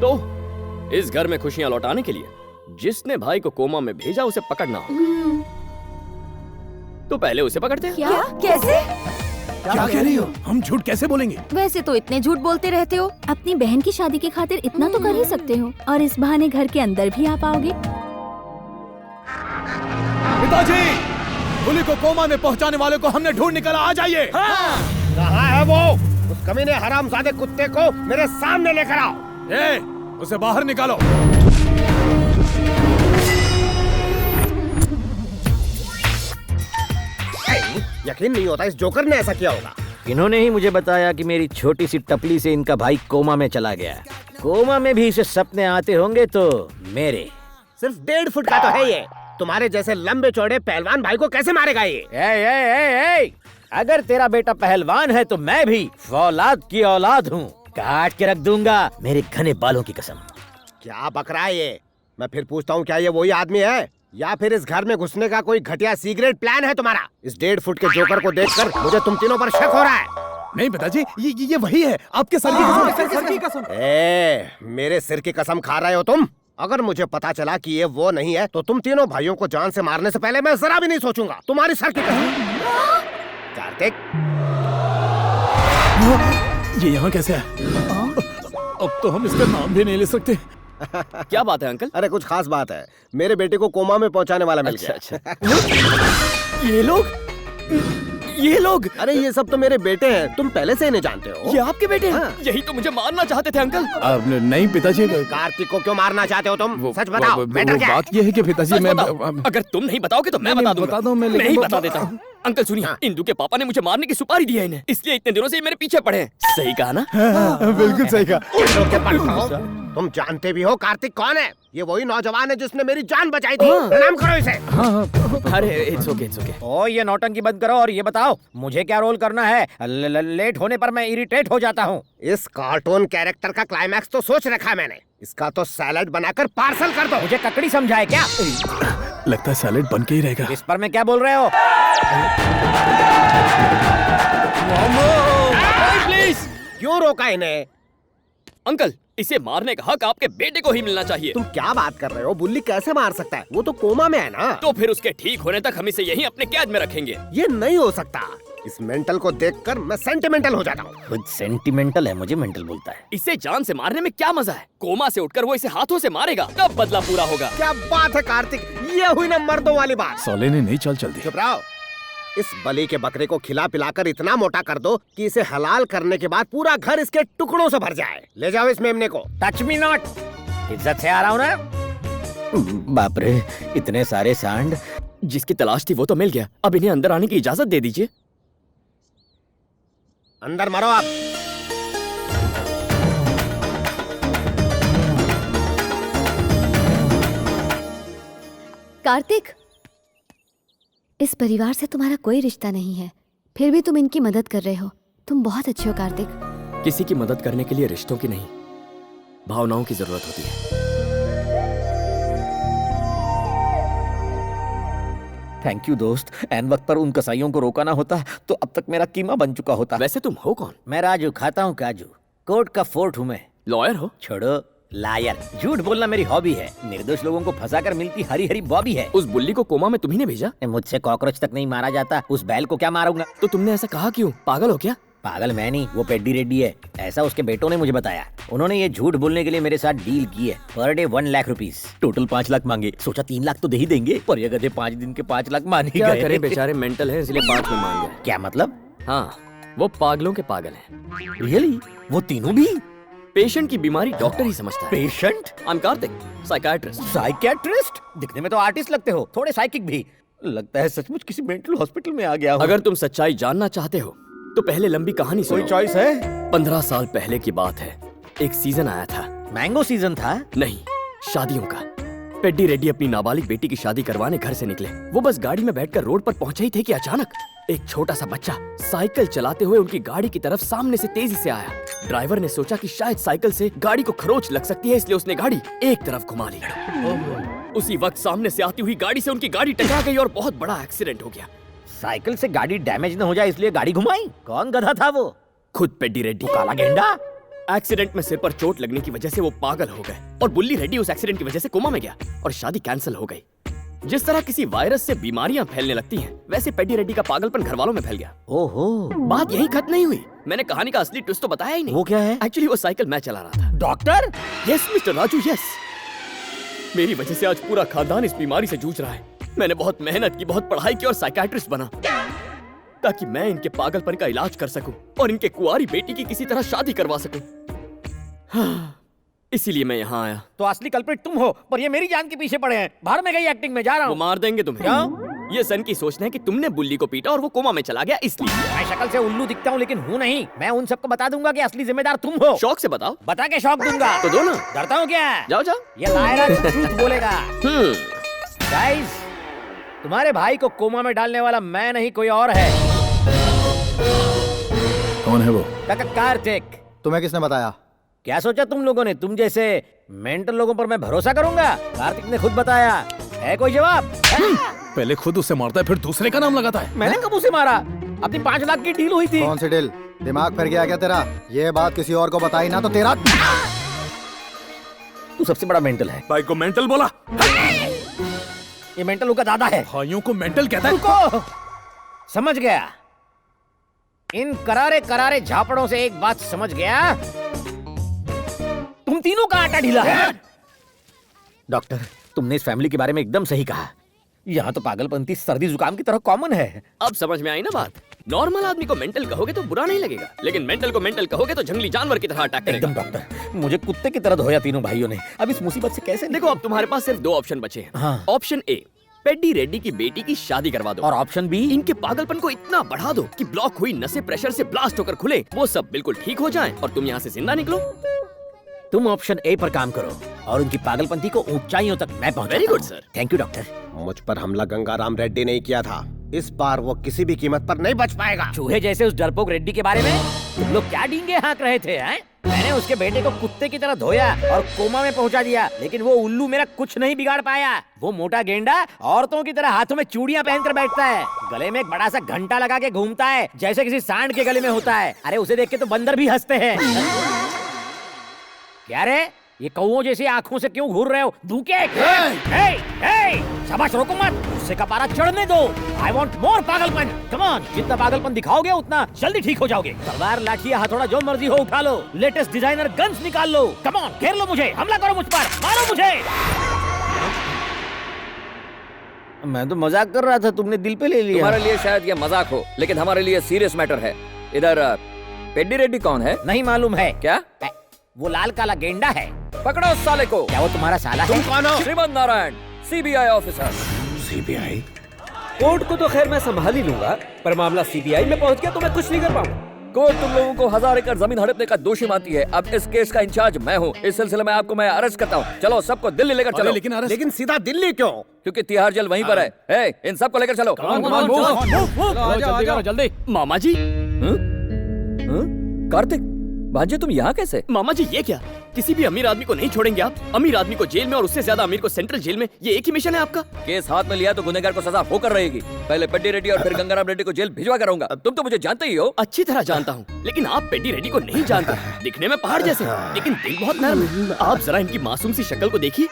तो इस घर में खुशियां लौटाने के लिए जिसने भाई को कोमा में भेजा उसे पकड़ना होगा। तो पहले उसे पकड़ते हैं। क्या? कैसे? क्या कह रही हो? हम झूठ कैसे बोलेंगे? वैसे तो इतने झूठ बोलते रहते हो। अपनी बहन की शादी के खातिर इतना तो कर ही सकते हो, और इस बहाने घर के अंदर भी आ पाओगे। पिताजी, बुली को कोमा में पहुंचाने वाले को हमने ढूंढ निकाला, आ जाइए। कहाँ है वो? उस कमीने हरामजादे कुत्ते को मेरे सामने लेकर आओ। उसे बाहर निकालो। यकीन नहीं होता इस जोकर ने ऐसा किया होगा। इन्होंने ही मुझे बताया कि मेरी छोटी सी टपली से इनका भाई कोमा में चला गया। कोमा में भी इसे सपने आते होंगे तो मेरे। सिर्फ 1.5 फुट का तो है ये। तुम्हारे जैसे लंबे चौड़े पहलवान भाई को कैसे मारेगा ये? ए, अगर तेरा बेटा पहलवान है तो मैं भी फौलाद की औलाद हूँ। काट के रख दूंगा मेरे घने बालों की कसम। क्या बक रहा है ये? मैं फिर पूछता हूँ, क्या ये वही आदमी है या फिर इस घर में घुसने का कोई घटिया सीक्रेट प्लान है तुम्हारा? इस 1.5 फुट के जोकर को देखकर मुझे तुम तीनों पर शक हो रहा है। नहीं पिताजी, ये वही है। आपके सर की कसम। मेरे सिर की कसम खा रहे हो तुम? अगर मुझे पता चला कि ये वो नहीं है तो तुम तीनों भाइयों को जान से मारने से पहले मैं जरा भी नहीं सोचूंगा। तुम्हारी सर की कसम। कार्तिक, ये यहाँ कैसे है? अब तो हम इसका नाम भी नहीं ले सकते। क्या बात है अंकल? अरे कुछ खास बात है, मेरे बेटे को कोमा में पहुंचाने वाला मिल गया। अच्छा। ये लोग अरे ये सब तो मेरे बेटे हैं, तुम पहले से इन्हें जानते हो। ये आपके बेटे हैं? हाँ। यही तो मुझे मारना चाहते थे अंकल। नहीं पिताजी। कार्तिक को क्यों मारना चाहते हो तुम? सच बताओ। बात ये है कि पिताजी मैं अगर तुम नहीं बताओगे तो मैं बता दूंगा। बता दो, मैं नहीं बता देता हूँ। अंकल सुनिए, इंदु के पापा ने मुझे मारने की सुपारी दी है इन्हें, इसलिए इतने दिनों से ये मेरे पीछे पड़े हैं। सही कहा ना? बिल्कुल सही कहा। तुम जानते भी हो कार्तिक कौन है? ये वही नौजवान है जिसने मेरी जान बचाई थी। प्रणाम करो इसे। अरे इट्स ओके इट्स ओके। ओ ये नौटंकी बंद करो और ये बताओ मुझे क्या रोल करना है? लेट होने पर मैं इरिटेट हो जाता हूँ। इस कार्टून कैरेक्टर का क्लाइमैक्स तो सोच रखा मैंने। इसका तो सैलेड बनाकर पार्सल कर दो। मुझे ककड़ी समझाए क्या? लगता है सैलेड बन के ही रहेगा। इस पर मैं क्या बोल रहे हो? प्लीज। क्यों रोका इन्हें? अंकल इसे मारने का हक आपके बेटे को ही मिलना चाहिए। तुम क्या बात कर रहे हो? बुल्ली कैसे मार सकता है? वो तो कोमा में है ना। तो फिर उसके ठीक होने तक हम इसे यहीं अपने कैद में रखेंगे। ये नहीं हो सकता। इस मेंटल को देखकर मैं सेंटिमेंटल हो जाता हूँ। खुद सेंटिमेंटल है, मुझे मेंटल बोलता है। इसे जान से मारने में क्या मजा है? कोमा से उठकर वो इसे हाथों से मारेगा, तब बदला पूरा होगा। क्या बात है कार्तिक, ये हुई ना मर्दों वाली बात। साले ने नहीं चाल चल दी। चुप रहो। इस बलि के बकरे को खिला पिलाकर इतना मोटा कर दो कि इसे हलाल करने के बाद पूरा घर इसके टुकड़ों से भर जाए। ले जाओ इस मेमने को। Touch me not. इज्जत से आ रहा हूँ ना। बाप रे, इतने सारे सांड। जिसकी तलाश थी वो तो मिल गया, अब इन्हें अंदर आने की इजाजत दे दीजिए। अंदर मरो आप। कार्तिक, इस परिवार से तुम्हारा कोई रिश्ता नहीं है, फिर भी तुम इनकी मदद कर रहे हो। तुम बहुत अच्छे हो कार्तिक। किसी की मदद करने के लिए रिश्तों की नहीं, भावनाओं की जरूरत होती है। थैंक यू दोस्त। एन वक्त पर उन कसाईयों को रोका ना होता तो अब तक मेरा कीमा बन चुका होता। वैसे तुम हो कौन? मैं राजू, खाता हूँ काजू। कोर्ट का फोर्ट हूँ मैं। लॉयर हो? छोड़ो, लायर। झूठ बोलना मेरी हॉबी है। निर्दोष लोगों को फंसाकर मिलती हरी हरी बॉबी है। उस बुल्ली को कोमा में तुम्ही ने भेजा? मुझसे कॉकरोच तक नहीं मारा जाता, उस बैल को क्या मारूंगा? तो तुमने ऐसा कहा क्यों? पागल हो क्या? पागल मैं नहीं, वो पेड्डी रेड्डी है। ऐसा उसके बेटों ने मुझे बताया। उन्होंने ये झूठ बोलने के लिए मेरे साथ डील की है। Per day 1 lakh rupees, total 5 lakh मांगे। सोचा 3 लाख तो दे ही देंगे, पर ये गधे 5 दिन के 5 लाख मान ही क्या गए। करें, बेचारे मेंटल हैं इसलिए 5 में मान गए। क्या मतलब? हाँ, वो पागलों के पागल हैं। रियली? वो तीनों भी? पेशेंट की बीमारी डॉक्टर ही समझता है। Patient? I am Kartik, psychiatrist. Psychiatrist? दिखने में तो आर्टिस्ट लगते हो, थोड़े साइकिक भी। लगता है सचमुच किसी मेंटल हॉस्पिटल में आ गया हूँ। अगर तुम सच्चाई जानना चाहते हो तो पहले लंबी कहानी सुनो। कोई चॉइस है? 15 साल पहले की बात है। एक सीजन आया था। मैंगो सीजन था? नहीं, शादियों का। पेड्डी रेड्डी अपनी नाबालिग बेटी की शादी करवाने घर से निकले। वो बस गाड़ी में बैठकर रोड पर पहुंचे ही थे कि अचानक एक छोटा सा बच्चा साइकिल चलाते हुए उनकी गाड़ी की तरफ सामने से तेजी से आया। ड्राइवर ने सोचा कि शायद साइकिल से गाड़ी को खरोंच लग सकती है, इसलिए उसने गाड़ी एक तरफ घुमा ली। उसी वक्त सामने से आती हुई गाड़ी से उनकी गाड़ी टकरा गई और बहुत बड़ा एक्सीडेंट हो गया। साइकिल से गाड़ी डैमेज न हो जाए इसलिए गाड़ी घुमाई? कौन गधा था वो? खुद पेड्डी रेड्डी। काला गेंडा? एक्सीडेंट में सिर पर चोट लगने की वजह से वो पागल हो गए और बुल्ली रेड्डी उस एक्सीडेंट की वजह से कोमा में गया और शादी कैंसिल हो गई। जिस तरह किसी वायरस से बीमारियां फैलने लगती हैं, वैसे पेड्डी रेड्डी का पागलपन घर वालों में फैल गया। ओहो, बात यही खत्म नहीं हुई। मैंने कहानी का असली ट्विस्ट तो बताया ही नहीं। वो क्या है? एक्चुअली वो साइकिल मैं चला रहा था। Doctor? Yes mister Raju, yes. मेरी वजह से आज पूरा खानदान इस बीमारी से जूझ रहा है। मैंने बहुत मेहनत की, बहुत पढ़ाई की और साइकियाट्रिस्ट बना ताकि मैं इनके पागलपन का इलाज कर सकूं और इनके कुंवारी बेटी की किसी तरह शादी करवा सकूं। हाँ, इसीलिए मैं यहाँ आया। तो असली कल्प्रिट तुम हो, पर ये मेरी जान के पीछे पड़े हैं। बाहर में गई एक्टिंग में जा रहा हूँ। वो मार देंगे तुम्हें। क्यों? ये सन की सोचना है कि तुमने बुल्ली को पीटा और वो कोमा में चला गया, इसलिए। मैं शक्ल से उल्लू दिखता हूँ लेकिन हूँ नहीं। मैं उन सबको बता दूंगा कि असली जिम्मेदार तुम हो। शौक से बताओ। बता के शौक दूंगा। तो दो ना। डरता हूँ क्या? जाओ जाओ। ये लायरा झूठ बोलेगा। गाइस, तुम्हारे भाई को कोमा में डालने वाला मैं नहीं, कोई और है। कौन है वो? कार्तिक। तुम्हें किसने बताया? क्या सोचा तुम लोगों ने? तुम जैसे मेंटल लोगों पर मैं भरोसा करूंगा? कार्तिक ने खुद बताया। है कोई जवाब? पहले खुद उसे मारता है फिर दूसरे का नाम लगाता है। मैंने कब उसे मारा? अपनी 5 लाख की डील हुई थी। कौन सी डील? दिमाग फिर गया क्या तेरा? ये बात किसी और को बताई ना तो तेरा। तू सबसे बड़ा मेंटल है। भाई को मेंटल बोला? ये मेंटल का दादा है। भाइयों को मेंटल कहता है? रुको, समझ गया। इन करारे करारे झापड़ों से एक बात समझ गया, तुम तीनों का आटा ढीला है। डॉक्टर, तुमने इस फैमिली के बारे में एकदम सही कहा। यहाँ तो पागलपंती सर्दी जुकाम की तरह कॉमन है। अब समझ में आई ना बात। नॉर्मल आदमी को मेंटल कहोगे तो बुरा नहीं लगेगा, लेकिन मेंटल को मेंटल कहोगे तो जंगली जानवर की तरह अटैक करेगा। एकदम डॉक्टर, मुझे कुत्ते की तरह धोया तीनों भाइयों ने। अब इस मुसीबत से कैसे देखो, अब तुम्हारे पास सिर्फ 2 ऑप्शन बचे हैं। हाँ। ऑप्शन ए, पेड्डी रेड्डी की बेटी की शादी करवा दो। और ऑप्शन बी, इनके पागलपन को इतना बढ़ा दो कि ब्लॉक हुई नसें प्रेशर से ब्लास्ट होकर खुले, वो सब बिल्कुल ठीक हो जाएं और तुम यहाँ से जिंदा निकलो। तुम ऑप्शन ए पर काम करो और उनकी पागलपंती को ऊंचाइयों तक मैं पहुंचाता वेरी गुड हूं। सर। Thank you doctor. मुझ पर हमला गंगाराम रेड्डी ने किया था, इस बार वो किसी भी कीमत पर नहीं बच पाएगा। चूहे जैसे उस डरपोक रेड्डी के बारे में तुम लोग क्या डींगे हाँक रहे थे हैं? मैंने उसके बेटे को कुत्ते की तरह धोया और कोमा में पहुंचा दिया, लेकिन वो उल्लू मेरा कुछ नहीं बिगाड़ पाया। वो मोटा गेंडा औरतों की तरह हाथों में चूड़ियां पहनकर बैठता है, गले में एक बड़ा सा घंटा लगा के घूमता है जैसे किसी सांड के गले में होता है। अरे उसे देख के तो बंदर भी हंसते हैं। क्या रे, ये कौओं जैसी आंखों से क्यों घूर रहे हो? दूके शाबाश, रोको मत, गुस्से का पारा चढ़ने दो। आई वांट मोर पागलपन। कम ऑन, जितना पागलपन दिखाओगे उतना जल्दी ठीक हो जाओगे। तलवार, लाठी, हथौड़ा जो मर्जी हो उठा लो, लेटेस्ट डिजाइनर गन्स निकाल लो। कम ऑन, घेर लो मुझे, हमला करो मुझ पर, मारो मुझे। मैं तो मजाक कर रहा था, तुमने दिल पे ले लिया। तुम्हारे लिए शायद ये मजाक हो, लेकिन हमारे लिए सीरियस मैटर है। इधर पेड्डी रेड्डी कौन है? नहीं मालूम है। क्या? वो लाल काला गेंडा है। पकड़ो उस साले को। क्या वो तुम्हारा साला है? तुम कौन हो? Shrimant Narayan, CBI officer. CBI? Court को तो खैर मैं संभाल ही लूंगा, पर मामला सीबीआई में पहुंच गया तो मैं कुछ नहीं कर पाऊंगा। कोर्ट तुम लोगों को 1000 एकड़ जमीन हड़पने का दोषी मानती है। अब इस केस का इंचार्ज मैं हूँ। इस सिलसिले में आपको मैं अरेस्ट करता हूँ। चलो सबको दिल्ली लेकर चलो। लेकिन सीधा दिल्ली क्यों? क्योंकि तिहाड़ जेल वहीं पर है। ए, इन सबको लेकर चलो। जल्दी। मामा जी, कार्तिक भांजे, तुम यहाँ कैसे? मामा जी, ये क्या? किसी भी अमीर आदमी को नहीं छोड़ेंगे आप? अमीर आदमी को जेल में और उससे ज्यादा अमीर को सेंट्रल जेल में, ये एक ही मिशन है आपका? केस हाथ में लिया तो गुनहगार को सजा होकर रहेगी। पहले पेड्डी रेड्डी और फिर गंगाराम रेड्डी को जेल भिजवा कर रहूंगा। तुम तो मुझे जानते ही हो। अच्छी तरह जानता हूँ, लेकिन आप पेड्डी रेड्डी को नहीं जानते। दिखने में पहाड़ जैसे, लेकिन दिल बहुत नरम है। आप जरा इनकी मासूम सी शक्ल को देखिए।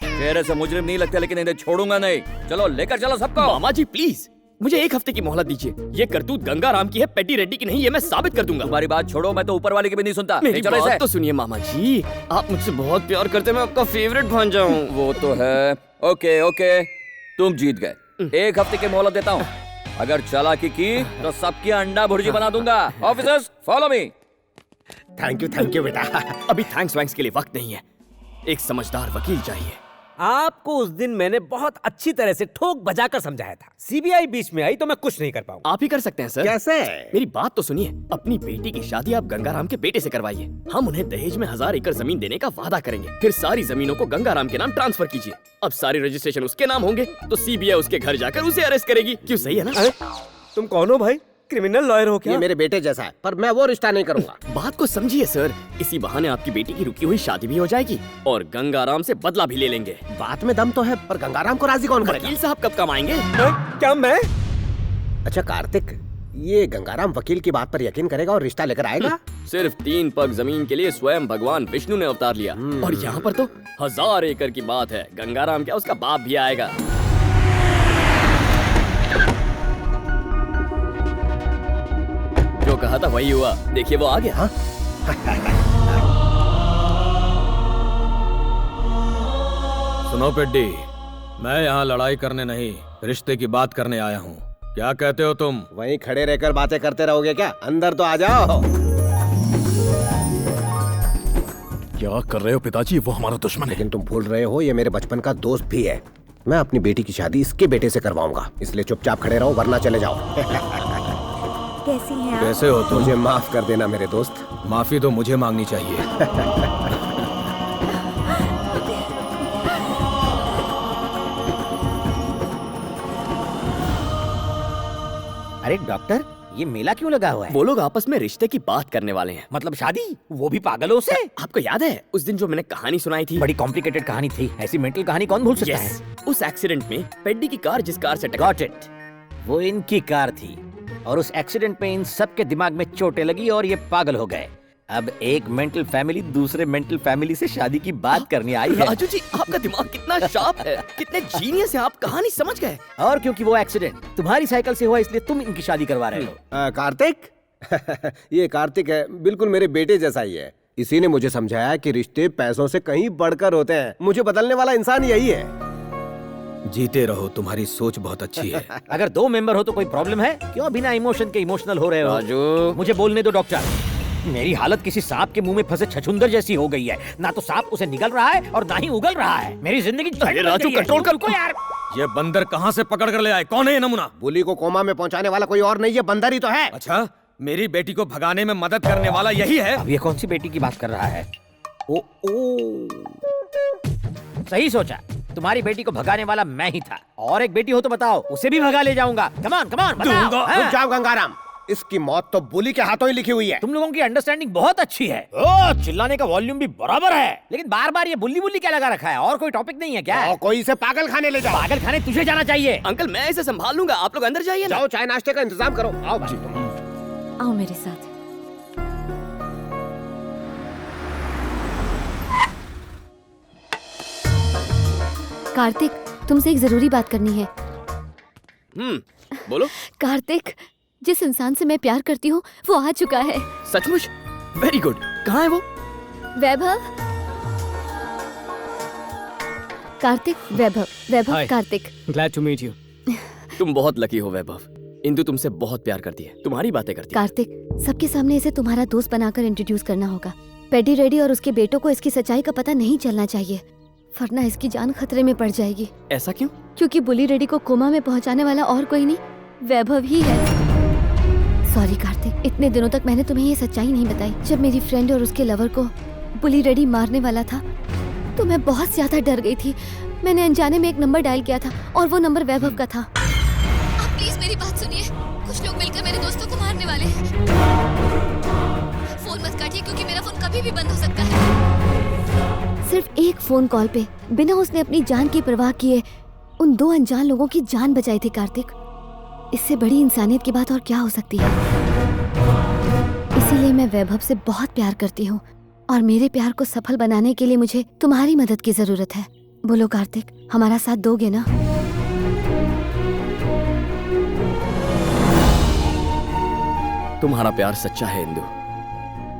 चेहरे से मुजरिम नहीं लगते, लेकिन इन्हें छोड़ूंगा नहीं। चलो लेकर चलो सबको। मामा जी प्लीज, मुझे 1 हफ्ते की मोहलत दीजिए। ये करतूत गंगाराम की है, पेड्डी रेड्डी की नहीं। ये मैं साबित कर दूंगा। तुम्हारी बात छोड़ो, मैं तो ऊपर वाले की भी नहीं सुनता। मेरी बात तो सुनिए मामा जी, आप मुझसे बहुत प्यार करते हैं, मैं आपका फेवरेट भांजा हूँ। वो तो है। ओके ओके, तुम जीत गए। 1 हफ्ते की मोहलत देता हूँ। अगर चालाकी की तो सबकी अंडा भुर्जी बना दूंगा। Officers follow me. Thank you बेटा। अभी थैंक्स वैंक्स के लिए वक्त नहीं है, एक समझदार वकील चाहिए। आपको उस दिन मैंने बहुत अच्छी तरह से ठोक बजाकर समझाया था। सीबीआई बीच में आई तो मैं कुछ नहीं कर पाऊंगा। आप ही कर सकते हैं सर। कैसे? मेरी बात तो सुनिए। अपनी बेटी की शादी आप गंगाराम के बेटे से करवाइए। हम उन्हें दहेज में 1000 एकड़ जमीन देने का वादा करेंगे। फिर सारी जमीनों को गंगाराम के नाम ट्रांसफर कीजिए। अब सारे रजिस्ट्रेशन उसके नाम होंगे तो सीबीआई उसके घर जाकर उसे अरेस्ट करेगी। क्यों, सही है ना? तुम कौन हो भाई? क्रिमिनल लॉयर हो क्या? ये मेरे बेटे जैसा है, पर मैं वो रिश्ता नहीं करूंगा। बात को समझिए सर, इसी बहाने आपकी बेटी की रुकी हुई शादी भी हो जाएगी और गंगाराम से बदला भी ले लेंगे। बात में दम तो है, पर गंगाराम को राजी कौन करेगा? वकील साहब कब कम आएंगे? क्या मैं? अच्छा कार्तिक, ये गंगाराम वकील की बात पर यकीन करेगा और रिश्ता लेकर आएगा? सिर्फ 3 पग जमीन के लिए स्वयं भगवान विष्णु ने अवतार लिया, और यहाँ पर तो 1000 एकड़ की बात है। गंगाराम क्या, उसका बाप भी आएगा। जो कहा था वही हुआ। देखिए वो आ गया। हाँ? सुनो पेड्डी, मैं यहाँ लड़ाई करने नहीं, रिश्ते की बात करने आया हूँ। क्या कहते हो तुम? वहीं खड़े रहकर बातें करते रहोगे क्या? अंदर तो आ जाओ। क्या कर रहे हो पिताजी? वो हमारा दुश्मन है। लेकिन तुम भूल रहे हो, ये मेरे बचपन का दोस्त भी है। मैं अपनी बेटी की शादी इसके बेटे से करवाऊंगा, इसलिए चुपचाप खड़े रहो वरना चले जाओ। कैसी हैं आप? कैसे हो तुम? मुझे माफ कर देना मेरे दोस्त। माफी तो मुझे मांगनी चाहिए। अरे डॉक्टर, ये मेला क्यों लगा हुआ है? वो लोग आपस में रिश्ते की बात करने वाले हैं। मतलब शादी? वो भी पागलों से? आपको याद है उस दिन जो मैंने कहानी सुनाई थी? बड़ी कॉम्प्लिकेटेड कहानी थी। ऐसी मेंटल कहानी कौन भूल सकता है? उस एक्सीडेंट में पेड्डी की कार जिस कार से गॉट इट, वो इनकी कार थी और उस एक्सीडेंट में इन सब के दिमाग में चोटें लगी और ये पागल हो गए। अब एक मेंटल फैमिली दूसरे मेंटल फैमिली से शादी की बात करने आई है। राजू जी, आपका दिमाग कितना शार्प है, कितने जीनियस है आप, कहानी समझ गए। और क्योंकि वो एक्सीडेंट तुम्हारी साइकिल से हुआ इसलिए तुम इनकी शादी करवा रहे हो। कार्तिक ये कार्तिक है, बिल्कुल मेरे बेटे जैसा ही है। इसी ने मुझे समझाया कि रिश्ते पैसों से कहीं बढ़कर होते हैं। मुझे बदलने वाला इंसान यही है। जीते रहो, तुम्हारी सोच बहुत अच्छी है। अगर 2 मेंबर हो तो कोई प्रॉब्लम है? क्यों बिना इमोशन के इमोशनल हो रहे हो? राजू, मुझे बोलने दो डॉक्टर। मेरी हालत किसी सांप के मुंह में फंसे छछूंदर जैसी हो गई है। ना तो सांप उसे निगल रहा है और ना ही उगल रहा है। मेरी जिंदगी राजू, कंट्रोल कर को यार। ये बंदर कहाँ से पकड़ कर ले आए? कौन है ये नमूना? बुली को कोमा में पहुंचाने वाला कोई और नहीं, ये बंदर ही तो है। अच्छा, मेरी बेटी को भगाने में मदद करने वाला यही है? अब ये कौन सी बेटी की बात कर रहा है? ओ सही सोचा, तुम्हारी बेटी को भगाने वाला मैं ही था। और एक बेटी हो तो बताओ, उसे भी भगा ले जाऊंगा। कमान कमान बताओ। रुक जाओ गंगाराम, इसकी मौत तो बुली के हाथों ही लिखी हुई है। तुम लोगों की अंडरस्टैंडिंग बहुत अच्छी है। ओ, चिल्लाने का वॉल्यूम भी बराबर है, लेकिन बार बार ये बुल्ली बुल्ली क्या लगा रखा है? और कोई टॉपिक नहीं है क्या? कोई इसे पागल खाने ले जाओ। पागल खाने तुझे जाना चाहिए। अंकल मैं इसे संभाल लूंगा, आप लोग अंदर जाइए ना। जाओ, चाय नाश्ते का इंतजाम करो। आओ जी। आओ मेरे साथ। कार्तिक, तुमसे एक जरूरी बात करनी है। बोलो। कार्तिक, जिस इंसान से मैं प्यार करती हूँ वो आ चुका है। सचमुच? Very good. कहाँ है वो? वैभव। कार्तिक, वैभव, वैभव, Hi. Kartik. Glad to meet you. तुम बहुत लकी हो वैभव। इंदु तुमसे बहुत प्यार करती है, तुम्हारी बातें करती है। कार्तिक, सबके सामने इसे तुम्हारा दोस्त बनाकर इंट्रोड्यूस करना होगा। पेडी रेडी और उसके बेटों को इसकी सच्चाई का पता नहीं चलना चाहिए, वरना इसकी जान खतरे में पड़ जाएगी। ऐसा क्यों? क्योंकि बुली रेडी को कोमा में पहुंचाने वाला और कोई नहीं, वैभव ही है। सॉरी कार्तिक, इतने दिनों तक मैंने तुम्हें ये सच्चाई नहीं बताई। जब मेरी फ्रेंड और उसके लवर को बुली रेडी मारने वाला था तो मैं बहुत ज्यादा डर गई थी। मैंने अनजाने में एक नंबर डायल किया था और वो नंबर वैभव का था। आप प्लीज मेरी बात सुनिए, कुछ लोग मिलकर मेरे दोस्तों को मारने वाले हैं। फोन मत काटिए क्योंकि मेरा फोन कभी भी बंद हो सकता है। सिर्फ एक फोन कॉल पे बिना उसने अपनी जान की परवाह किए उन 2 अनजान लोगों की जान बचाई थी। कार्तिक, इससे बड़ी इंसानियत की बात और क्या हो सकती है? इसीलिए मैं वैभव से बहुत प्यार करती हूँ और मेरे प्यार को सफल बनाने के लिए मुझे तुम्हारी मदद की जरूरत है। बोलो कार्तिक, हमारा साथ दोगे ना? तुम्हारा प्यार सच्चा है इंदु,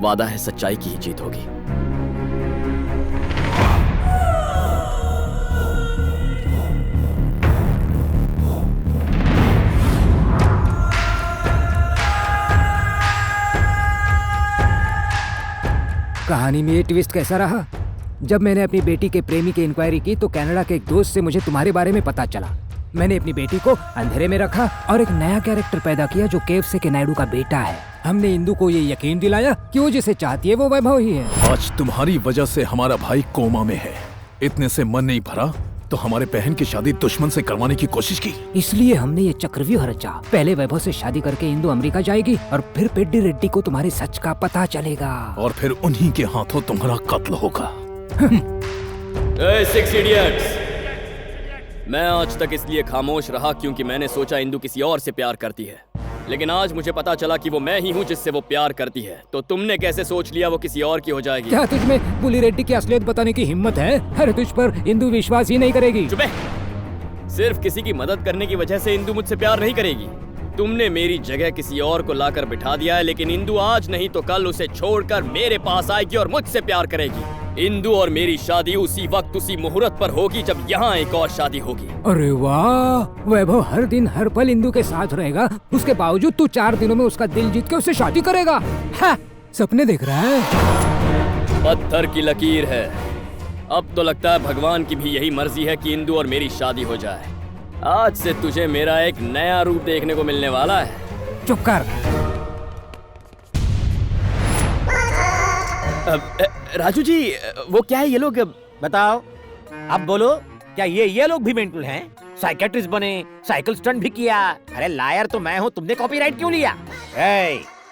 वादा है सच्चाई की ही जीत होगी। कहानी में ये ट्विस्ट कैसा रहा? जब मैंने अपनी बेटी के प्रेमी की इंक्वायरी की तो कनाडा के एक दोस्त से मुझे तुम्हारे बारे में पता चला। मैंने अपनी बेटी को अंधेरे में रखा और एक नया कैरेक्टर पैदा किया जो केव से के नायडू का बेटा है। हमने इंदु को ये यकीन दिलाया कि वो जिसे चाहती है वो वैभव ही है। आज तुम्हारी वजह से हमारा भाई कोमा में है। इतने से मन नहीं भरा तो हमारे बहन की शादी दुश्मन से करवाने की कोशिश की। इसलिए हमने ये चक्रव्यूह रचा। पहले वैभव से शादी करके इंदु अमेरिका जाएगी और फिर पेड्डी रेड्डी को तुम्हारे सच का पता चलेगा और फिर उन्हीं के हाथों तुम्हारा कत्ल होगा। सिक्स इडियट्स, मैं आज तक इसलिए खामोश रहा क्योंकि मैंने सोचा इंदु किसी और से प्यार करती है, लेकिन आज मुझे पता चला कि वो मैं ही हूँ जिससे वो प्यार करती है। तो तुमने कैसे सोच लिया वो किसी और की हो जाएगी? क्या तुझमें बुली रेड्डी की असलियत बताने की हिम्मत है? अरे तुझ पर इंदु विश्वास ही नहीं करेगी। चुप है। सिर्फ किसी की मदद करने की वजह से इंदु मुझसे प्यार नहीं करेगी। तुमने मेरी जगह किसी और को लाकर बिठा दिया है, लेकिन इंदु आज नहीं तो कल उसे छोड़कर मेरे पास आएगी और मुझसे प्यार करेगी। इंदु और मेरी शादी उसी वक्त उसी मुहूर्त पर होगी जब यहाँ एक और शादी होगी। अरे वाह, वैभव हर दिन हर पल इंदु के साथ रहेगा, उसके बावजूद तू 4 दिनों में उसका दिल जीत के उससे शादी करेगा? हाँ, सपने देख रहा है। पत्थर की लकीर है। अब तो लगता है भगवान की भी यही मर्जी है कि इंदु और मेरी शादी हो जाए। आज से तुझे मेरा एक नया रूप देखने को मिलने वाला है। चुप कर। राजू जी, वो क्या है ये लोग? बताओ, अब बोलो, क्या ये लोग भी मेंटल हैं? साइकेट्रिस्ट बने, साइकिल स्टंट भी किया। अरे लायर तो मैं हूँ, तुमने कॉपीराइट क्यों लिया?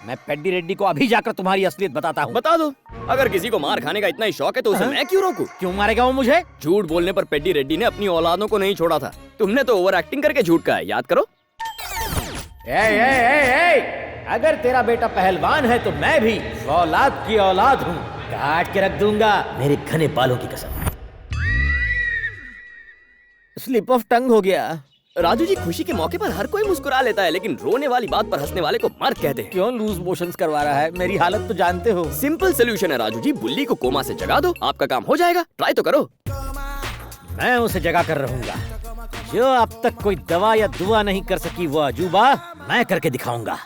मैं पेड्डी रेड्डी को अभी जाकर तुम्हारी असलियत बताता हूँ। बता दो। अगर किसी को मार खाने का इतना ही शौक है तो उसे मैं क्यों रोकूं? क्यों मारेगा वो मुझे? झूठ बोलने पर पेड्डी रेड्डी ने अपनी औलादों को नहीं छोड़ा था। तुमने तो ओवर एक्टिंग करके झूठ कहा है, याद करो। अगर तेरा बेटा पहलवान है तो मैं भी औलाद की औलाद हूँ, काट के रख दूंगा मेरे घने बालों की कसम। स्लिप ऑफ टंग हो गया। राजू जी, खुशी के मौके पर हर कोई मुस्कुरा लेता है, लेकिन रोने वाली बात पर हंसने वाले को मर्द कहते हैं। क्यों लूज मोशंस करवा रहा है? मेरी हालत तो जानते हो। सिंपल सोल्यूशन है राजू जी, बुल्ली को कोमा से जगा दो, आपका काम हो जाएगा। ट्राई तो करो। मैं उसे जगा कर रहूंगा। जो अब तक कोई दवा या दुआ नहीं कर सकी वो अजूबा मैं करके दिखाऊंगा।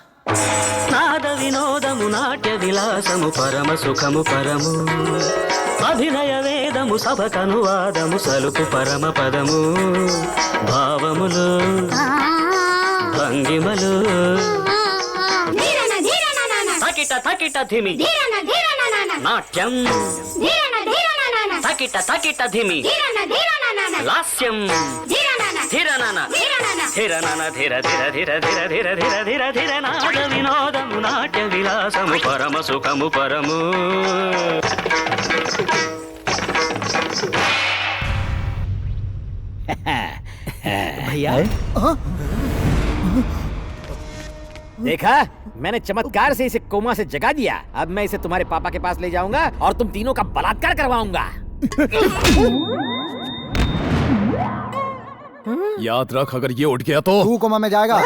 నాద వినోదము నాట్య విలాసము పరమ సుఖము పరము అభినయ వేదము సభకనువాదము సలుపు పరమ పదము భావములు భంగిమలు తకిట తకిట ధిమి నాట్యం తకిట తకిట ధిమి లాస్యం ధిరనన ధిరనన ధిర ధిర ధిర ధిర ధిర ధిర ధిర ధిర నాద వినోదము నాట్య విలాసము పరమ సుఖము పరము। भैया देखा, मैंने चमत्कार से इसे कोमा से जगा दिया। अब मैं इसे तुम्हारे पापा के पास ले जाऊंगा और तुम तीनों का बलात्कार करवाऊंगा। याद रख, अगर ये उठ गया तो तू कोमा में जाएगा।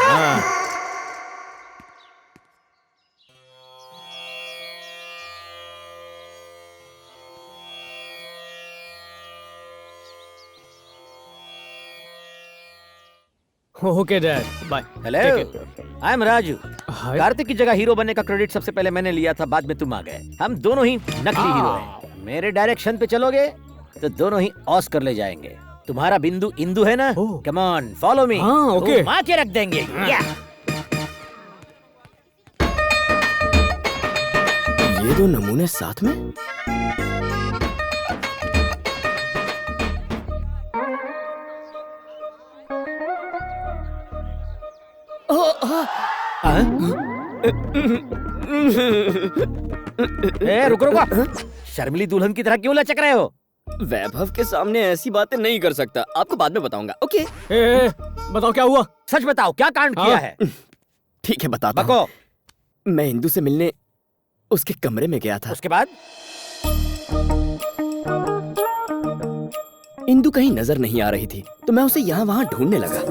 Okay dad, bye. Hello, I am Raju. Kartik की जगह हीरो बनने का क्रेडिट सबसे पहले मैंने लिया था, बाद में तुम आ गए। हम दोनों ही नकली हीरो हैं। मेरे डायरेक्शन पे चलोगे तो दोनों ही ऑस्कर ले जाएंगे। तुम्हारा बिंदु इंदु है ना? Come on follow me. हाँ, ओके। मार के रख देंगे। ये दो नमूने साथ में? रुको रुको, शर्मिली दुल्हन की तरह क्यों लचक रहे हो? वैभव के सामने ऐसी बातें नहीं कर सकता, आपको बाद में बताऊंगा। ओके? बताओ क्या हुआ? सच बताओ, क्या कांड किया है? ठीक है, बताता हूं। मैं इंदु से मिलने उसके कमरे में गया था। उसके बाद? इंदु कहीं नजर नहीं आ रही थी, तो मैं उसे यहाँ वहाँ ढूंढने लगा।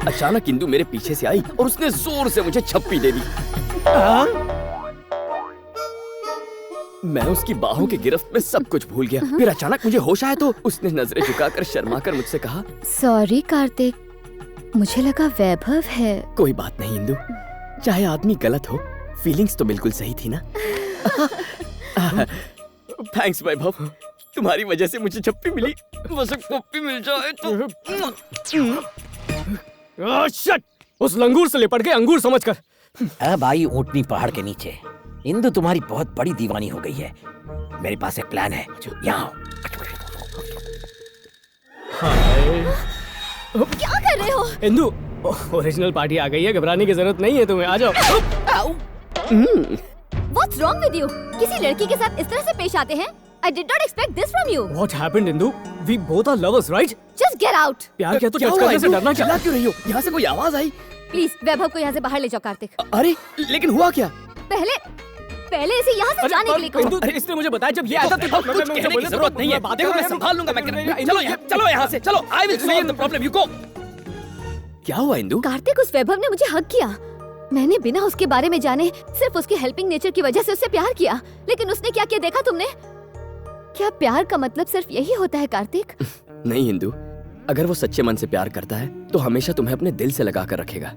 अचानक इंदु मेरे पीछे से आई और उसने जोर से मुझे छप्पी दे दी। मैं उसकी बाहों की गिरफ्त में सब कुछ भूल गया। फिर अचानक मुझे होश आया तो उसने नजरें झुकाकर शर्माकर मुझसे कहा, सॉरी कार्तिक, मुझे लगा वैभव है। कोई बात नहीं इंदु, चाहे आदमी गलत हो, फीलिंग्स तो बिल्कुल सही थी ना। थैंक्स वैभव, तुम्हारी वजह से मुझे छप्पी मिली। बस एक पप्पी मिल जाए तो। शट! उस लंगूर से लिपट के अंगूर समझकर। अब आई ऊंटनी पहाड़ के नीचे। इंदु तुम्हारी बहुत बड़ी दीवानी हो गई है। मेरे पास एक प्लान है, यहाँ क्या कर रहे हो? इंदु, ओरिजिनल पार्टी आ गई है, घबराने की जरूरत नहीं है तुम्हें, आ जाओ। What's wrong with you? किसी लड़की के साथ इस तरह से पेश आते हैं? I did not expect this from you. What happened, Indu? We both are lovers, right? Just get out. प्यार किया तो टच करने से डरना क्या? क्यों रही हो? यहाँ से कोई आवाज आई। प्लीज वैभव को यहाँ से बाहर ले जाओ कार्तिक। अरे लेकिन हुआ क्या? पहले इसे यहाँ से जाने के लिए कहो। अरे इसने मुझे बताया जब ये आया था तो कुछ कहने की जरूरत नहीं है। देखो मैं संभाल लूंगा। चलो यहाँ से चलो। I will solve the problem. You go. क्या हुआ इंदु? कार्तिक, उस वैभव ने मुझे हक किया। मैंने बिना उसके बारे में जाने सिर्फ उसकी हेल्पिंग नेचर की वजह से उससे प्यार किया, लेकिन उसने क्या किया देखा तुमने? क्या प्यार का मतलब सिर्फ यही होता है कार्तिक? नहीं इंदु, अगर वो सच्चे मन से प्यार करता है तो हमेशा तुम्हें अपने दिल से लगा कर रखेगा।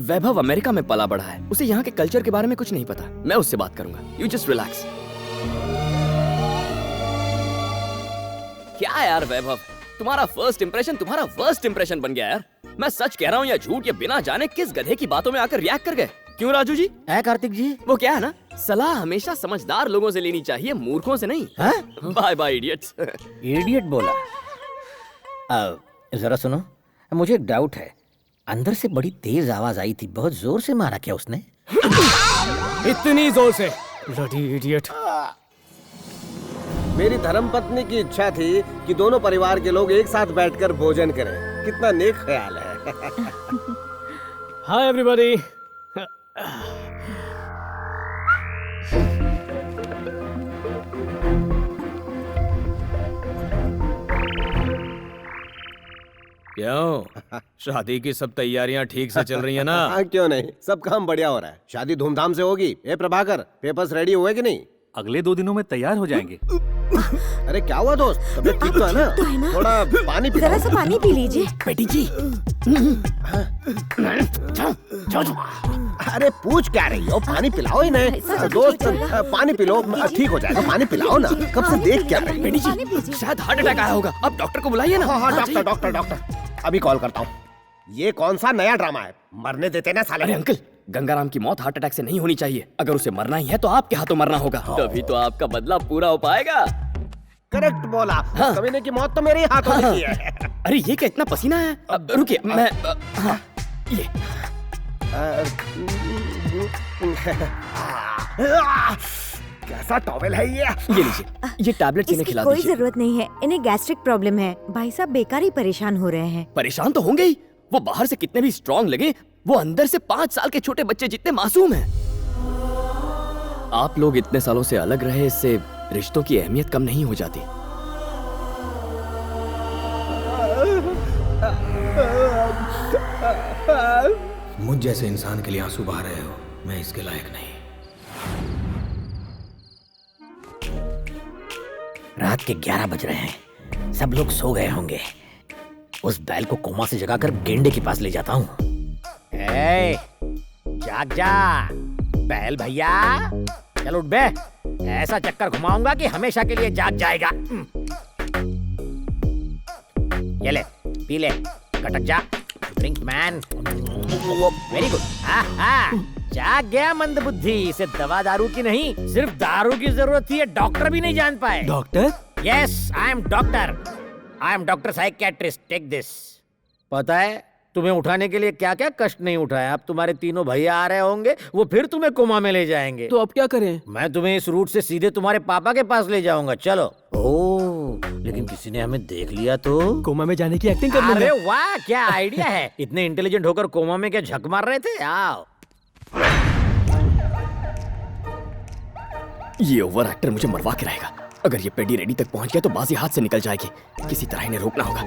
वैभव अमेरिका में पला बढ़ा है, उसे यहाँ के कल्चर के बारे में कुछ नहीं पता। मैं उससे बात करूंगा। You just relax. क्या यार वैभव, तुम्हारा फर्स्ट इंप्रेशन तुम्हारा वर्स्ट इंप्रेशन बन गया यार। मैं सच कह रहा हूँ या झूठ, ये बिना जाने किस गधे की बातों में आकर रिएक्ट कर गए। क्यों राजू जी? है कार्तिक जी? वो क्या है ना, सलाह हमेशा समझदार लोगों से लेनी चाहिए, मूर्खों से नहीं। Bye bye idiots. इडियट बोला? जरा सुनो, मुझे एक डाउट है। अंदर से बड़ी तेज आवाज आई थी, बहुत जोर से मारा क्या उसने? इतनी जोर से? Bloody idiot. मेरी धर्मपत्नी की इच्छा थी कि दोनों परिवार के लोग एक साथ बैठकर भोजन करें। कितना नेक ख्याल है। Hi everybody. क्यों, शादी की सब तैयारियां ठीक से चल रही है ना? हाँ, क्यों नहीं, सब काम बढ़िया हो रहा है। शादी धूमधाम से होगी। ए प्रभाकर, पेपर्स रेडी हुए कि नहीं? अगले 2 दिनों में तैयार हो जाएंगे। अरे क्या हुआ दोस्त, तबीयत ठीक तो है ना? थोड़ा पानी पी। जरा सा पानी पी लीजिए। बेटी जी। अरे पूछ क्या रही हो, पानी पिलाओ ही नहीं। दोस्त पानी पिलो, ठीक हो जाएगा। पानी पिलाओ ना, कब से देख क्या रही। बेटी जी, शायद हार्ट अटैक आया होगा। अब डॉक्टर को बुलाइए ना। हाँ डॉक्टर डॉक्टर डॉक्टर, अभी कॉल करता हूँ। ये कौन सा नया ड्रामा है, मरने देते ना साले। अरे अंकल, गंगाराम की मौत हार्ट अटैक से नहीं होनी चाहिए। अगर उसे मरना ही है तो आपके हाथों मरना होगा, तभी तो आपका बदला पूरा हो पाएगा। करेक्ट बोला। हाँ। कमीने की मौत तो मेरे ही हाथों में की है। अरे ये क्या इतना पसीना है? रुकिए मैं ये कैसा टॉवेल है ये लीजिए, ये टैबलेट इन्हें खिला कोई दीजिए। जरूरत नहीं है, इन्हें गैस्ट्रिक प्रॉब्लम है। भाई साहब बेकार ही परेशान हो रहे हैं। परेशान तो होंगे ही। वो बाहर से कितने भी स्ट्रांग लगे, वो अंदर से 5 साल के छोटे बच्चे जितने मासूम हैं। आप लोग इतने सालों से अलग रहे, इससे रिश्तों की अहमियत कम नहीं हो जाती। मुझ जैसे इंसान के लिए आंसू बहा रहे हो, मैं इसके लायक नहीं। रात के 11 बज रहे हैं, सब लोग सो गए होंगे। उस बैल को कोमा से जगाकर गेंडे के पास ले जाता हूँ। जाग जा बैल भैया, चल उठ बे। ऐसा चक्कर घुमाऊंगा कि हमेशा के लिए जाग जाएगा। ये ले, पी ले, कटक जा। Drink man. Very good. जाग गया मंदबुद्धि। इसे दवा दारू की नहीं, सिर्फ दारू की जरूरत थी, डॉक्टर भी नहीं जान पाए। Doctor? Yes, I am doctor. I am doctor psychiatrist. Take this. पता है तुम्हें उठाने के लिए क्या क्या कष्ट नहीं उठाया। अब तुम्हारे तीनों भैया आ रहे होंगे, वो फिर तुम्हें कोमा में ले जाएंगे। तो अब क्या करें? मैं तुम्हें इस रूट से सीधे तुम्हारे पापा के पास ले जाऊंगा। चलो। ओह, लेकिन किसी ने हमें देख लिया तो? कोमा में जाने की एक्टिंग करने अरे वाह, क्या आइडिया है। इतने इंटेलिजेंट होकर कोमा में क्या झक मार रहे थे? आओ। ये ओवर एक्टर मुझे मरवा के रहेगा। अगर ये पेडी रेडी तक पहुंच गया तो बाजी हाथ से निकल जाएगी। किसी तरह इन्हें रोकना होगा।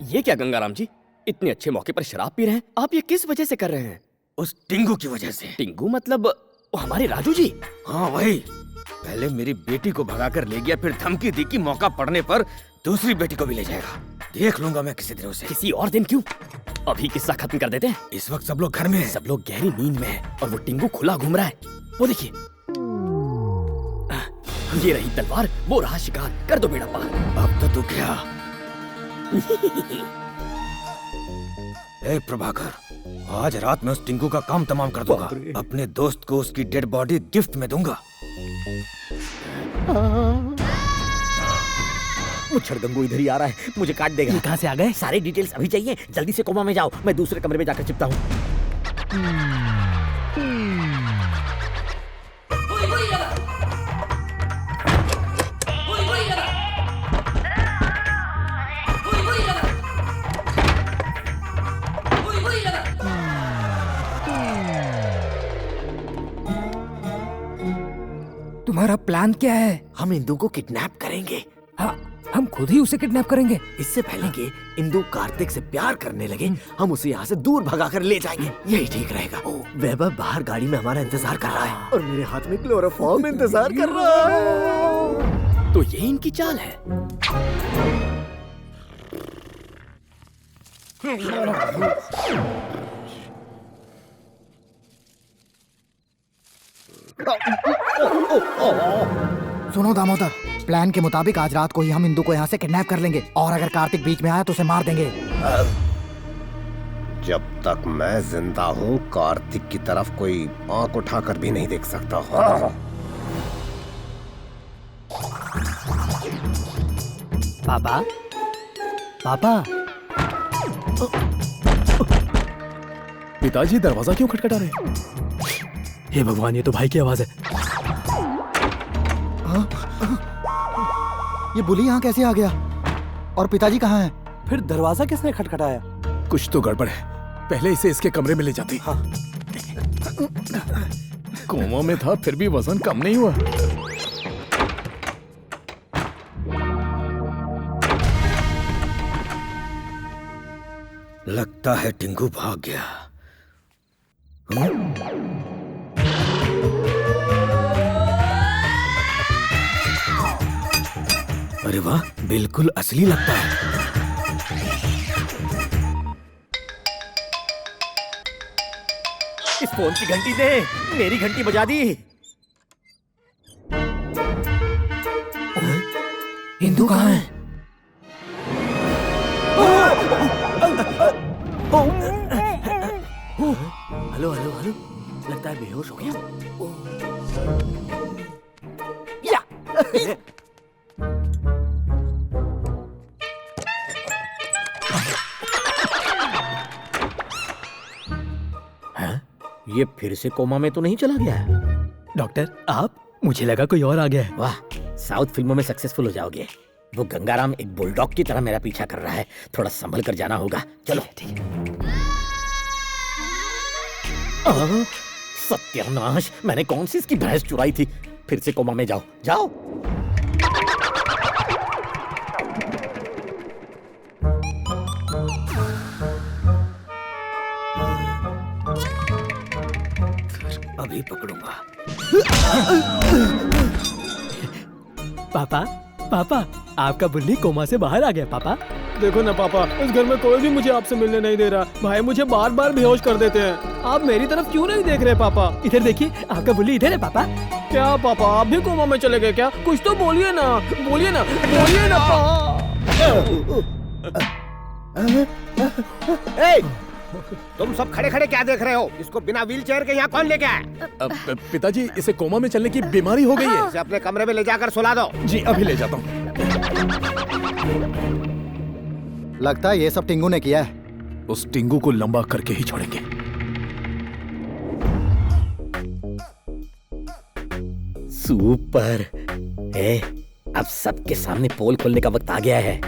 ये क्या गंगाराम जी, इतने अच्छे मौके पर शराब पी रहे हैं? आप ये किस वजह से कर रहे हैं? उस टिंगू की वजह से। टिंगू मतलब वो हमारे राजू जी? हाँ वही। पहले मेरी बेटी को भगा कर ले गया, फिर धमकी दी कि मौका पड़ने पर दूसरी बेटी को भी ले जाएगा। देख लूंगा मैं किसी दिन उसे। किसी और दिन क्यों? अभी किस्सा खत्म कर देते हैं। इस वक्त सब लोग घर में हैं। सब लोग गहरी नींद में हैं और वो टिंगू खुला घूम रहा है। वो देखिए, ये रही तलवार, वो रहा शिकार। कर दो बेड़ा पार। अब तो तू क्या? ए प्रभाकर, आज रात में उस टिंकू का काम तमाम कर दूंगा। अपने दोस्त को उसकी डेड बॉडी गिफ्ट में दूंगा। मुच्छर गंगू इधर ही आ रहा है, मुझे काट देगा। कहाँ से आ गए? सारी डिटेल्स अभी चाहिए। जल्दी से कोमा में जाओ, मैं दूसरे कमरे में जाकर चिपता हूँ। तुम्हारा प्लान क्या है? हम इंदू को किडनैप करेंगे। हाँ, हम खुद ही उसे किडनैप करेंगे। इससे पहले कि इंदू कार्तिक से प्यार करने लगे, हम उसे यहाँ से दूर भगाकर ले जाएंगे। यही ठीक रहेगा। वैभव बाहर गाड़ी में हमारा इंतजार कर रहा है और मेरे हाथ में क्लोरोफॉर्म इंतजार कर रहा है। तो ये इनकी चाल है। सुनो दामोदर, प्लान के मुताबिक आज रात को ही हम इंदू को यहाँ से किडनैप कर लेंगे और अगर कार्तिक बीच में आया तो उसे मार देंगे। जब तक मैं जिंदा हूँ कार्तिक की तरफ कोई आंख उठाकर भी नहीं देख सकता। पापा, पापा। पिताजी दरवाजा क्यों खटखटा रहे हैं? हे भगवान, ये तो भाई की आवाज है। ये बुली यहाँ कैसे आ गया? और पिताजी कहाँ हैं? फिर दरवाजा किसने खटखटाया? कुछ तो गड़बड़ है। पहले इसे इसके कमरे में ले जाती। हाँ। कोमा में था फिर भी वजन कम नहीं हुआ। लगता है टिंगू भाग गया। अरे वाह, बिल्कुल असली लगता है। इस फोन की घंटी दे, मेरी घंटी बजा दी। हिंदू कहाँ है? हेलो हेलो हेलो, लगता है बेहोश हो गया। ये फिर से कोमा में तो नहीं चला गया है? डॉक्टर आप, मुझे लगा कोई और आ गया है। वाह, साउथ फिल्मों में सक्सेसफुल हो जाओगे। वो गंगाराम एक बुलडॉग की तरह मेरा पीछा कर रहा है, थोड़ा संभल कर जाना होगा। चलो ठीक है। सत्यानाश, मैंने कौन सी इसकी भैंस चुराई थी। फिर से कोमा में जाओ जाओ। अभी पकड़ूंगा। पापा पापा, आपका बुल्ली कोमा से बाहर आ गया। पापा देखो ना पापा, इस घर में कोई भी मुझे आपसे मिलने नहीं दे रहा। भाई मुझे बार बार बेहोश कर देते हैं। आप मेरी तरफ क्यों नहीं देख रहे पापा? इधर देखिए, आपका बुल्ली इधर है पापा। क्या पापा, आप भी कोमा में चले गए क्या? कुछ तो बोलिए ना, बोलिए ना, बोलिए ना। तुम सब खड़े खड़े क्या देख रहे हो? इसको बिना व्हीलचेयर के यहाँ कौन लेके आया? पिताजी, इसे कोमा में चलने की बीमारी हो गई है। इसे अपने कमरे में ले जाकर सुला दो। जी अभी ले जाता हूँ। लगता है ये सब टिंगू ने किया है। उस टिंगू को लंबा करके ही छोड़ेंगे। सुपर। अब सबके सामने पोल खोलने का वक्त आ गया है।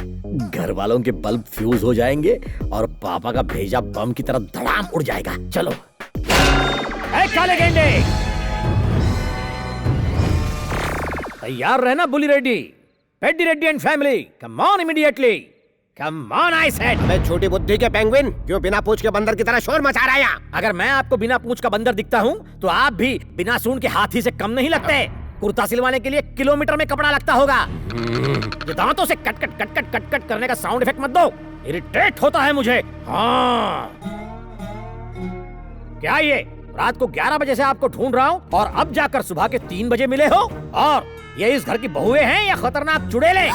घर वालों के बल्ब फ्यूज हो जाएंगे और पापा का भेजा बम की तरह धड़ाम उड़ जाएगा। चलो। काले गेंडे, तैयार रहना। Bulli Reddy, Peddi Reddy and family, come on immediately. Come on I said. मैं छोटी बुद्धि के पेंगुइन क्यों बिना पूंछ के बंदर की तरह शोर मचा रहा है यहाँ? अगर मैं आपको बिना पूंछ का बंदर दिखता हूँ तो आप भी बिना सूंड के हाथी से कम नहीं लगते। कुर्ता सिलवाने के लिए किलोमीटर में कपड़ा लगता होगा। ये दांतों से cut cut cut cut cut cut करने का साउंड इफेक्ट मत दो, इरिटेट होता है मुझे। हाँ, क्या ये रात को 11 बजे से आपको ढूंढ रहा हूँ और अब जाकर सुबह के 3 बजे मिले हो? और ये इस घर की बहुएं हैं या खतरनाक चुड़ैलें?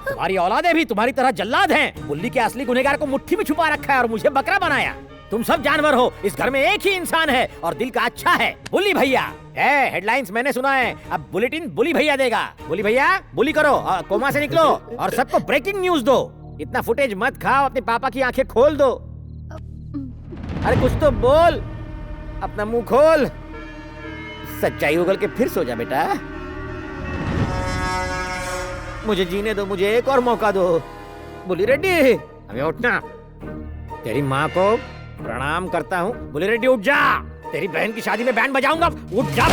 तुम्हारी औलादे भी तुम्हारी तरह जल्लाद हैं। बुल्ली के असली गुनहगार को मुट्ठी में छुपा रखा है और मुझे बकरा बनाया। तुम सब जानवर हो, इस घर में एक ही इंसान है और दिल का अच्छा है, बुल्ली भैया। हेडलाइंस मैंने सुना है, अब बुलेटिन बुली भैया देगा। बुली भैया, बुली करो, कोमा से निकलो और सबको ब्रेकिंग न्यूज दो। इतना फुटेज मत खाओ, अपने पापा की आंखें खोल दो। अरे कुछ तो बोल, अपना मुंह खोल। सच्चाई उगल के फिर सो जा बेटा। मुझे जीने दो, मुझे एक और मौका दो। बुली रेड्डी, अभी उठना। तेरी माँ को प्रणाम करता हूँ। बुली रेड्डी उठ जा, तेरी बहन की शादी में बैंड बजाऊंगा। उठ जा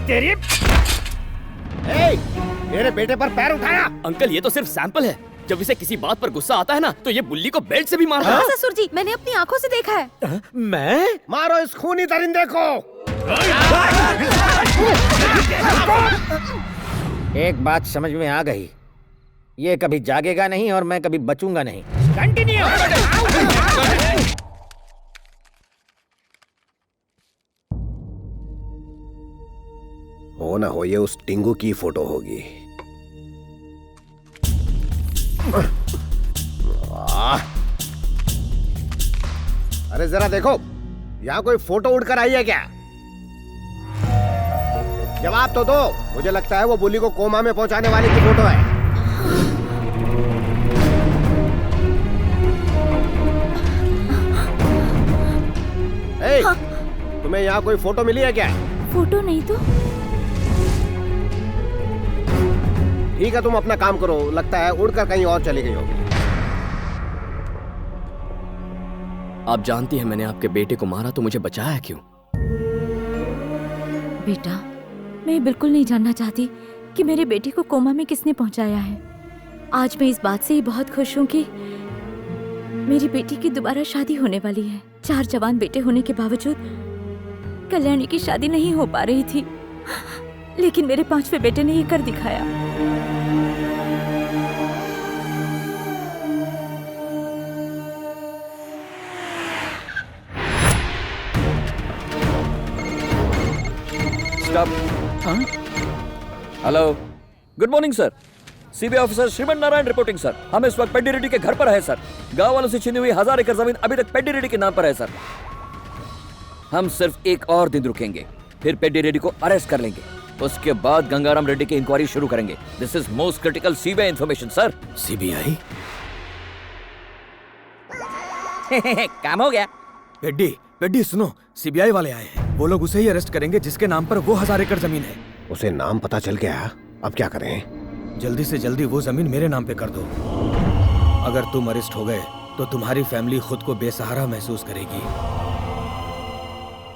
तेरी। मेरे बेटे पर पैर उठाया। अंकल, ये तो सिर्फ सैंपल है। जब इसे किसी बात पर गुस्सा आता है ना, तो ये बुल्ली को बेल्ट से भी मारता है। ससुर जी, मैंने अपनी आंखों से देखा है। मैं? मारो इस खूनी दरिंदे को। एक बात समझ में आ गई, ये कभी जागेगा नहीं और मैं कभी बचूंगा नहीं। कंटिन्यू। हो ना हो ये उस टिंगू की फोटो होगी। अरे जरा देखो, यहाँ कोई फोटो उड़कर आई है क्या? जवाब तो दो। मुझे लगता है वो बुली को कोमा में पहुंचाने वाले की फोटो है। हाँ। तुम्हें यहाँ कोई फोटो मिली है क्या? फोटो नहीं तो। ठीक है, तुम अपना काम करो। लगता है उड़कर कहीं और चली गई होगी। आप जानती हैं मैंने आपके बेटे को मारा तो मुझे बचाया क्यों? बेटा, मैं बिल्कुल नहीं जानना चाहती कि मेरे बेटे को कोमा में किसने पहुंचाया है। आज मैं इस बात से ही बहुत खुश हूँ कि मेरी बेटी की दोबारा शादी होने वाली है। 4 जवान बेटे होने के बावजूद कल्याणी की शादी नहीं हो पा रही थी, लेकिन मेरे 5वें बेटे ने ये कर दिखाया। Hello, good morning sir. CBI officer Shriman Narayan reporting sir. हम इस वक्त पेड्डी रेड्डी के घर पर है सर। गांव वालों से छीनी हुई 1000 एकड़ जमीन अभी तक पेड्डी रेड्डी के नाम पर है सर। हम सिर्फ एक और दिन रुकेंगे, फिर पेड्डी रेड्डी को अरेस्ट कर लेंगे। उसके बाद गंगाराम रेड्डी की इंक्वायरी शुरू करेंगे। This is most critical CBI information sir. CBI? काम हो गया। पेड्डी सुनो, सीबीआई वाले आए हैं। वो लोग उसे ही अरेस्ट करेंगे जिसके नाम पर वो 1000 एकड़ जमीन है। उसे नाम पता चल गया, अब क्या करें? जल्दी से जल्दी वो जमीन मेरे नाम पे कर दो। अगर तुम अरेस्ट हो गए तो तुम्हारी फैमिली खुद को बेसहारा महसूस करेगी,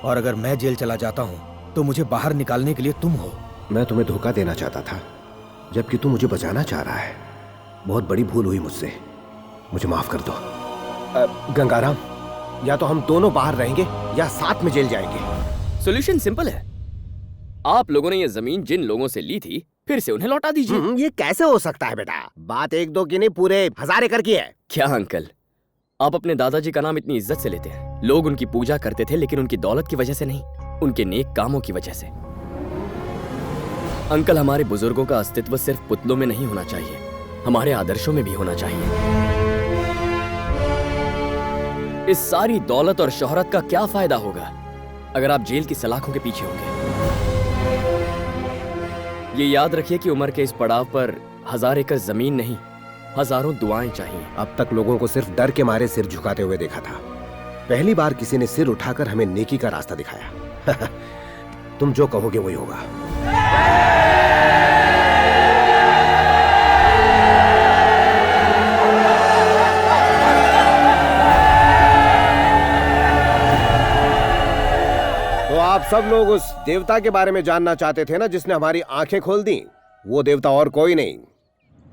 और अगर मैं जेल चला जाता हूँ तो मुझे बाहर निकालने के लिए तुम हो। मैं तुम्हें धोखा देना चाहता था, जबकि तू मुझे बचाना चाह रहा है। बहुत बड़ी भूल हुई मुझसे, मुझे माफ कर दो। गंगाराम, या तो हम दोनों बाहर रहेंगे या साथ में जेल जाएंगे। सॉल्यूशन सिंपल है। आप लोगों ने ये जमीन जिन लोगों से ली थी फिर से उन्हें लौटा दीजिए। ये कैसे हो सकता है बेटा? बात 1-2 की नहीं, पूरे 1000 एकड़ की है। क्या अंकल, आप अपने दादाजी का नाम इतनी इज्जत से लेते हैं। लोग उनकी पूजा करते थे, लेकिन उनकी दौलत की वजह से नहीं, उनके नेक कामों की वजह से। अंकल, हमारे बुजुर्गों का अस्तित्व सिर्फ पुतलों में नहीं होना चाहिए, हमारे आदर्शों में भी होना चाहिए। इस सारी दौलत और शोहरत का क्या फायदा होगा अगर आप जेल की सलाखों के पीछे होंगे? ये याद रखिए कि उम्र के इस पड़ाव पर 1000 एकड़ जमीन नहीं, हजारों दुआएं चाहिए। अब तक लोगों को सिर्फ डर के मारे सिर झुकाते हुए देखा था। पहली बार किसी ने सिर उठाकर हमें नेकी का रास्ता दिखाया। तुम जो कहोगे वही होगा। तो आप सब लोग उस देवता के बारे में जानना चाहते थे ना, जिसने हमारी आंखें खोल दी। वो देवता और कोई नहीं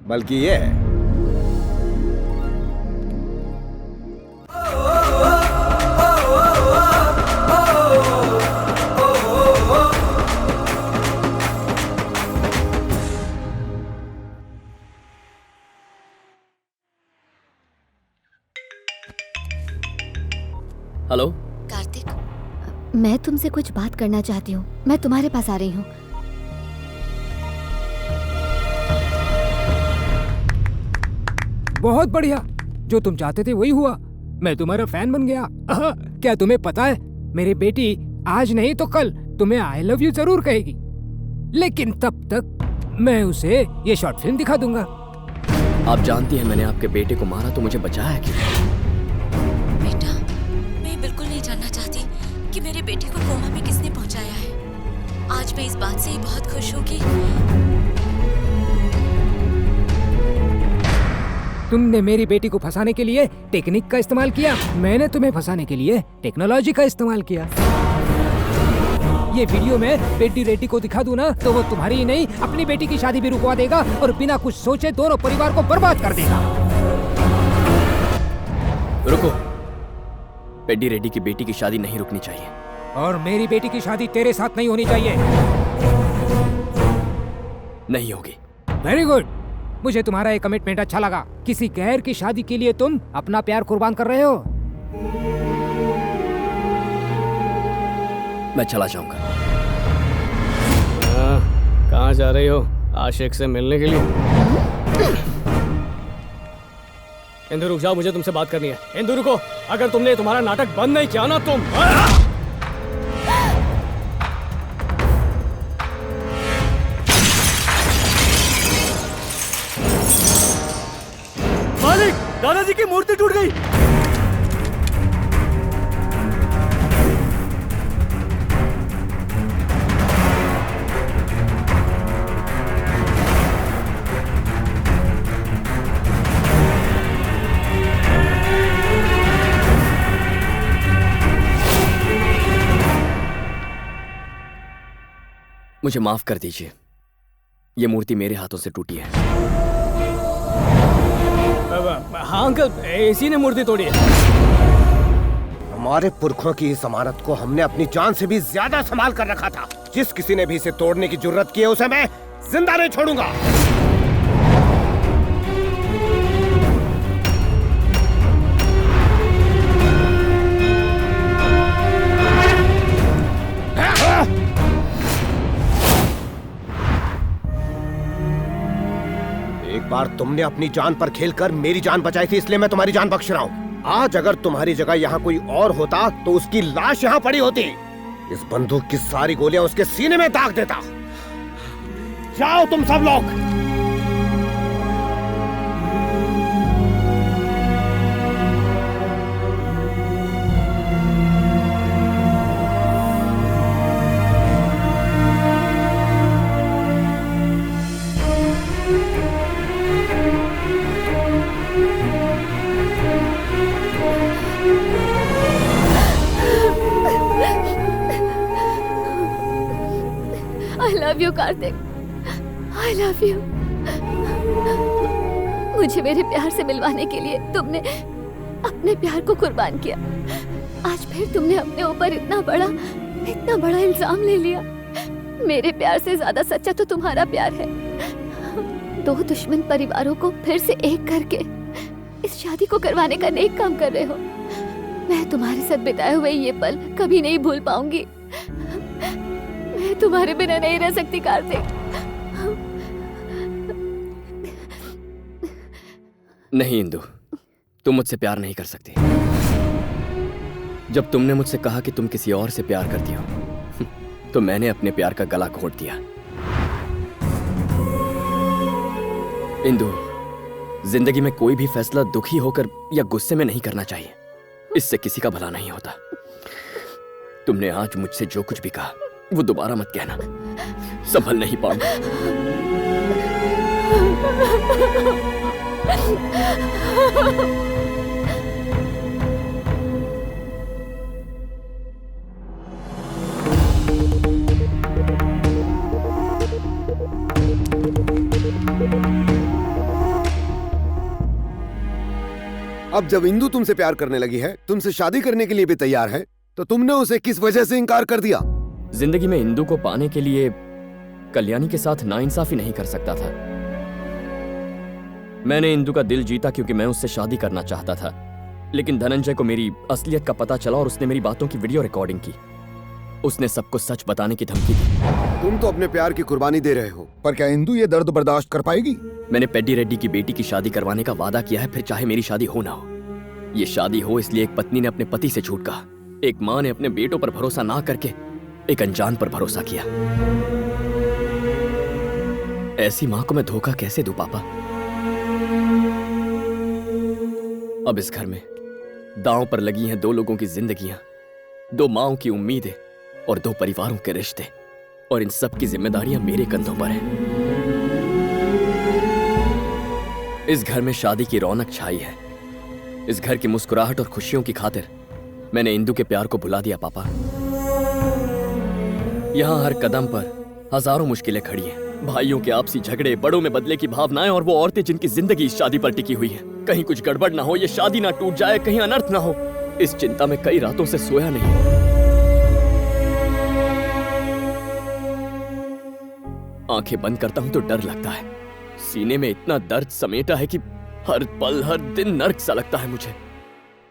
बल्कि ये है। हेलो कार्तिक, मैं तुमसे कुछ बात करना चाहती हूँ। मैं तुम्हारे पास आ रही हूँ। बहुत बढ़िया, जो तुम चाहते थे वही हुआ। मैं तुम्हारा फैन बन गया। क्या तुम्हें पता है, मेरी बेटी आज नहीं तो कल तुम्हें आई लव यू जरूर कहेगी, लेकिन तब तक मैं उसे ये शॉर्ट फिल्म दिखा दूंगा। आप जानती हैं मैंने आपके बेटे को मारा तो मुझे बचाया क्यों? बेटा, मैं बिल्कुल नहीं जानना चाहती कि मेरे बेटे को कोमा में किसने पहुंचाया है। आज मैं इस बात से ही बहुत खुश हूँ कि तुमने मेरी बेटी को फंसाने के लिए टेक्निक का इस्तेमाल किया, मैंने तुम्हें फंसाने के लिए टेक्नोलॉजी का इस्तेमाल किया। ये वीडियो में पेड्डी रेड्डी को दिखा दूं ना तो वो तुम्हारी ही नहीं अपनी बेटी की शादी भी रुकवा देगा और बिना कुछ सोचे दोनों परिवार को बर्बाद कर देगा। रुको, पेड्डी रेड्डी की बेटी की शादी नहीं रुकनी चाहिए। और मेरी बेटी की शादी तेरे साथ नहीं होनी चाहिए। नहीं होगी। वेरी गुड, मुझे तुम्हारा ये कमिटमेंट अच्छा लगा। किसी गैर की शादी के लिए तुम अपना प्यार कुर्बान कर रहे हो। मैं चला जाऊंगा। कहाँ जा रही हो? आशिक से मिलने के लिए? इंदु रुक जाओ, मुझे तुमसे बात करनी है। इंदु रुको, अगर तुमने तुम्हारा नाटक बंद नहीं किया ना तुम मालिक, दादाजी की मूर्ति टूट गई। मुझे माफ कर दीजिए, ये मूर्ति मेरे हाथों से टूटी है। हाँ अंकल, इसी ने मूर्ति तोड़ी है। हमारे पुरखों की इस अमानत को हमने अपनी जान से भी ज्यादा संभाल कर रखा था। जिस किसी ने भी इसे तोड़ने की जुर्रत की है उसे मैं जिंदा नहीं छोड़ूंगा। एक बार तुमने अपनी जान पर खेलकर मेरी जान बचाई थी, इसलिए मैं तुम्हारी जान बख्श रहा हूँ। आज अगर तुम्हारी जगह यहाँ कोई और होता तो उसकी लाश यहाँ पड़ी होती। इस बंदूक की सारी गोलियां उसके सीने में दाग देता। जाओ तुम सब लोग। I love you, Kartik. I love you। मुझे मेरे प्यार से मिलवाने के लिए तुमने अपने प्यार को कुर्बान किया। आज फिर तुमने अपने ऊपर इतना बड़ा इल्जाम ले लिया। मेरे प्यार से ज्यादा सच्चा तो तुम्हारा प्यार है। दो दुश्मन परिवारों को फिर से एक करके इस शादी को करवाने का नेक काम कर रहे हो। मैं तुम्हारे साथ बिताए हुए ये पल कभी नहीं भूल पाऊंगी। मैं तुम्हारे बिना नहीं रह सकती कार्तिक। नहीं इंदु, तुम मुझसे प्यार नहीं कर सकती। जब तुमने मुझसे कहा कि तुम किसी और से प्यार करती हो तो मैंने अपने प्यार का गला घोट दिया। इंदु, जिंदगी में कोई भी फैसला दुखी होकर या गुस्से में नहीं करना चाहिए। इससे किसी का भला नहीं होता। तुमने आज मुझसे जो कुछ भी कहा वो दोबारा मत कहना, संभल नहीं पाऊंगा। अब जब इंदु तुमसे प्यार करने लगी है, तुमसे शादी करने के लिए भी तैयार है, तो तुमने उसे किस वजह से इनकार कर दिया? जिंदगी में इंदु को पाने के लिए कल्याणी के साथ नाइंसाफी नहीं कर सकता था। मैंने इंदु का दिल जीता क्योंकि मैं उससे शादी करना चाहता था। लेकिन धनंजय को मेरी असलियत का पता चला और उसने मेरी बातों की वीडियो रिकॉर्डिंग की। उसने सबको सच बताने की धमकी दी। तुम तो अपने प्यार की कुर्बानी दे रहे हो, पर क्या इंदु ये दर्द बर्दाश्त कर पाएगी? मैंने पेड्डी रेड्डी की बेटी की शादी करवाने का वादा किया है, फिर चाहे मेरी शादी हो ना हो। ये शादी हो इसलिए एक पत्नी ने अपने पति से झूठ कहा, एक माँ ने अपने बेटों पर भरोसा ना करके एक अनजान पर भरोसा किया। ऐसी माँ को मैं धोखा कैसे दूं पापा? अब इस घर में दांव पर लगी हैं दो लोगों की जिंदगियां, दो माँओं की उम्मीदें और दो परिवारों के रिश्ते, और इन सब की जिम्मेदारियां मेरे कंधों पर हैं। इस घर में शादी की रौनक छाई है। इस घर की मुस्कुराहट और खुशियों की खातिर मैंने इंदु के प्यार को भुला दिया पापा। यहाँ हर कदम पर हजारों मुश्किलें खड़ी हैं। भाइयों के आपसी झगड़े, बड़ों में बदले की भावनाएं और वो औरतें जिनकी जिंदगी इस शादी पर टिकी हुई है। कहीं कुछ गड़बड़ ना हो, ये शादी ना टूट जाए, कहीं अनर्थ ना हो। इस चिंता में कई रातों से सोया नहीं। आंखें बंद करता हूं तो डर लगता है। सीने में इतना दर्द समेटा है कि हर पल हर दिन नर्क सा लगता है मुझे।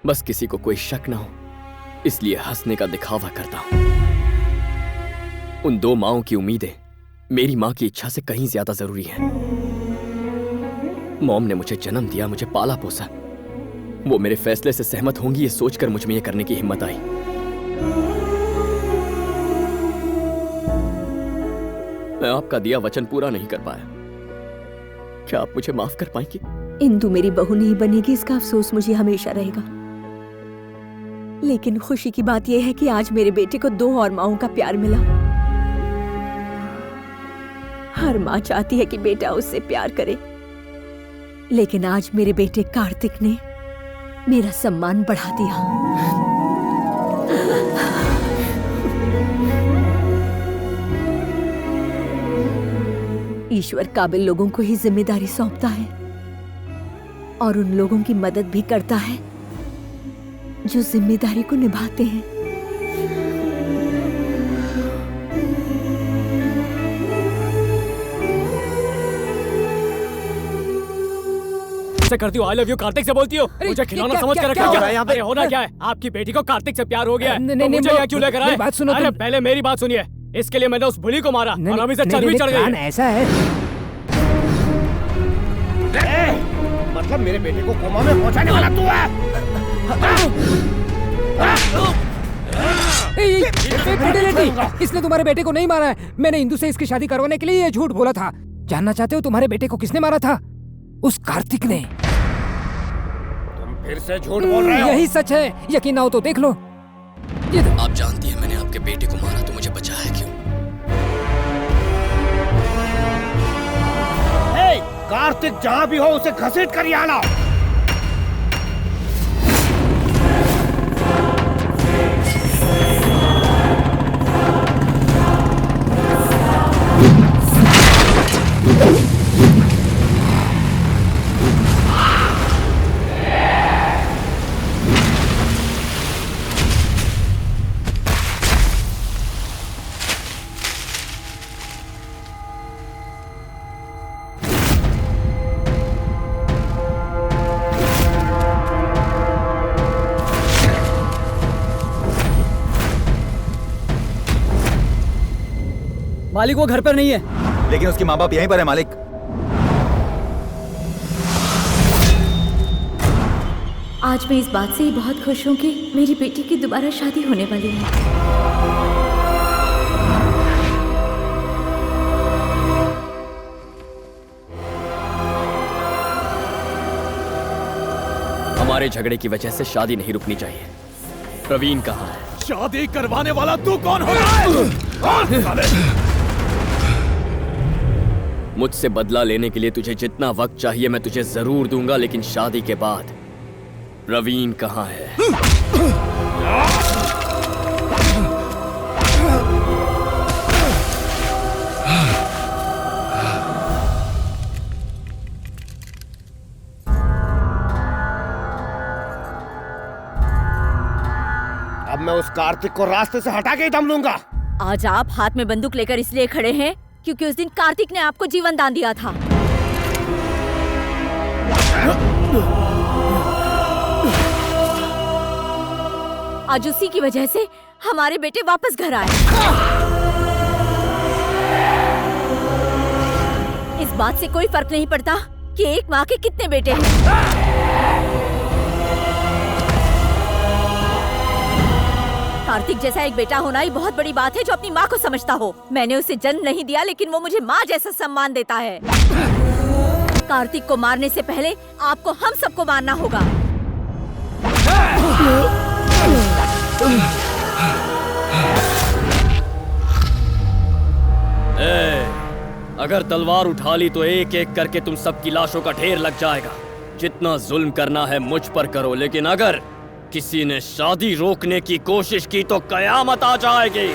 बस किसी को कोई शक ना हो इसलिए हंसने का दिखावा करता हूं। उन दो माँओं की उम्मीदें मेरी माँ की इच्छा से कहीं ज्यादा जरूरी है। मॉम ने मुझे जन्म दिया, मुझे पाला पोसा। वो मेरे फैसले से सहमत होंगी ये सोचकर मुझ में ये करने की हिम्मत आई। मैं आपका दिया वचन पूरा नहीं कर पाया। क्या आप मुझे माफ कर पाएंगी? इंदु मेरी बहू नहीं बनेगी, इसका अफसोस मुझे हमेशा रहेगा। लेकिन खुशी की बात यह है कि आज मेरे बेटे को दो और माँओं का प्यार मिला। हर माँ चाहती है कि बेटा उससे प्यार करे, लेकिन आज मेरे बेटे कार्तिक ने मेरा सम्मान बढ़ा दिया। ईश्वर काबिल लोगों को ही जिम्मेदारी सौंपता है और उन लोगों की मदद भी करता है जो जिम्मेदारी को निभाते हैं। से करती हो आई लव यू कार्तिक से बोलती हो, मुझे खिलौना समझ कर रखा है यहाँ पे। होना क्या है? आपकी बेटी को कार्तिक से प्यार हो गया है, तो मुझे यहाँ क्यों लेकर आए? बात सुनो। अरे पहले मेरी बात सुनिए। इसके लिए मैंने उस बुली को मारा और अभी से चर्बी चढ़ गई। ऐसा है मतलब मेरे बेटे को कोमा में पहुंचाने वाला तू है? इसने तुम्हारे बेटे को नहीं मारा है। मैंने इंदु से इसकी शादी करवाने के लिए ये झूठ बोला था। जानना चाहते हो तुम्हारे बेटे को किसने मारा था? उस कार्तिक ने। तुम फिर से झूठ बोल रहे हो। यही सच है, यकीन ना हो तो देख लो। आप जानती हैं मैंने आपके बेटे को मारा तो मुझे बचाया क्यों? कार्तिक जहाँ भी हो उसे घसीट कर यहाँ लाओ। मालिक वो घर पर नहीं है। लेकिन उसके माँ बाप यहीं पर है मालिक। आज मैं इस बात से ही बहुत खुश हूँ कि मेरी बेटी की दोबारा शादी होने वाली है। हमारे झगड़े की वजह से शादी नहीं रुकनी चाहिए। प्रवीण कहाँ है? शादी करवाने वाला तू कौन हो रहा है? मुझसे बदला लेने के लिए तुझे जितना वक्त चाहिए मैं तुझे जरूर दूंगा, लेकिन शादी के बाद प्रवीण कहाँ है? अब मैं उस कार्तिक को रास्ते से हटा के ही दम लूंगा। आज आप हाथ में बंदूक लेकर इसलिए खड़े हैं क्योंकि उस दिन कार्तिक ने आपको जीवन दान दिया था। आज उसी की वजह से हमारे बेटे वापस घर आए। इस बात से कोई फर्क नहीं पड़ता कि एक माँ के कितने बेटे हैं। कार्तिक जैसा एक बेटा होना ही बहुत बड़ी बात है जो अपनी माँ को समझता हो। मैंने उसे जन्म नहीं दिया लेकिन वो मुझे माँ जैसा सम्मान देता है। कार्तिक को मारने से पहले आपको हम सबको मारना होगा। अगर तलवार उठा ली तो एक एक करके तुम सबकी लाशों का ढेर लग जाएगा। जितना जुल्म करना है मुझ पर करो, लेकिन अगर किसी ने शादी रोकने की कोशिश की तो कयामत आ जाएगी।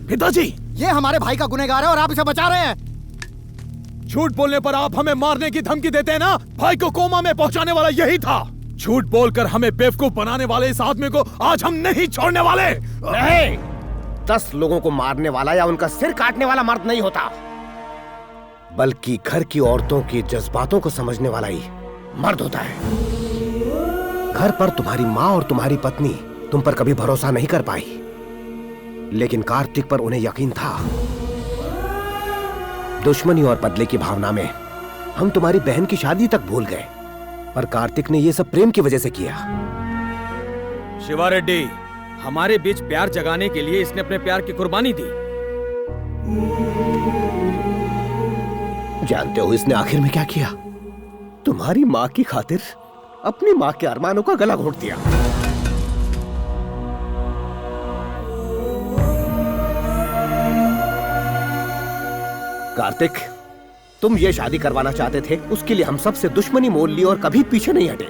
पिताजी, ये हमारे भाई का गुनहगार है और आप इसे बचा रहे हैं। झूठ बोलने पर आप हमें मारने की धमकी देते हैं ना? भाई को कोमा में पहुंचाने वाला यही था। झूठ बोलकर हमें बेवकूफ बनाने वाले इस आदमी को आज हम नहीं छोड़ने वाले। नहीं, 10 लोगों को मारने वाला या उनका सिर काटने वाला मर्द नहीं होता, बल्कि घर की औरतों के जज्बातों को समझने वाला ही मर्द होता है। घर पर तुम्हारी माँ और तुम्हारी पत्नी तुम पर कभी भरोसा नहीं कर पाई, लेकिन कार्तिक पर उन्हें यकीन था। दुश्मनी और बदले की भावना में हम तुम्हारी बहन की शादी तक भूल गए, पर कार्तिक ने यह सब प्रेम की वजह से किया। शिवा रेड्डी, हमारे बीच प्यार जगाने के लिए इसने अपने प्यार की कुर्बानी दी। जानते हो इसने आखिर में क्या किया? तुम्हारी माँ की खातिर अपनी माँ के अरमानों का गला घोंट दिया। कार्तिक, तुम ये शादी करवाना चाहते थे, उसके लिए हम सबसे दुश्मनी मोल ली और कभी पीछे नहीं हटे।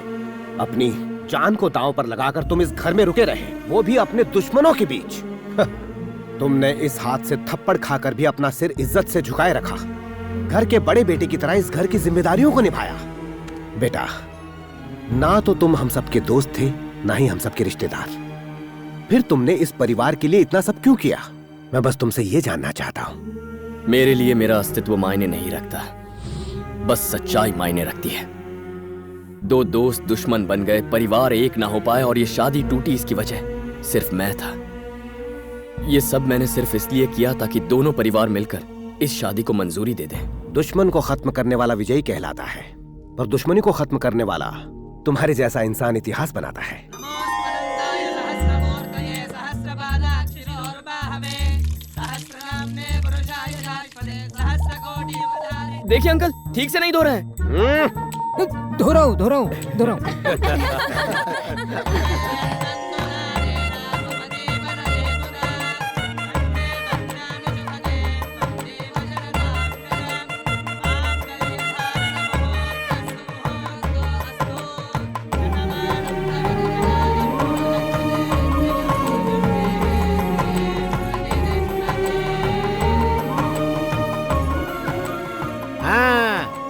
अपनी जान को दांव पर लगाकर तुम इस घर में रुके रहे, वो भी अपने दुश्मनों के बीच। तुमने इस हाथ से थप्पड़ खाकर भी अपना सिर इज्जत से झुकाए रखा। घर के बड़े बेटे की तरह इस घर की जिम्मेदारियों को निभाया। बेटा, ना तो तुम हम सबके दोस्त थे, ना ही हम सबके रिश्तेदार। फिर तुमने इस परिवार के लिए इतना सब क्यों किया? मैं बस तुमसे ये जानना चाहता हूँ। मेरे लिए मेरा अस्तित्व मायने नहीं रखता, बस सच्चाई मायने रखती है। 2 दोस्त दुश्मन बन गए, परिवार एक ना हो पाए और ये शादी टूटी, इसकी वजह सिर्फ मैं था। ये सब मैंने सिर्फ इसलिए किया ताकि दोनों परिवार मिलकर इस शादी को मंजूरी दे दें। दुश्मन को खत्म करने वाला विजयी कहलाता है, और दुश्मनी को खत्म करने वाला तुम्हारे जैसा इंसान इतिहास बनाता है। देखिए अंकल, ठीक से नहीं धो रहे हैं। धो रहा हूँ।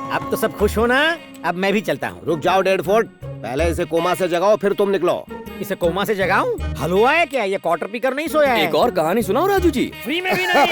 अब तो सब खुश हो ना? अब मैं भी चलता हूँ। रुक जाओ डेडफोर्ड, पहले इसे कोमा से जगाओ, फिर तुम निकलो। इसे कोमा से जगाऊं? हलवा है क्या? ये क्वार्टर पीकर नहीं सोया है। एक और कहानी सुनाओ राजू जी। फ्री में भी नहीं।